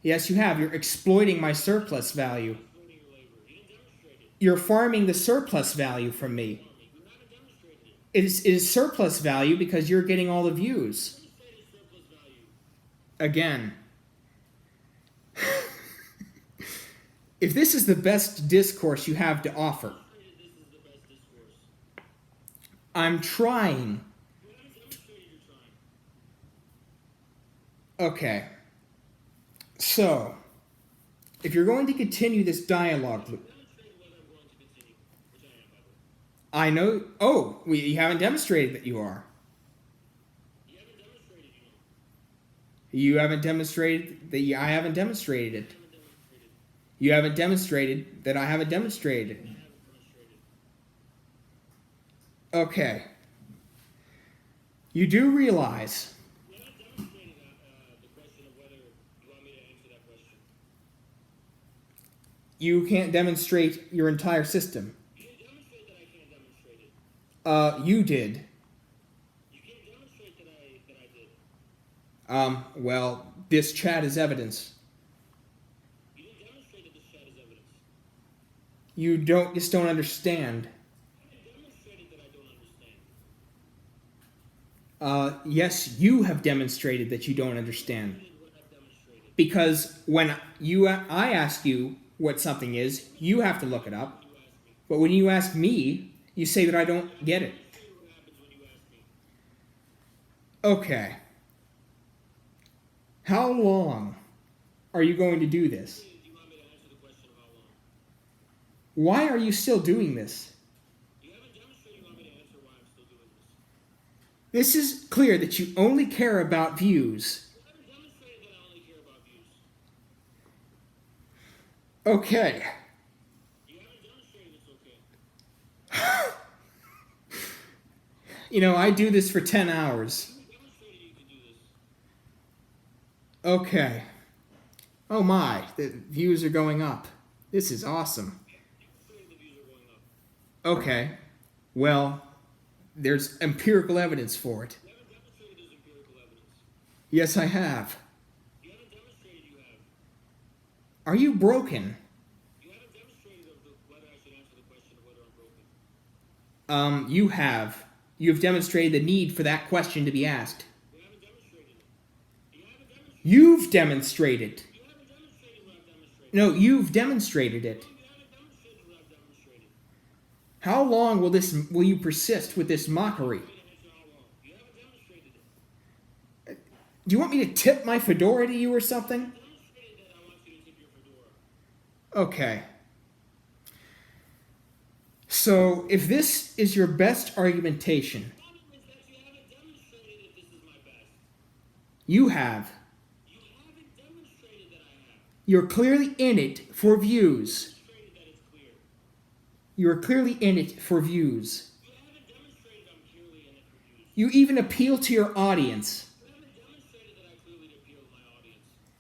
Yes, you have. You're exploiting my surplus value. Exploiting your labor. You didn't demonstrate it. You're farming the surplus value from me. You haven't demonstrated it. It is surplus value because you're getting all the views. You said it's surplus value. Again. If this is the best discourse you have to offer, This is the best discourse. I'm trying. You haven't demonstrated you're trying. Okay. So, if you're going to continue this dialogue, Demonstrated whether I'm going to continue, which I am, by the way. I know. Oh, you haven't demonstrated that you are. You haven't demonstrated, you know. You haven't demonstrated that I haven't demonstrated it. You haven't demonstrated. You haven't demonstrated that I haven't demonstrated it. I haven't demonstrated. Okay. You do realize You haven't demonstrated the question of whether you want me to answer that question. you can't demonstrate your entire system. You didn't demonstrate that I can't demonstrate it. You did. You can't demonstrate that I did. Well, this chat is evidence. You didn't demonstrate that this chat is evidence. You just don't understand. You demonstrated that I don't understand. Yes, you have demonstrated that you don't understand. Did what I've demonstrated. Because when I ask you what something is, you have to look it up. You asked me. But when you ask me, you say that I don't get it. Demonstrate what happens when you ask me. Okay. How long are you going to do this? Do you want me to answer the question of how long? Why are you still doing this? You haven't demonstrated you want me to answer why I'm still doing this. This is clear that you only care about views. You haven't demonstrated that I only care about views. Okay. You haven't demonstrated it's okay. I do this for 10 hours. You haven't demonstrated you can do this. Okay. Oh my, the views are going up. This is awesome. Demonstrated the views are going up. Okay. Well, there's empirical evidence for it. You haven't demonstrated there's empirical evidence. Yes, I have. You haven't demonstrated you have. Are you broken? You haven't demonstrated whether I should answer the question of whether I'm broken. You have. You've demonstrated the need for that question to be asked. You haven't demonstrated it. You haven't demonstrated. You've demonstrated. You haven't demonstrated what I've demonstrated. No, you've demonstrated it. You haven't demonstrated what I've demonstrated. How long will you persist with this mockery? You haven't answered how long. You haven't demonstrated it. Do you want me to tip my fedora to you or something? Demonstrated that I want you to tip your fedora. Okay. So, if this is your best argumentation, The problem is that you haven't demonstrated if this is my best. you have. You haven't demonstrated that I have. You're clearly in it for views. Demonstrated that it's clear. You're clearly in it for views. You haven't demonstrated I'm purely in it for views. You even appeal to your audience. You haven't demonstrated that I clearly appeal to my audience.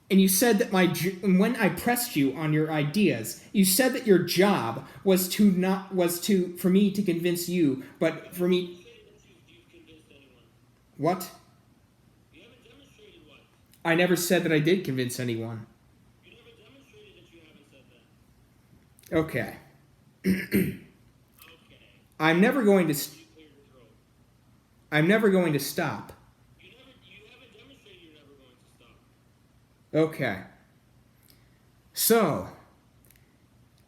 And you said that when I pressed you on your ideas, you said that your job was for me to convince you, but for me. Demonstrated that you've convinced anyone. What? You haven't demonstrated what? I never said that I did convince anyone. You never demonstrated that you haven't said that. Okay. Okay. I'm never going to. You clear your throat. I'm never going to stop. You haven't demonstrated you're never going to stop. Okay. So,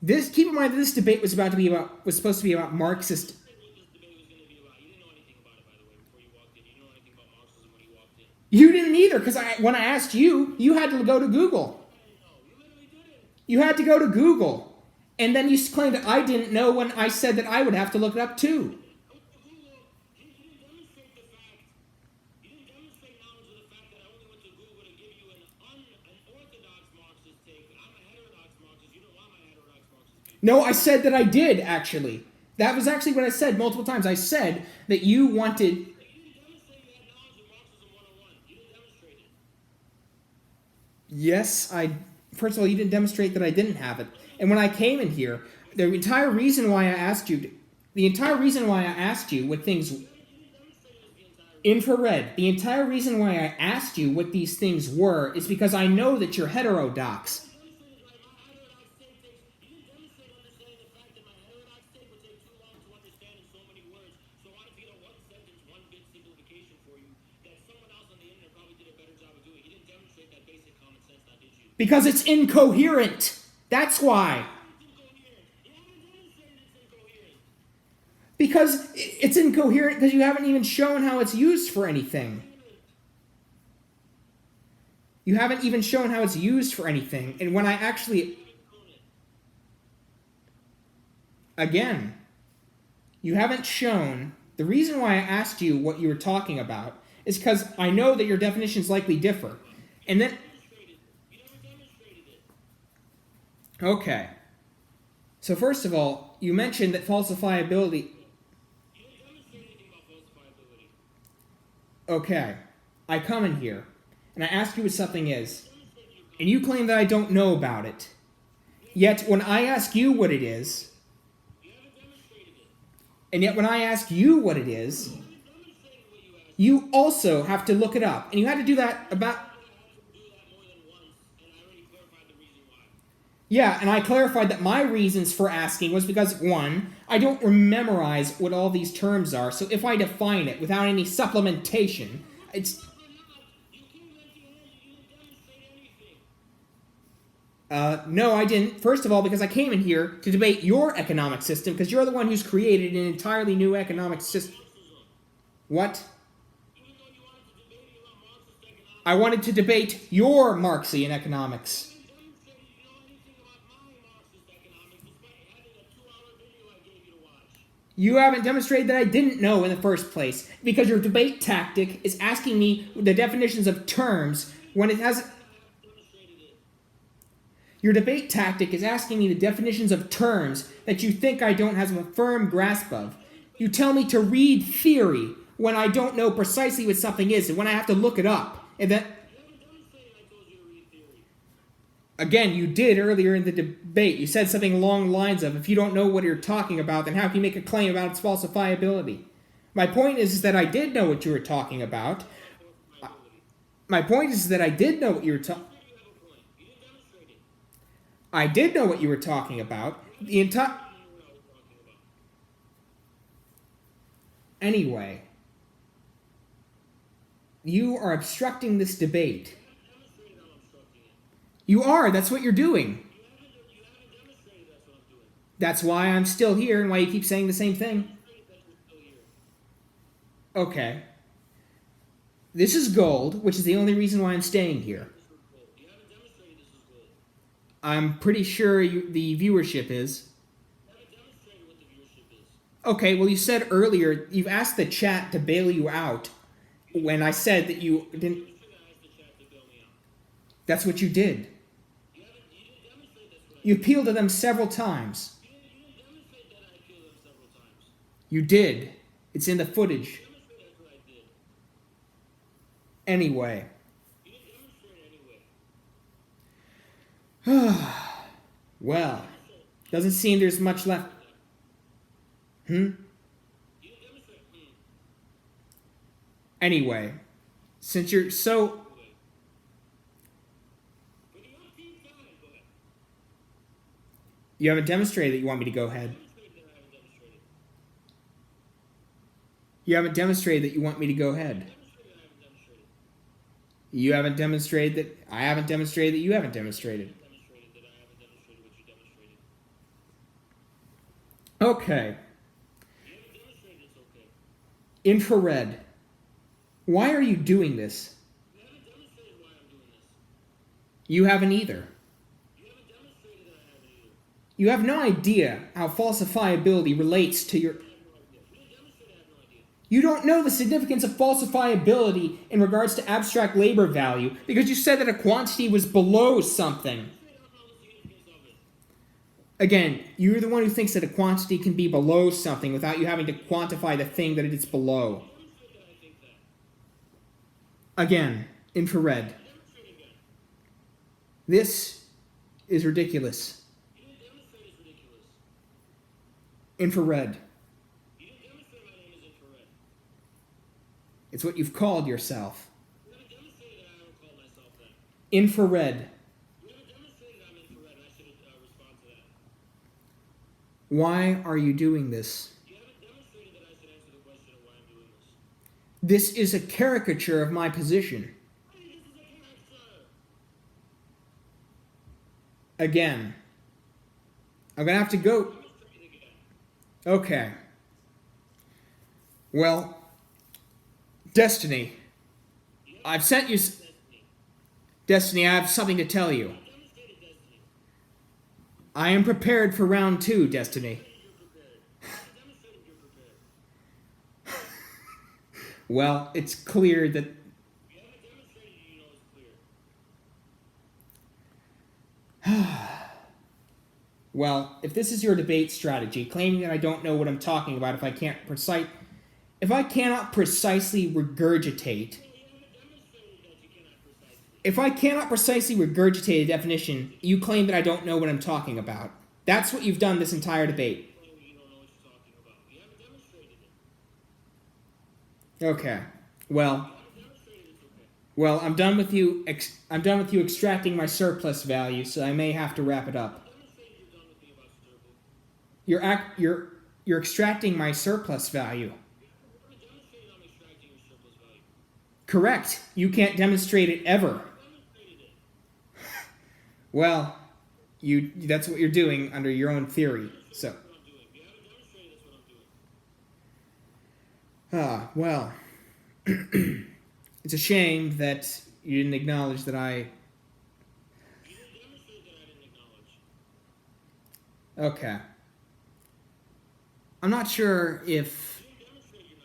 keep in mind that this debate was supposed to be about Marxist. What this debate was going to be about. You didn't know anything about it, by the way, before you walked in. You didn't know anything about Marxism when you walked in. You didn't either, because when I asked you, you had to go to Google. I didn't know. You literally didn't. You had to go to Google. And then you claimed that I didn't know when I said that I would have to look it up too. Google, you didn't demonstrate the fact. You didn't demonstrate knowledge of the fact that I only went to Google to give you an unorthodox Marxist take. I'm a heterodox Marxist. You don't want my heterodox Marxist view. No, I said that I did, actually. That was actually what I said multiple times. I said that you wanted. You didn't demonstrate you had knowledge of Marxism 101. You didn't demonstrate it. Yes, First of all, you didn't demonstrate that I didn't have it. And when I came in here, the entire reason why I asked you what things infrared, the entire reason why I asked you what these things were is because I know that you're heterodox. Because it's incoherent. That's why. Because it's incoherent because you haven't even shown how it's used for anything. You haven't even shown how it's used for anything. And when I actually... Again, you haven't shown... The reason why I asked you what you were talking about is because I know that your definitions likely differ. And then... Okay. So first of all, you mentioned that falsifiability... Okay. I come in here, and I ask you what something is, and you claim that I don't know about it. Yet, when I ask you what it is, and yet when I ask you what it is, you also have to look it up. And you had to do that about... Yeah, and I clarified that my reasons for asking was because, one, I don't memorize what all these terms are, so if I define it without any supplementation, it's... No, I didn't. First of all, because I came in here to debate your economic system, because you're the one who's created an entirely new economic system. What? I wanted to debate your Marxian economics. You haven't demonstrated that I didn't know in the first place, because your debate tactic is asking me the definitions of terms when it has... Your debate tactic is asking me the definitions of terms that you think I don't have a firm grasp of. You tell me to read theory when I don't know precisely what something is, and when I have to look it up. And that... Again, you did earlier in the debate. You said something along the lines of, if you don't know what you're talking about, then how can you make a claim about its falsifiability? My point is that I did know what you were talking about. My point is that I did know what you were talking... I did know what you were talking about. The entire... Anyway. You are obstructing this debate. You are. That's what you're doing. That's why I'm still here and why you keep saying the same thing. Okay. This is gold, which is the only reason why I'm staying here. I'm pretty sure the viewership is. Okay, well you said earlier, you've asked the chat to bail you out when I said that you didn't... That's what you did. You appealed to them several times. You did. It's in the footage. Anyway. Well, doesn't seem there's much left. Anyway, since you're so... You haven't demonstrated that you want me to go ahead. You haven't demonstrated that you want me to go ahead. You haven't demonstrated that... I haven't demonstrated that you haven't demonstrated. Okay. Infrared. Why are you doing this? You haven't either. You have no idea how falsifiability relates to your... You don't know the significance of falsifiability in regards to abstract labor value because you said that a quantity was below something. Again, you're the one who thinks that a quantity can be below something without you having to quantify the thing that it's below. Again, infrared. This is ridiculous. Infrared. You didn't demonstrate my name is infrared. It's what you've called yourself. You haven't demonstrated that I don't call myself that. Infrared. You haven't demonstrated I'm infrared, and I should respond to that. Why are you doing this? You haven't demonstrated that I should answer the question of why I'm doing this. This is a caricature of my position. Hey, this is a character. Again. I'm gonna have to go. Demonstrate again. Okay. Well, Destiny. I've sent you. Destiny, I have something to tell you. Demonstrated destiny. I am prepared for round 2, Destiny. You're prepared. You demonstrated you're prepared. Well, it's clear that. You haven't demonstrated you know it's clear. Well, if this is your debate strategy, claiming that I don't know what I'm talking about if I cannot precisely regurgitate. If I cannot precisely regurgitate a definition, you claim that I don't know what I'm talking about. That's what you've done this entire debate. You don't know what you're talking about. You haven't demonstrated it. Okay. Well, You haven't demonstrated it's okay. well, I'm done with you. I'm done with you extracting my surplus value, so I may have to wrap it up. Demonstrated you're done with me about surplus. You're extracting my surplus value. You haven't demonstrated I'm extracting your surplus value. Correct. You can't demonstrate it ever. Demonstrated it. Well, that's what you're doing under your own theory. So, That's what I'm doing. You haven't demonstrated that's what I'm doing. well, it's a shame that you didn't acknowledge that I. You didn't demonstrate that I didn't acknowledge. Okay. I'm not sure if. You didn't demonstrate you're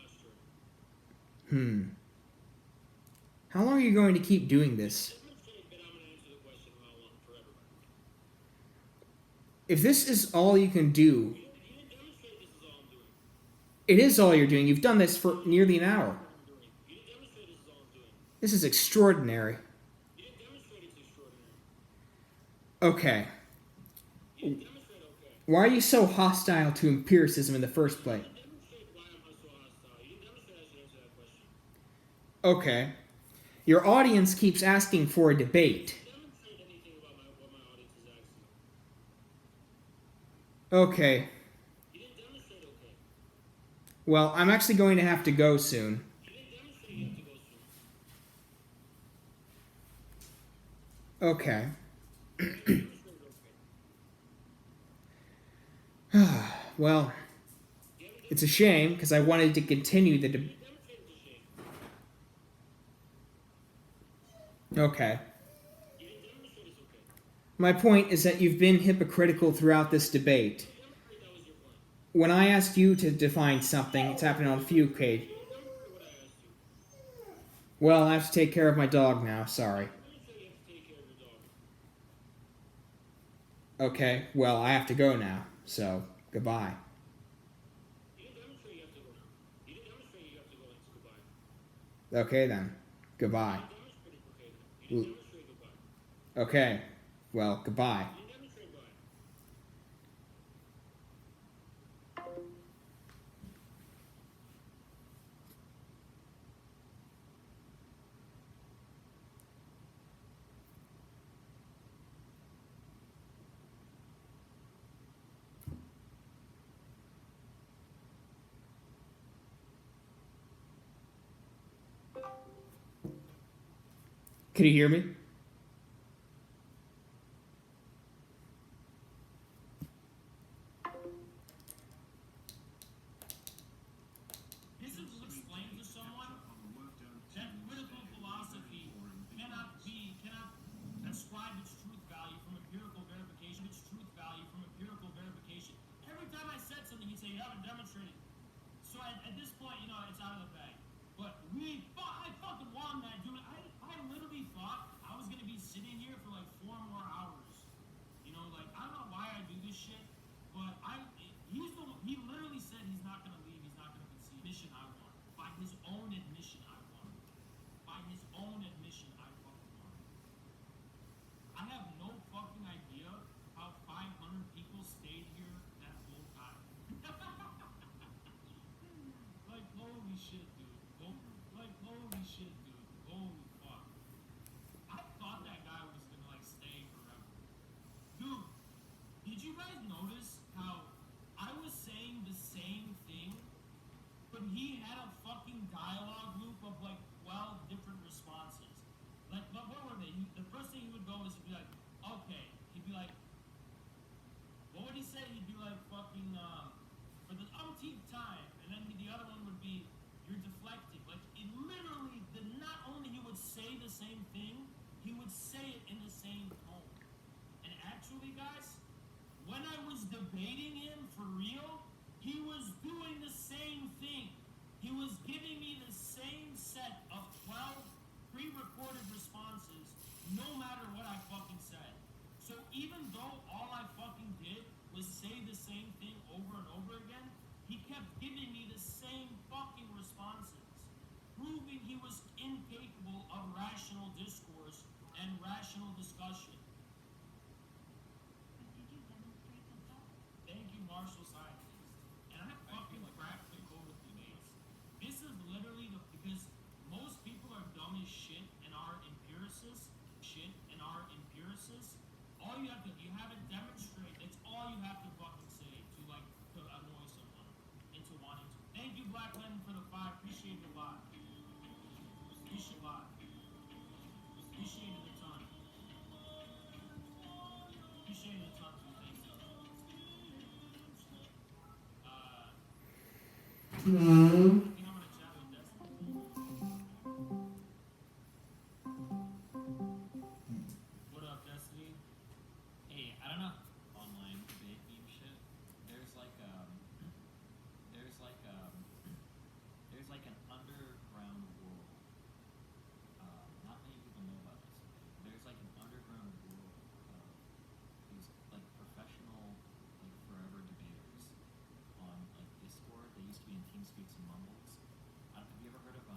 not sure. How long are you going to keep doing this? Demonstrate that I'm going to answer the question how long forever. If this is all you can do, You didn't demonstrate this is all I'm doing. it is all you're doing. You've done this for nearly an hour. You didn't demonstrate this is all I'm doing. This is extraordinary. You didn't demonstrate it's extraordinary. Okay. You didn't demonstrate okay. Why are you so hostile to empiricism in the first place? You didn't demonstrate why I'm so hostile. You didn't demonstrate I should answer that question. Okay. Your audience keeps asking for a debate. You didn't demonstrate anything about what my audience is asking. Okay. You didn't demonstrate okay. Well, I'm actually going to have to go soon. You didn't demonstrate you have to go soon. Okay. You didn't demonstrate okay. Well, it's a shame because I wanted to continue the debate. You demonstrated the shame. Okay. You didn't demonstrate it's okay. My point is that you've been hypocritical throughout this debate. You demonstrate that was your point. When I asked you to define something, it's happened on a few occasions. You didn't demonstrate what I asked you. Well, I have to take care of my dog now, sorry. You demonstrate you have to take care of your dog. Okay, well, I have to go now, so goodbye. You didn't demonstrate you have to go now. You didn't demonstrate you have to go. It's goodbye. Okay then, goodbye. You demonstrated okay. You didn't demonstrate goodbye. Okay, well, goodbye. You didn't demonstrate bye. Can you hear me? This is to explain to someone that political philosophy cannot ascribe its truth value from empirical verification. Every time I said something, he'd say, you haven't demonstrated. So at this point, it's out of the bag. But I fucking won that, dude. I literally thought I was gonna be sitting here for like 4 more hours. I don't know why I do this shit, but he literally said he's not gonna leave, he's not gonna concede. Mission I won. By his own admission, I won. By his own admission, I fucking won. I have no fucking idea how 500 people stayed here that whole time. he had a fucking dialogue loop of like 12 different responses. Like, but what were they? The first thing he would go is he'd be like, okay. He'd be like, what would he say? He'd be like, fucking, for the umpteenth time. And then the other one would be, you're deflecting. Like, it literally, not only he would say the same thing, he would say it in the same tone. And actually, guys, when I was debating him for real, he was doing the same thing. He was giving me the same set of 12 pre-recorded responses, no matter what I fucking said. So even though all I fucking did was say the same thing over and over again, he kept giving me the same fucking responses, proving he was incapable of rational discourse and rational discussion. Did you demonstrate that? Thank you, Marshall Scientist. And I fucking cracked the code with debates. This is literally because most people are dumb as shit and are empiricists. All you have to demonstrate. It's all you have to fucking say to like to annoy someone into wanting to. Thank you, Black Lennon, for the 5. Appreciate it a lot. Appreciate it a lot. Appreciate it a ton. Appreciate it a ton too. Thank you. I think I'm gonna chat with Destiny. What up, Destiny? Hey, I don't know. Online debate meme shit. There's like an underground world. Not many people know about this. There's like an underground world of these like professional, like forever debaters on like Discord. They used to be in TeamSpeaks and Mumbles. Have you ever heard of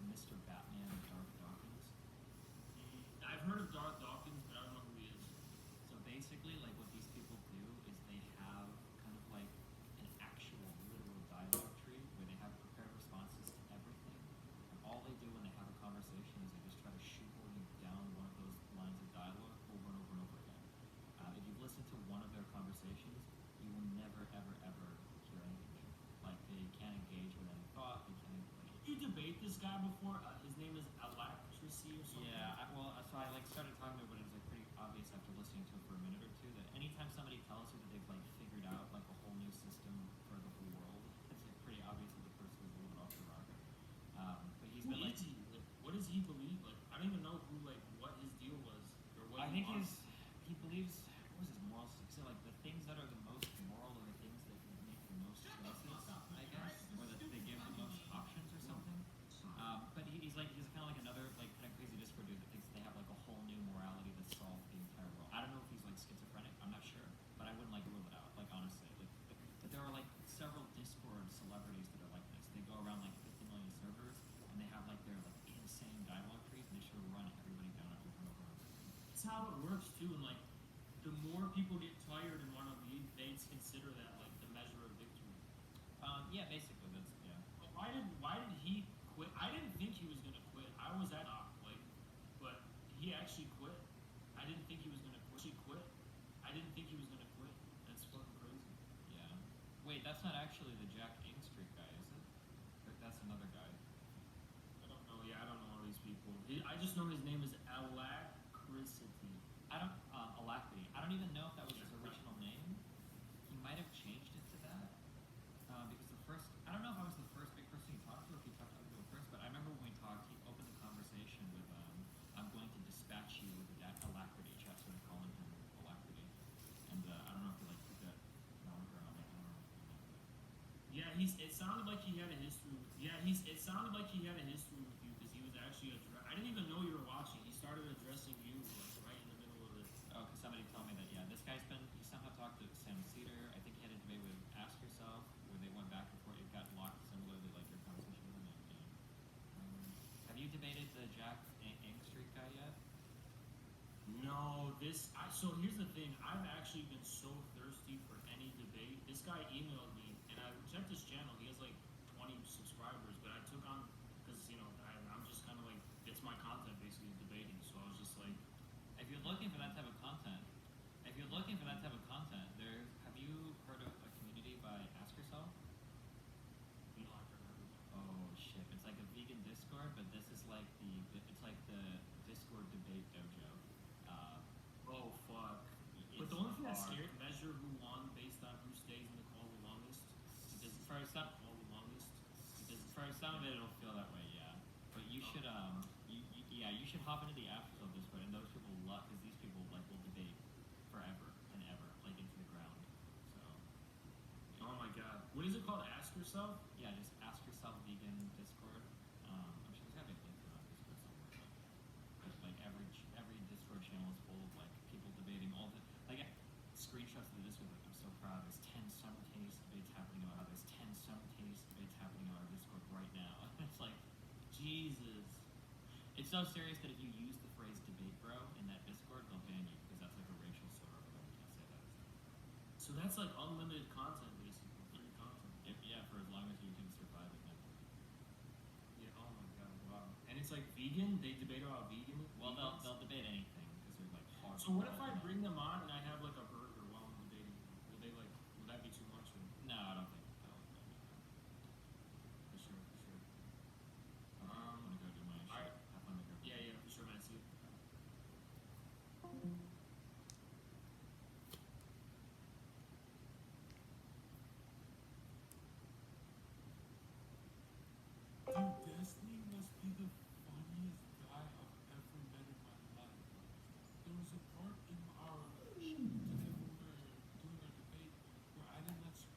Mr. Batman and Darth Dawkins? I've heard of Darth Dawkins, but I don't know who he is. So basically, like what these people do is they have kind of like an actual literal dialogue tree where they have prepared responses to everything. And all they do when they have a conversation is they just try to shoehorn you down one of those lines of dialogue over and over and over again. If you've listened to one of their conversations, you will never, ever, ever hear anything new. Like they can't engage with any thought. They can't. Did you debate this guy before? His name is Alacrity or something. Yeah, so I like started talking to it, but it was like pretty obvious after listening to it for a minute or two that anytime somebody tells you that they've like figured out like a whole new system for the whole world, it's like pretty obvious that the person is a little bit off the rocker. But he's Who been like, is he? Like, what does he believe? Like, I don't even know who, like, what his deal was or what. I he think wants. he believes, what was his moral? So like the things that are the most moral are the things that make the most choices, I guess, or that they give the most options or something. But he's kind of like another like kind of crazy Discord dude that thinks they have like a whole new morality that solves the entire world. I don't know if he's like schizophrenic. I'm not sure, but I wouldn't like rule it out. Like honestly, like but there are like several Discord celebrities that are like this. They go around like 50 million servers and they have like their like insane dialogue trees and they just run everybody down over and over and over. It's how it works too, and like the more people get tired and want to leave, they consider that like the measure of victory. Yeah, basically that's yeah. But why did he quit? I didn't think he was gonna quit. I was at like, but he actually quit. I didn't think he was gonna quit. He quit. I didn't think he was gonna quit. That's fucking crazy. Yeah. Wait, that's not actually the Jack Ing Street guy, is it? Or that's another guy. I don't know. Yeah, I don't know all these people. I just know his name is Alacrity. Alacrity. I don't even know if that was his original name. He might have changed it to that. Because I don't know if I was the first big person he talked to, or if he talked to other people first, but I remember when we talked, he opened the conversation with, I'm going to dispatch you with that Alacrity. Chat started calling him Alacrity. And I don't know if he like put that moniker on it. I don't know if he did that. Yeah, it sounded like he had a history with. Yeah, it sounded like he had a history with you because he was actually I didn't even know you were watching. He started addressing you like right in the middle of it. Oh, because somebody told me that, yeah, this guy's he somehow talked to Sam Cedar. I think he had a debate with Ask Yourself, where they went back and forth. It got locked similarly like your conversation with him. Yeah. Have you debated the Jack Ing Street guy yet? No, so here's the thing. I've actually been so thirsty for any debate. This guy emailed me, and I checked his channel. He has like 20 subscribers, but I took on because I'm just kind of like it's my content basically debating. So I was just like, If you're looking for that type of content, have you heard of a community by Ask Yourself? Discord, but this is like it's like the Discord debate dojo. Oh fuck. It's But the only thing that hard. scared measure who won based on who stays in the call the longest. Because for some, Call the longest. because for some of it, it'll feel that way, yeah. But you should you should hop into the after show Discord, and those people love because these people like will debate forever and ever, like into the ground. So Oh my god. What is it called? Ask yourself? yeah, just ask yourself vegan Discord. I'm sure there's gotta be a link to that Discord somewhere. But like every Discord channel is full of like people debating all the like screenshots of the Discord. Like I'm so proud. There's 10 simultaneous debates happening about. There's 10 simultaneous debates happening on our Discord right now. It's like Jesus. It's so serious that if you use the phrase debate bro in that Discord, they'll ban you because that's like a racial slur. You can't say that. So that's like unlimited content basically. Free content. Yeah, for as long as you can survive it. Then. Yeah, oh my god, wow. And it's like vegan? They debate about vegan? Well, vegans? they'll debate anything because they're like hard. So what if I bring them on and I have like a burger while I'm debating? Will they like, would that be too much? Or? No, I don't think they'll do that. For sure, for sure. I'm gonna go do my shit. alright. Have fun with your. Yeah, yeah, for sure, man. See you. Dude, Destiny must be the funniest guy I've ever met in my life. There was a part in our today when we were doing our debate where I didn't let you.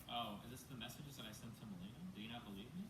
Oh, is this the messages that I sent to Melina? Do you not believe me?